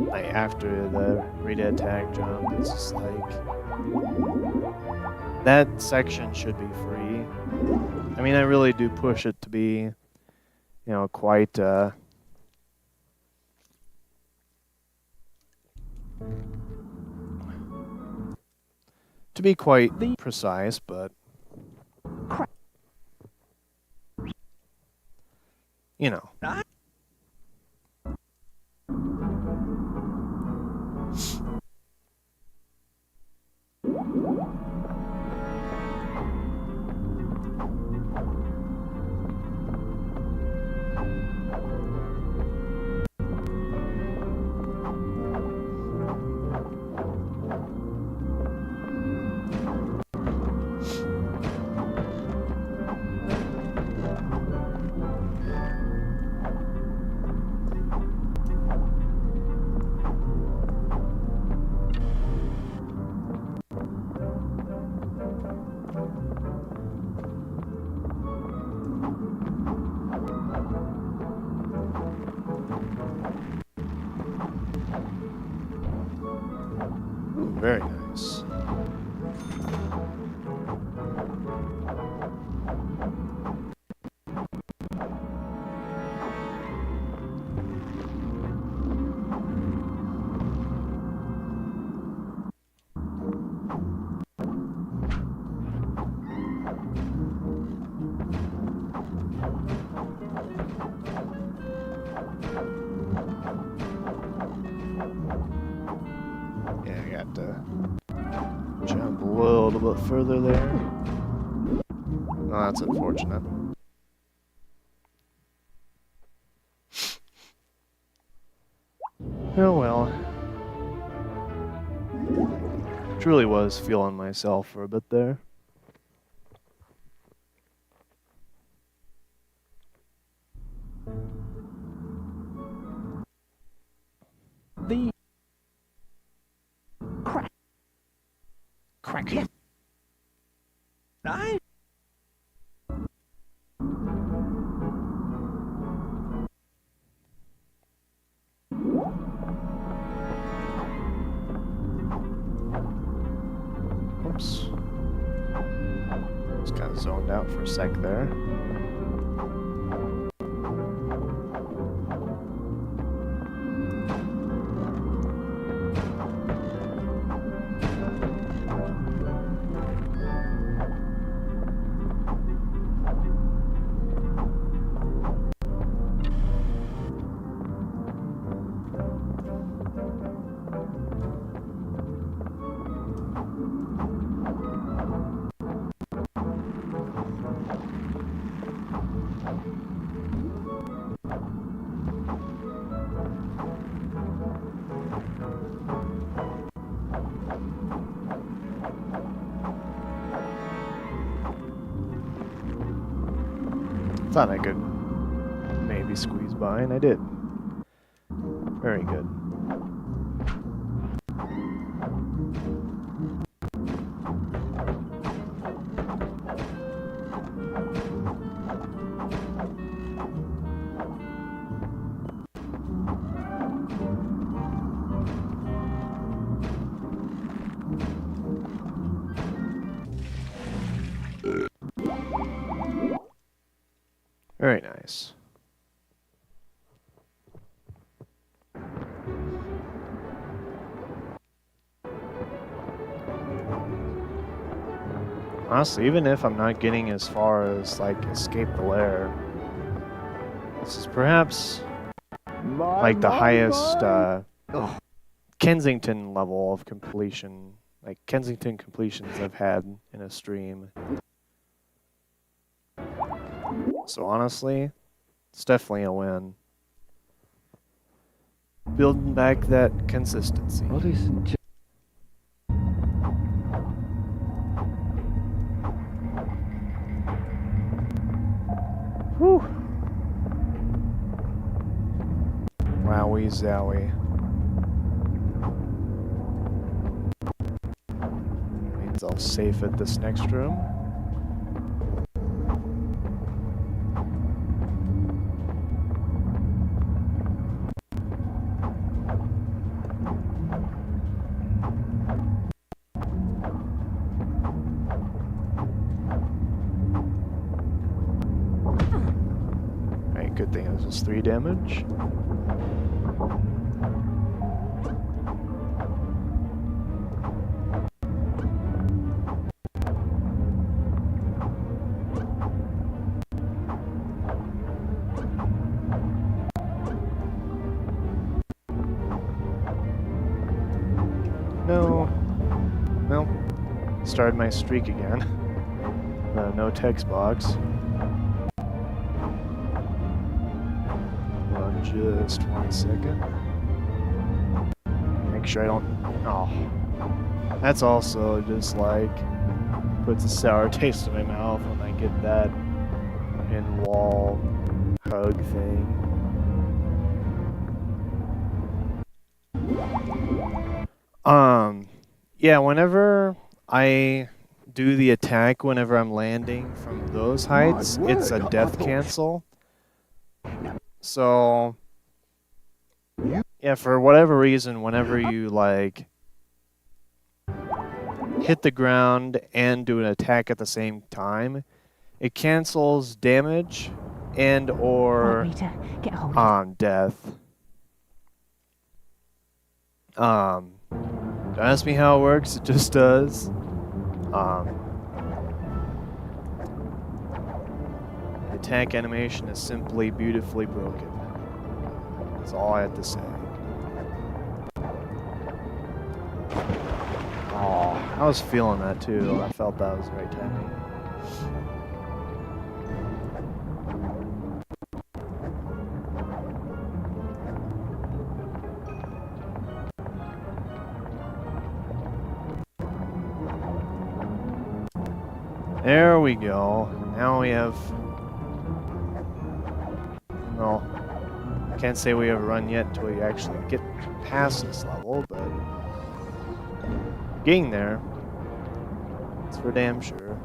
like after the redead tag jump. It's just like... That section should be free. I mean, I really do push it to be, you know, quite... to be quite precise, but you know. Very nice. Yeah, I got to jump a little bit further there. Oh, that's unfortunate. Oh well. Truly was feeling myself for a bit there. The Quackin. I Oops. Just kind of zoned out for a sec there. Thought I could maybe squeeze by, and I did. Very good. Very nice. Honestly, even if I'm not getting as far as, like, escape the lair, this is perhaps, like, the highest Kensington level of completion, like, Kensington completions I've had in a stream. So honestly, it's definitely a win. Building back that consistency. Ladies and gentlemen. Whew. Wowie zowie. Means I'll save at this next room. Good thing it was just 3 damage. No. Well, started my streak again. No text box. Just 1 second. Make sure I don't... Oh. That's also just like... puts a sour taste in my mouth when I get that in-wall hug thing. Yeah, whenever I do the attack, whenever I'm landing from those heights, it's a death cancel. So, yeah, for whatever reason, whenever you, like, hit the ground and do an attack at the same time, it cancels damage and Right, or Rita, get a hold of it. death. Don't ask me how it works, it just does. The attack animation is simply beautifully broken. That's all I have to say. Oh, I was feeling that too. I felt that was the right timing. There we go. Now we have... Well, can't say we have a run yet until we actually get past this level, but... getting there. That's for damn sure.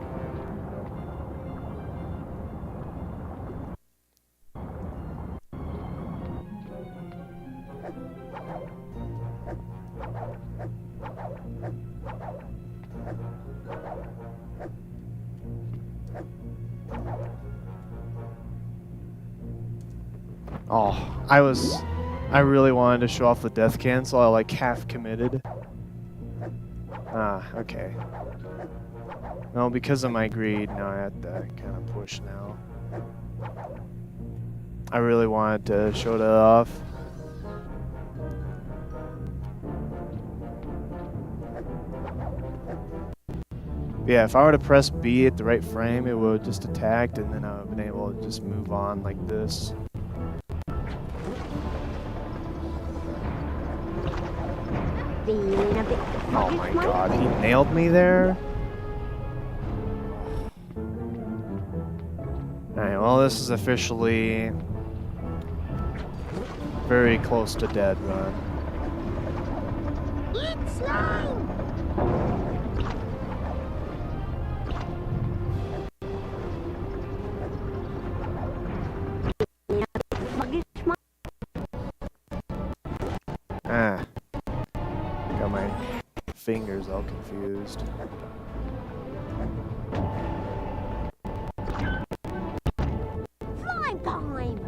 Oh, I really wanted to show off the death cancel. I like half committed. Ah, okay. No, because of my greed, now I have to kind of push now. I really wanted to show that off. Yeah, if I were to press B at the right frame, it would have just attacked, and then I would have been able to just move on like this. Feeling a bit Oh my god, he nailed me there? Alright, well this is officially very close to dead run. Eat slime! Ah. Got my fingers all confused. Slime time!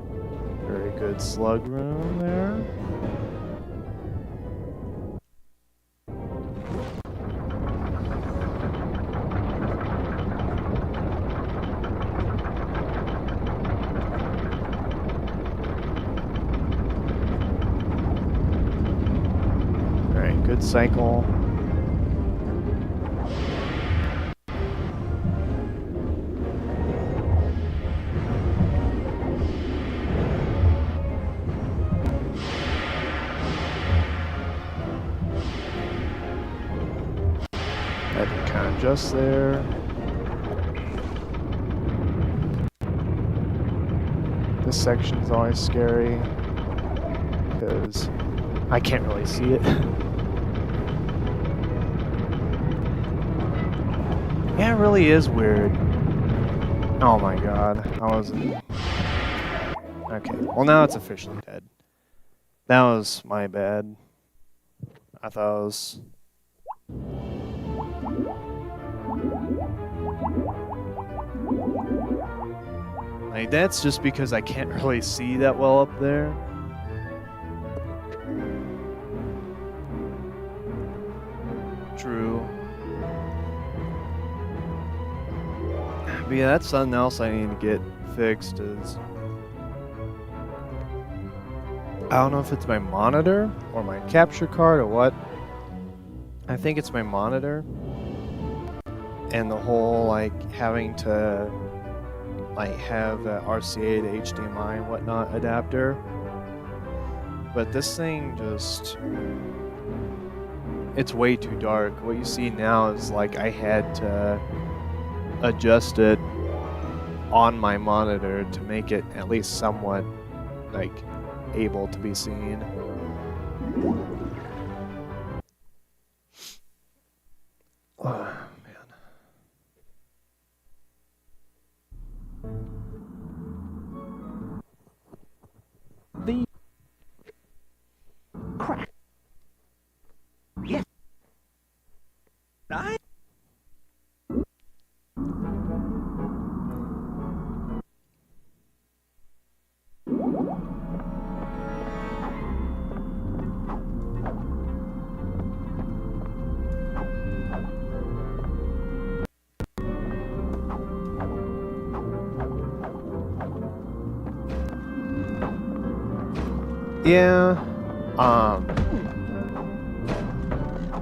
Very good slug room there. Alright, good cycle. Had to kind of adjust there. This section's always scary because I can't really see it. Yeah, it really is weird. Oh my god, I wasn't... Okay, well now it's officially dead. That was my bad. I thought it was... Like, that's just because I can't really see that well up there. True. But yeah, that's something else I need to get fixed is... I don't know if it's my monitor or my capture card or what. I think it's my monitor. And the whole, like, having to, like, have the RCA to HDMI and whatnot adapter. But this thing just... It's way too dark. What you see now is, like, I had to adjust it on my monitor to make it at least somewhat, like, able to be seen. Oh, man. The crack. Yes. I Yeah.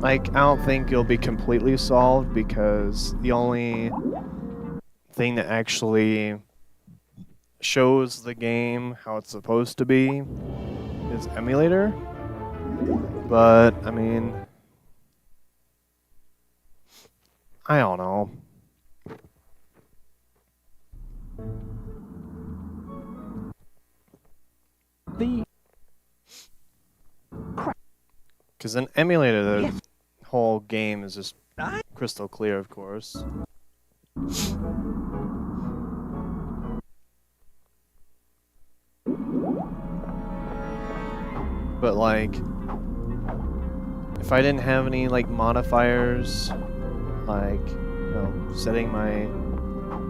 Like, I don't think it'll be completely solved because the only thing that actually shows the game how it's supposed to be is emulator. But, I mean, I don't know. The Because in emulator, the whole game is just crystal clear, of course. But, like, if I didn't have any, like, modifiers, like, you know, setting my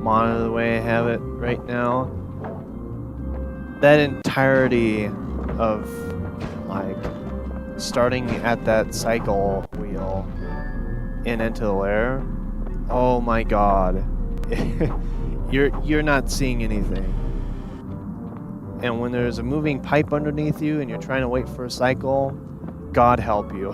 monitor the way I have it right now, that entirety of, like, starting at that cycle wheel and into the lair, oh my god. You're not seeing anything. And when there's a moving pipe underneath you and you're trying to wait for a cycle, God help you.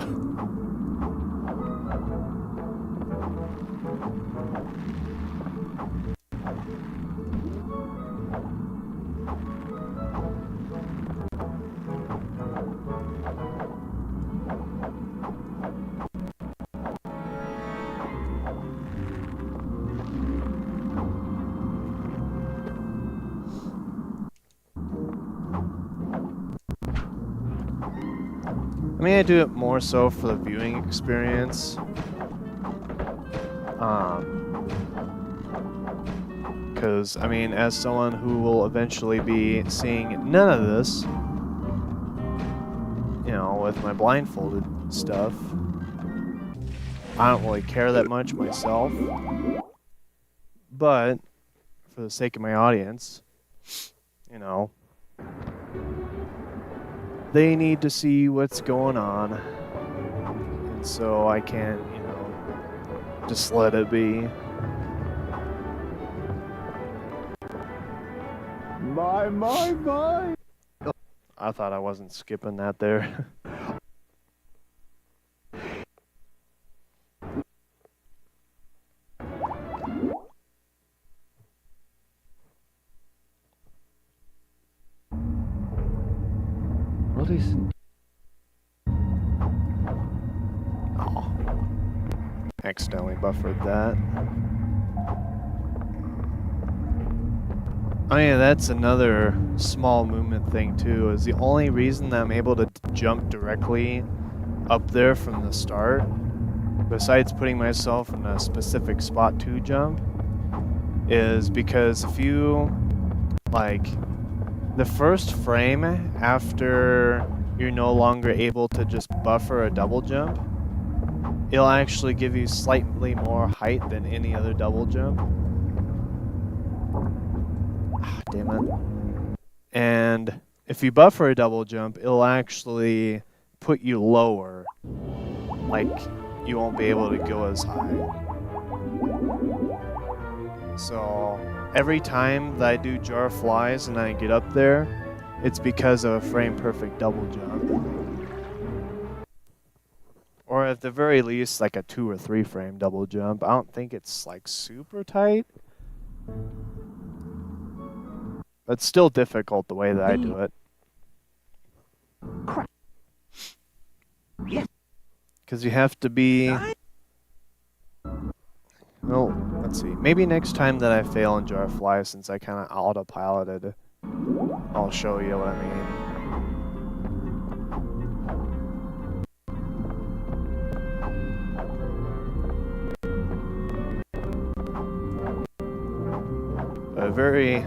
I mean, I do it more so for the viewing experience. Because, I mean, as someone who will eventually be seeing none of this, you know, with my blindfolded stuff, I don't really care that much myself. But, for the sake of my audience, you know, they need to see what's going on. And so I can't, you know, just let it be. My. I thought I wasn't skipping that there. what is Oh. Accidentally buffered that. Oh yeah, that's another small movement thing too, is the only reason that I'm able to jump directly up there from the start, besides putting myself in a specific spot to jump, is because if you, like, the first frame after you're no longer able to just buffer a double jump, it'll actually give you slightly more height than any other double jump. Ah, damn it. And if you buffer a double jump, it'll actually put you lower. Like, you won't be able to go as high. So, every time that I do jar flies and I get up there, it's because of a frame perfect double jump. Or at the very least, like a 2 or 3 frame double jump. I don't think it's like super tight. But it's still difficult the way that I do it. Because you have to be... Well, let's see. Maybe next time that I fail in jar fly, since I kind of autopiloted, I'll show you what I mean. A very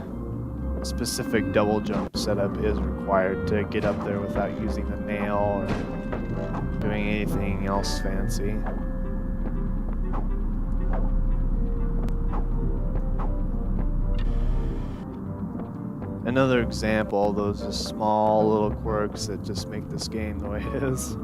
specific double jump setup is required to get up there without using the nail or doing anything else fancy. Another example of those just small little quirks that just make this game the way it is.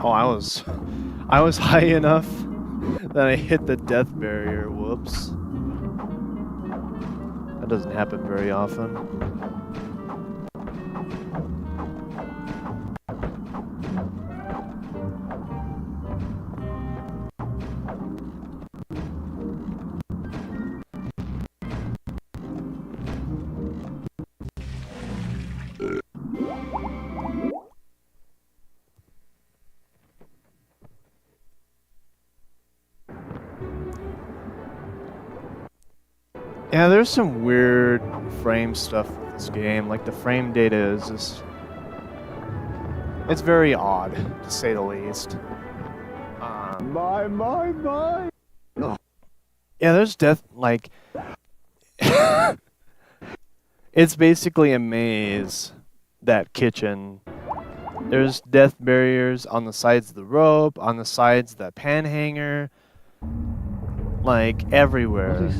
Oh, I was high enough that I hit the death barrier. Whoops. That doesn't happen very often. Yeah, there's some weird frame stuff with this game. Like, the frame data is just... It's very odd, to say the least. My. Yeah, there's like... It's basically a maze, that kitchen. There's death barriers on the sides of the rope, on the sides of the pan hanger. Like, everywhere.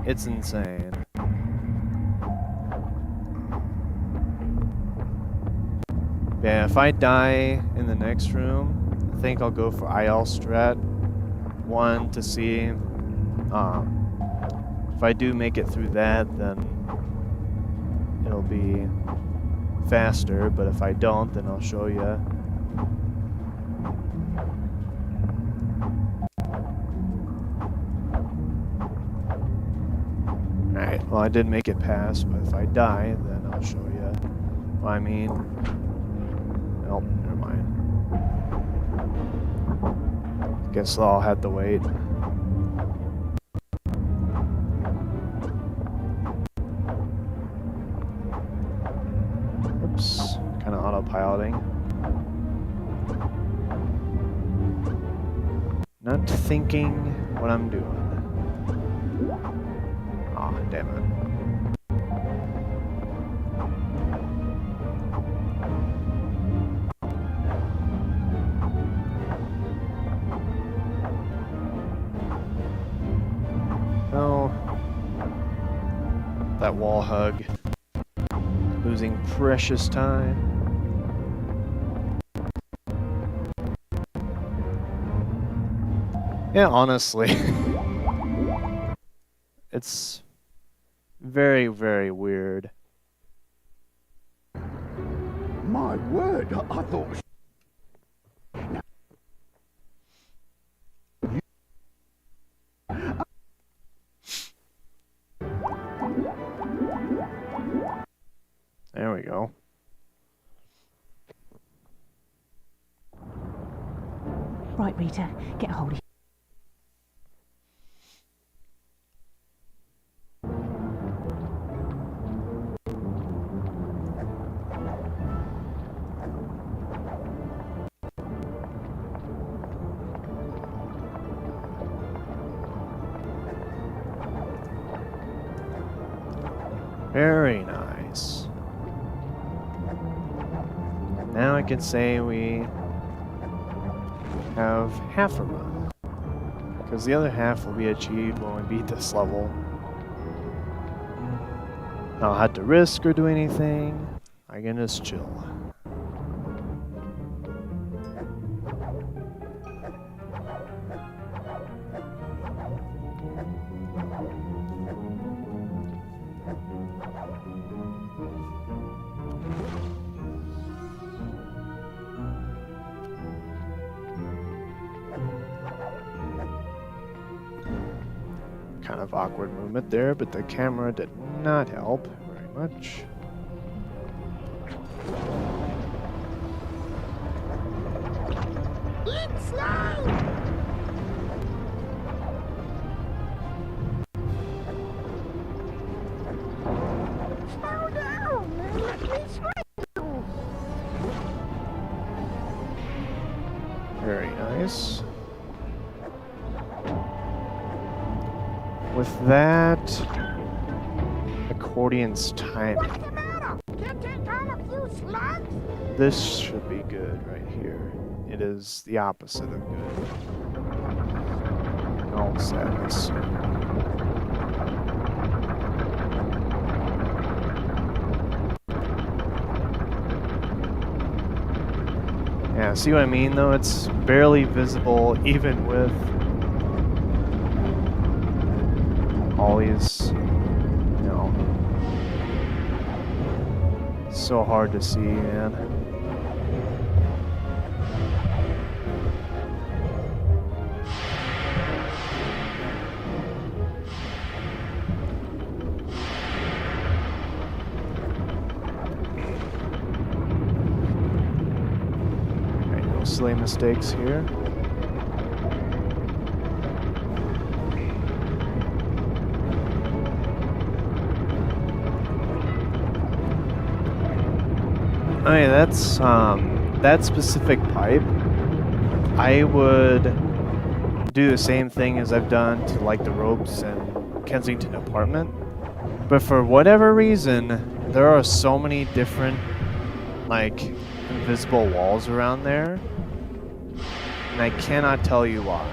It's insane. Yeah, if I die in the next room, I think I'll go for IL strat. One, to see if I do make it through that, then it'll be faster, but if I don't, then I'll show you. Alright, well, I did make it past, but if I die, then I'll show you. Well, I mean... Nope, never mind. Guess I'll have to wait. Oops, kind of autopiloting. Not thinking what I'm doing. Aw, damn it. Oh, that wall hug. Losing precious time. Yeah, honestly. It's very, very weird. My word, I thought... There we go. Right, Rita, get a hold of Very nice. Now I can say we have half a run. Because the other half will be achieved when we beat this level. I don't have to risk or do anything. I can just chill. Kind of awkward movement there, but the camera did not help very much. It's loud! Slow down and let me swing you! Very nice. With that, accordion's timing. What's the matter? Can't take on a few slugs? This should be good right here. It is the opposite of good. In all sadness. Yeah, see what I mean though? It's barely visible even with all these, you know, so hard to see, man. Alright, no silly mistakes here. Oh yeah, that's that specific pipe. I would do the same thing as I've done to like the ropes and Kensington apartment, but for whatever reason, there are so many different like invisible walls around there, and I cannot tell you why.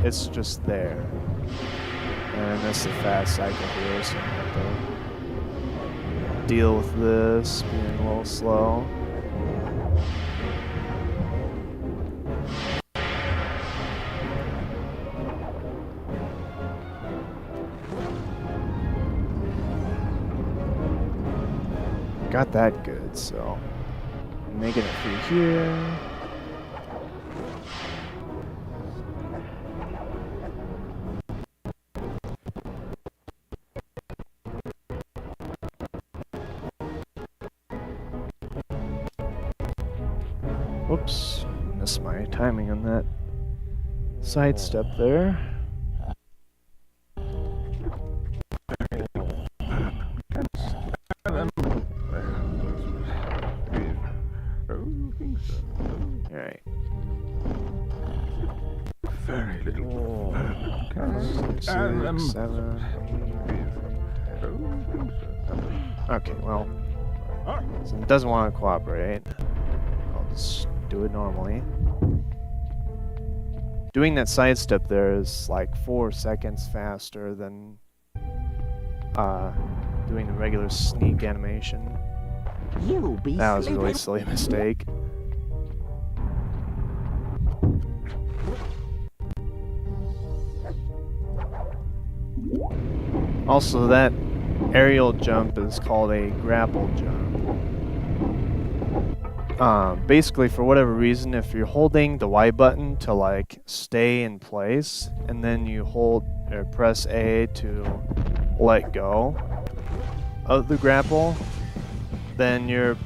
It's just there, and that's the fast cycle here, so I have to deal with this being a little slow. Got that good, so making it through here. Whoops, missed my timing on that sidestep there. Alright. Very little. 6, 7, 8. Okay, well, so it doesn't want to cooperate. I'll just do it normally. Doing that sidestep there is like 4 seconds faster than doing the regular sneak animation. You'll be That was a really slithering. silly mistake. Also, that aerial jump is called a grapple jump. Basically, for whatever reason, if you're holding the Y button to like stay in place, and then you hold or press A to let go of the grapple, then you're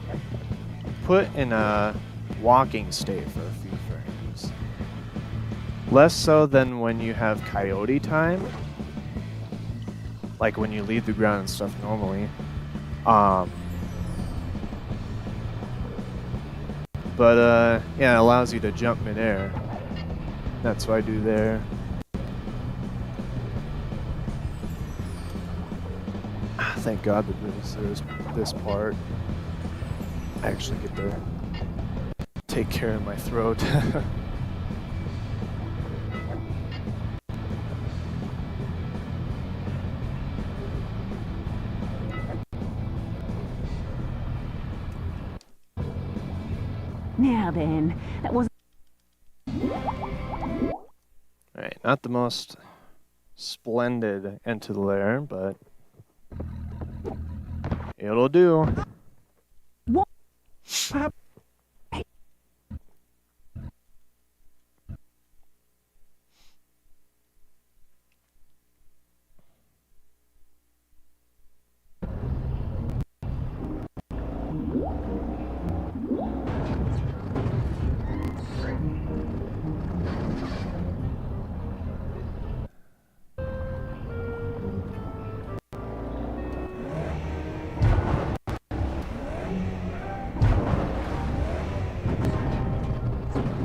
put in a walking state for a few frames. Less so than when you have coyote time, like when you leave the ground and stuff normally. But yeah, it allows you to jump midair. That's what I do there. Thank God that there's this part. I actually get to take care of my throat. Now then, that was Alright, not the most splendid into the lair, but it'll do. What?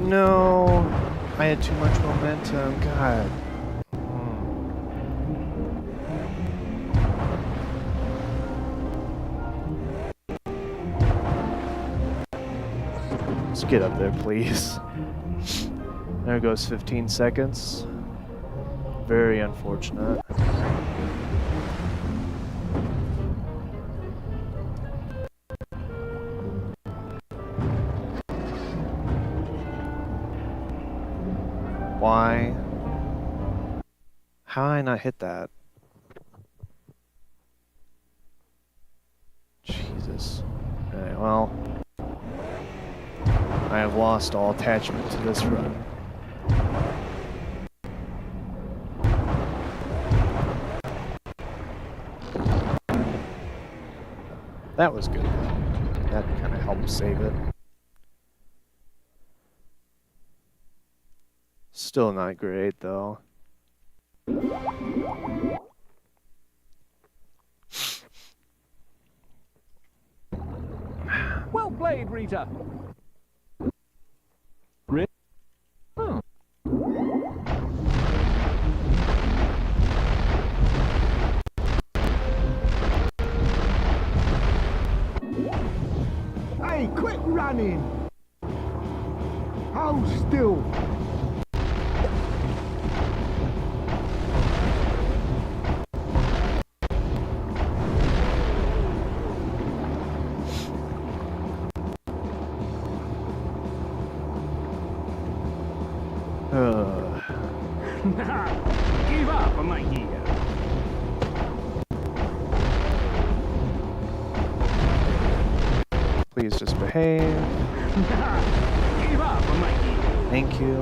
No, I had too much momentum. God. Let's get up there, please. There goes 15 seconds. Very unfortunate. why. How did I not hit that? Jesus. Alright, well. I have lost all attachment to this run. That was good. That kind of helped save it. Still not great, though. Well played, Rita. Hey, quit running! Hold still! Give up, my dear. Please just behave. Give up, my dear. Thank you.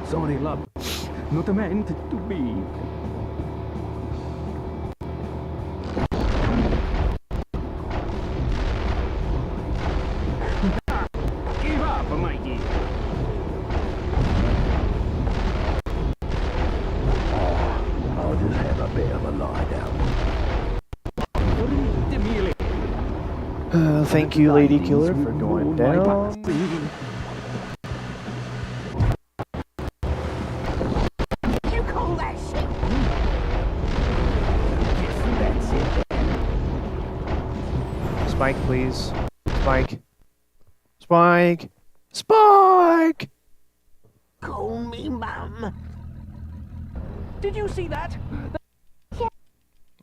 Sorry, love. Not meant to be. Give up, my dear. I'll just have a bit of a lie down. Thank you, Lady Killer, for going down. You call that shit? Spike, please. Spike. Spike. Spike! Call me mum. Did you see that?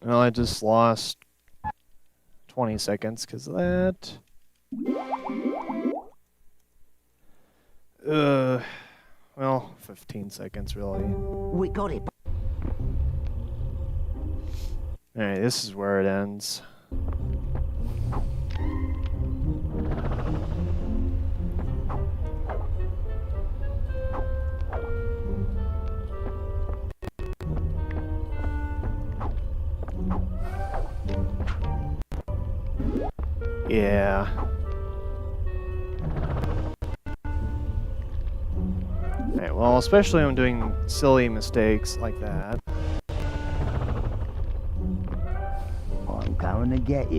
Well, I just lost 20 seconds because of that. Well, 15 seconds really. We got it. Alright, this is where it ends. Yeah. Alright, well, especially when I'm doing silly mistakes like that. I'm coming to get you.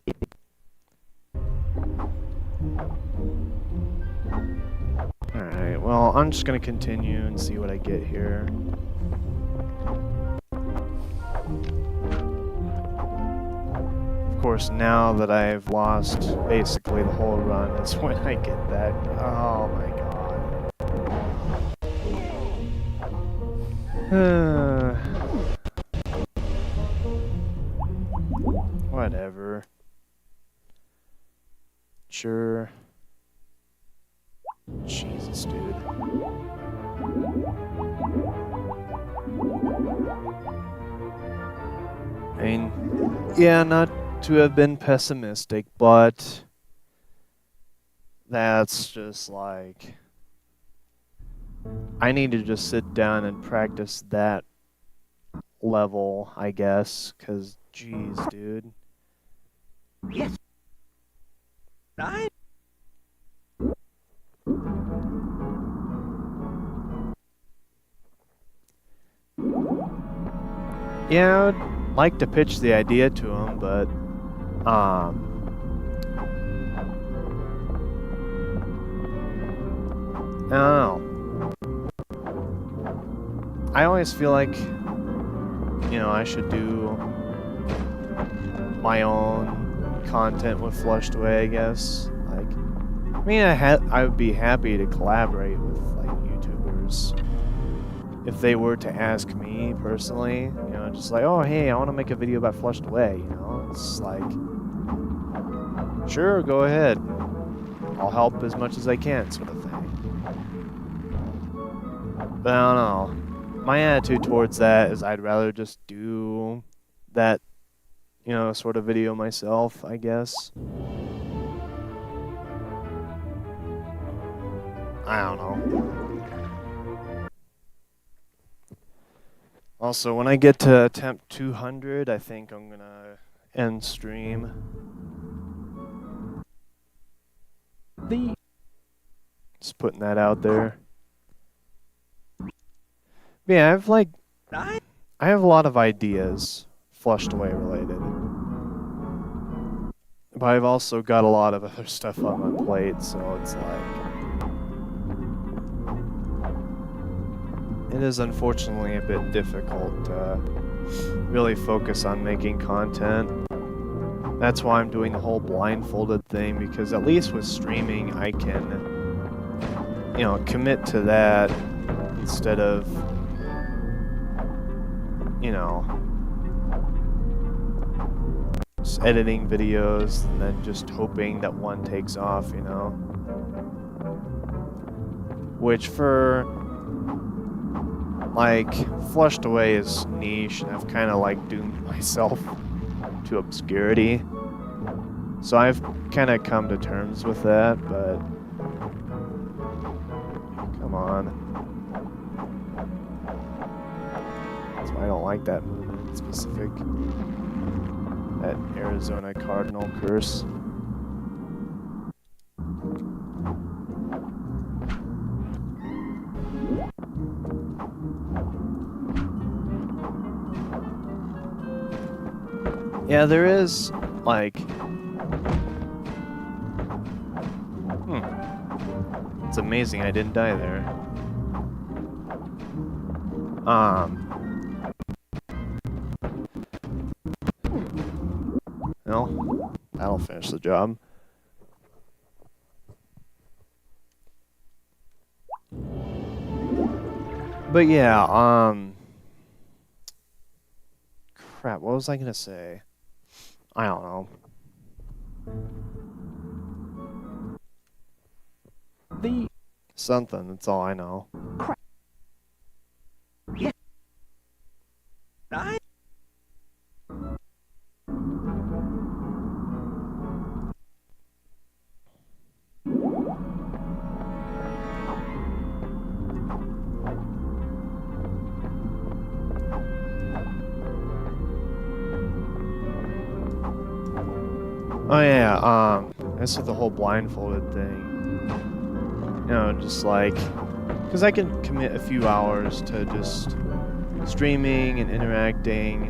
Alright, well, I'm just gonna continue and see what I get here. Of course, now that I've lost basically the whole run, is when I get that. Oh my god. Whatever. Sure. Jesus, dude. I mean, yeah, not to have been pessimistic, but that's just like, I need to just sit down and practice that level, I guess, because geez, dude. Yes. Right? Yeah, I'd like to pitch the idea to him, but I don't know. I always feel like, you know, I should do my own content with Flushed Away, I guess. Like, I mean, I would be happy to collaborate with like YouTubers if they were to ask me personally. You know, just like, oh hey, I want to make a video about Flushed Away. You know, it's like, sure, go ahead. I'll help as much as I can, sort of thing. But I don't know. my attitude towards that is I'd rather just do that, you know, sort of video myself, I guess. I don't know. Also, when I get to attempt 200, I think I'm gonna end stream. Just putting that out there. But yeah, I have a lot of ideas, flushed away related. But I've also got a lot of other stuff on my plate, so it's like... It is unfortunately a bit difficult to really focus on making content. That's why I'm doing the whole blindfolded thing, because at least with streaming I can, you know, commit to that instead of, you know, just editing videos and then just hoping that one takes off, you know. Which for... like, Flushed Away is niche, and I've kind of like doomed myself to obscurity. So I've kind of come to terms with that, but come on. That's why I don't like that movement specific. That Arizona Cardinal curse. Yeah, there is, like... It's amazing I didn't die there. No, that'll finish the job. But yeah, crap, what was I gonna say? I don't know. Something, that's all I know. Oh yeah, as with the whole blindfolded thing. You know, just like, because I can commit a few hours to just streaming and interacting,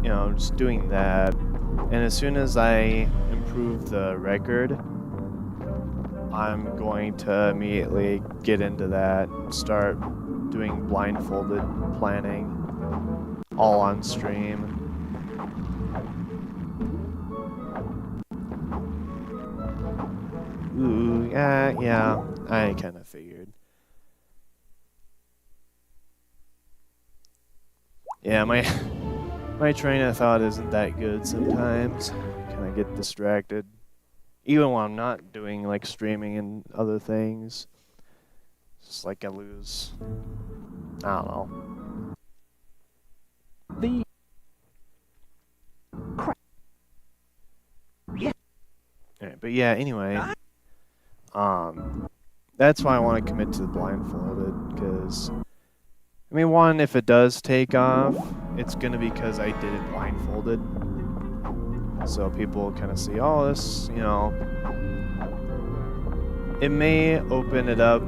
you know, just doing that. And as soon as I improve the record, I'm going to immediately get into that and start doing blindfolded planning all on stream. Ooh, yeah, I kind of figured. Yeah, my train of thought isn't that good sometimes. Kind of get distracted. Even when I'm not doing, like, streaming and other things. It's just like I lose... I don't know. Alright, but yeah, anyway... that's why I want to commit to the blindfolded, because, I mean, one, if it does take off, it's going to be because I did it blindfolded. So people kind of see, oh, this, you know, it may open it up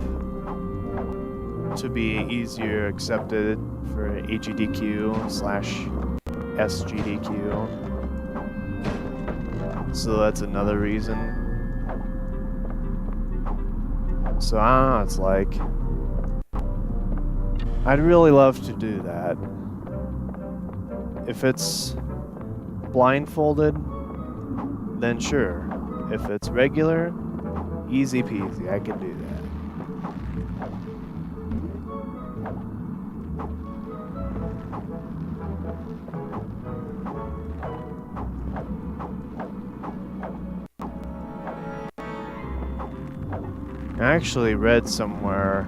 to be easier accepted for HEDQ/SGDQ. So that's another reason. So I don't know, it's like, I'd really love to do that. If it's blindfolded, then sure. If it's regular, easy peasy, I can do that. I actually read somewhere,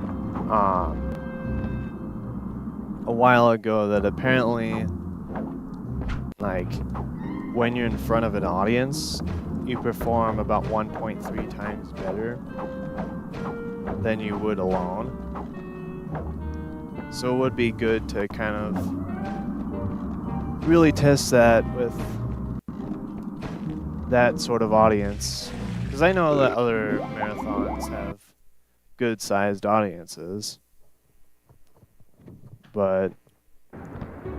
a while ago that apparently, like, when you're in front of an audience, you perform about 1.3 times better than you would alone. So it would be good to kind of really test that with that sort of audience. Because I know that other marathons have good-sized audiences. But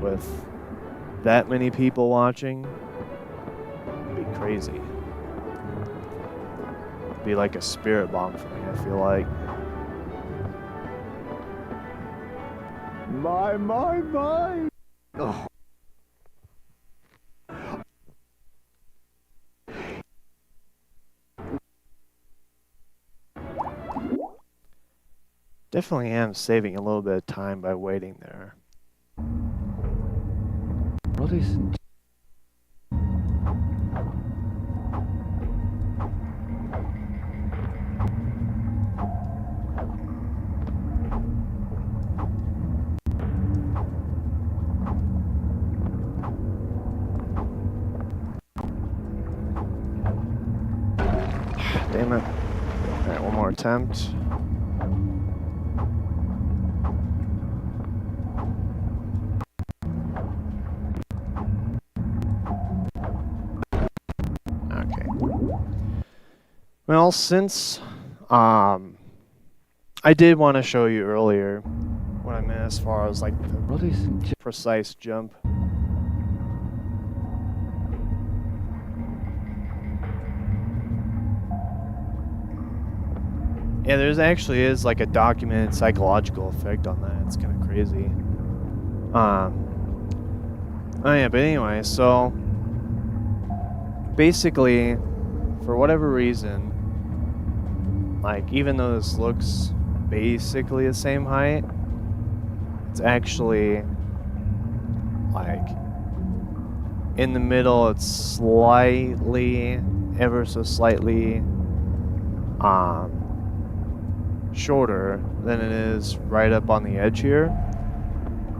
with that many people watching, it'd be crazy. It'd be like a spirit bomb for me, I feel like. My. Oh. Definitely am saving a little bit of time by waiting there. Brothers and Damn it. Alright, one more attempt. Okay. Well, since I did want to show you earlier what I meant as far as like the brothers and precise jump. Yeah, there's actually is like a documented psychological effect on that. It's kind of crazy. Oh yeah, but anyway, so basically, for whatever reason, like even though this looks basically the same height, it's actually like in the middle. It's slightly, ever so slightly, shorter than it is right up on the edge here.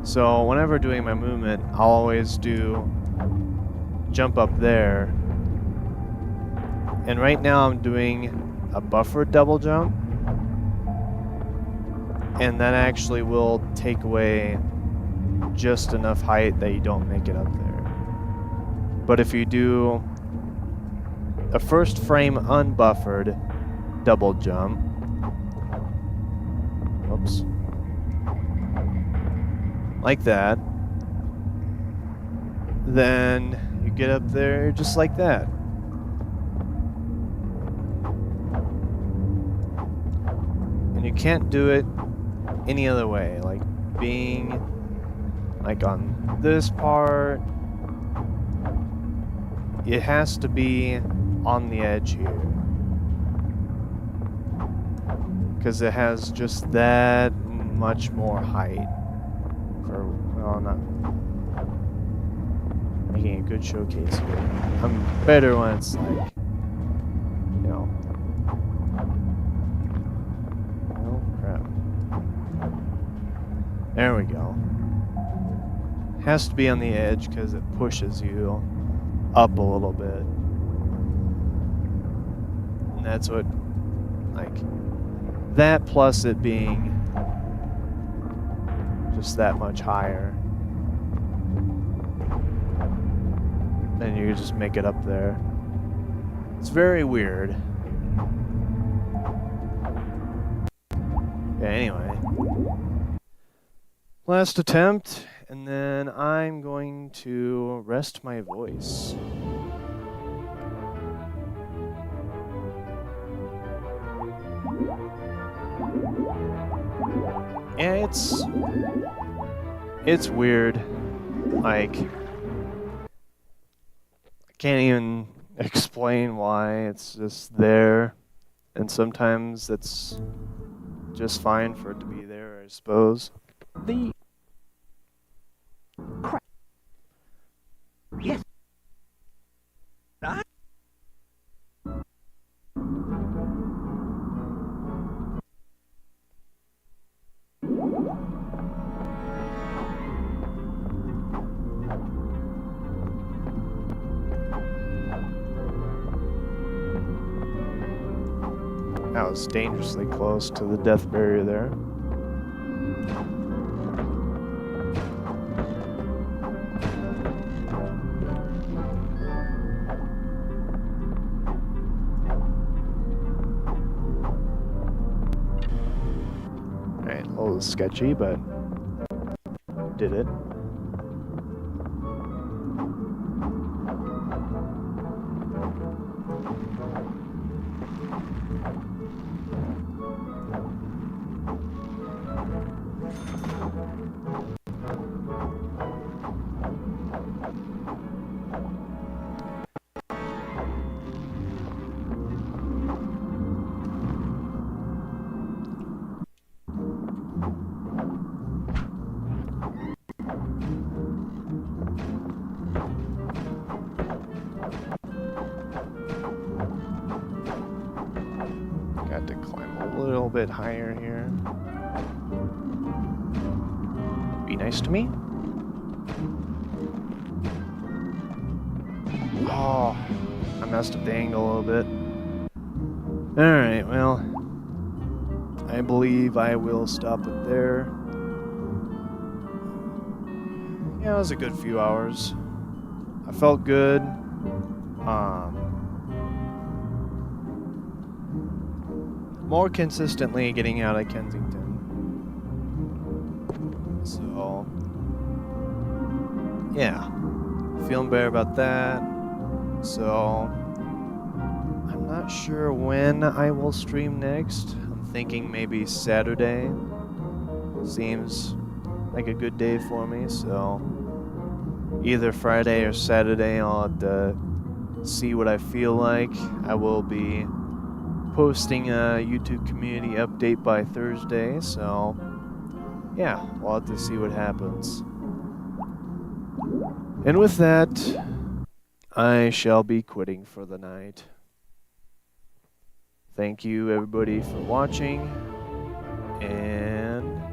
So whenever doing my movement, I'll always do jump up there. And right now I'm doing a buffered double jump. And that actually will take away just enough height that you don't make it up there. But if you do a first frame unbuffered double jump, oops, like that, then you get up there just like that. And you can't do it any other way, like being like on this part, it has to be on the edge here. Because it has just that much more height. For, well, not making a good showcase here. I'm better when it's like, you know. Oh, crap. There we go. Has to be on the edge because it pushes you up a little bit. And that's what, like, that plus it being just that much higher. And you just make it up there. It's very weird. Yeah, anyway. Last attempt, and then I'm going to rest my voice. Yeah, it's weird. Like, I can't even explain why. It's just there, and sometimes it's just fine for it to be there, I suppose. the Yes. That was dangerously close to the death barrier there. Alright, a little sketchy, but did it. Got to climb a little bit higher here. Be nice to me. Oh, I messed up the angle a little bit. Alright, well, I believe I will stop it there. Yeah, it was a good few hours. I felt good. More consistently getting out of Kensington. So, yeah, feeling better about that. So, I'm not sure when I will stream next. I'm thinking maybe Saturday. Seems like a good day for me, so either Friday or Saturday I'll have to see what I feel like. I will be posting a YouTube community update by Thursday, so yeah, we'll have to see what happens. And with that, I shall be quitting for the night. Thank you everybody for watching, and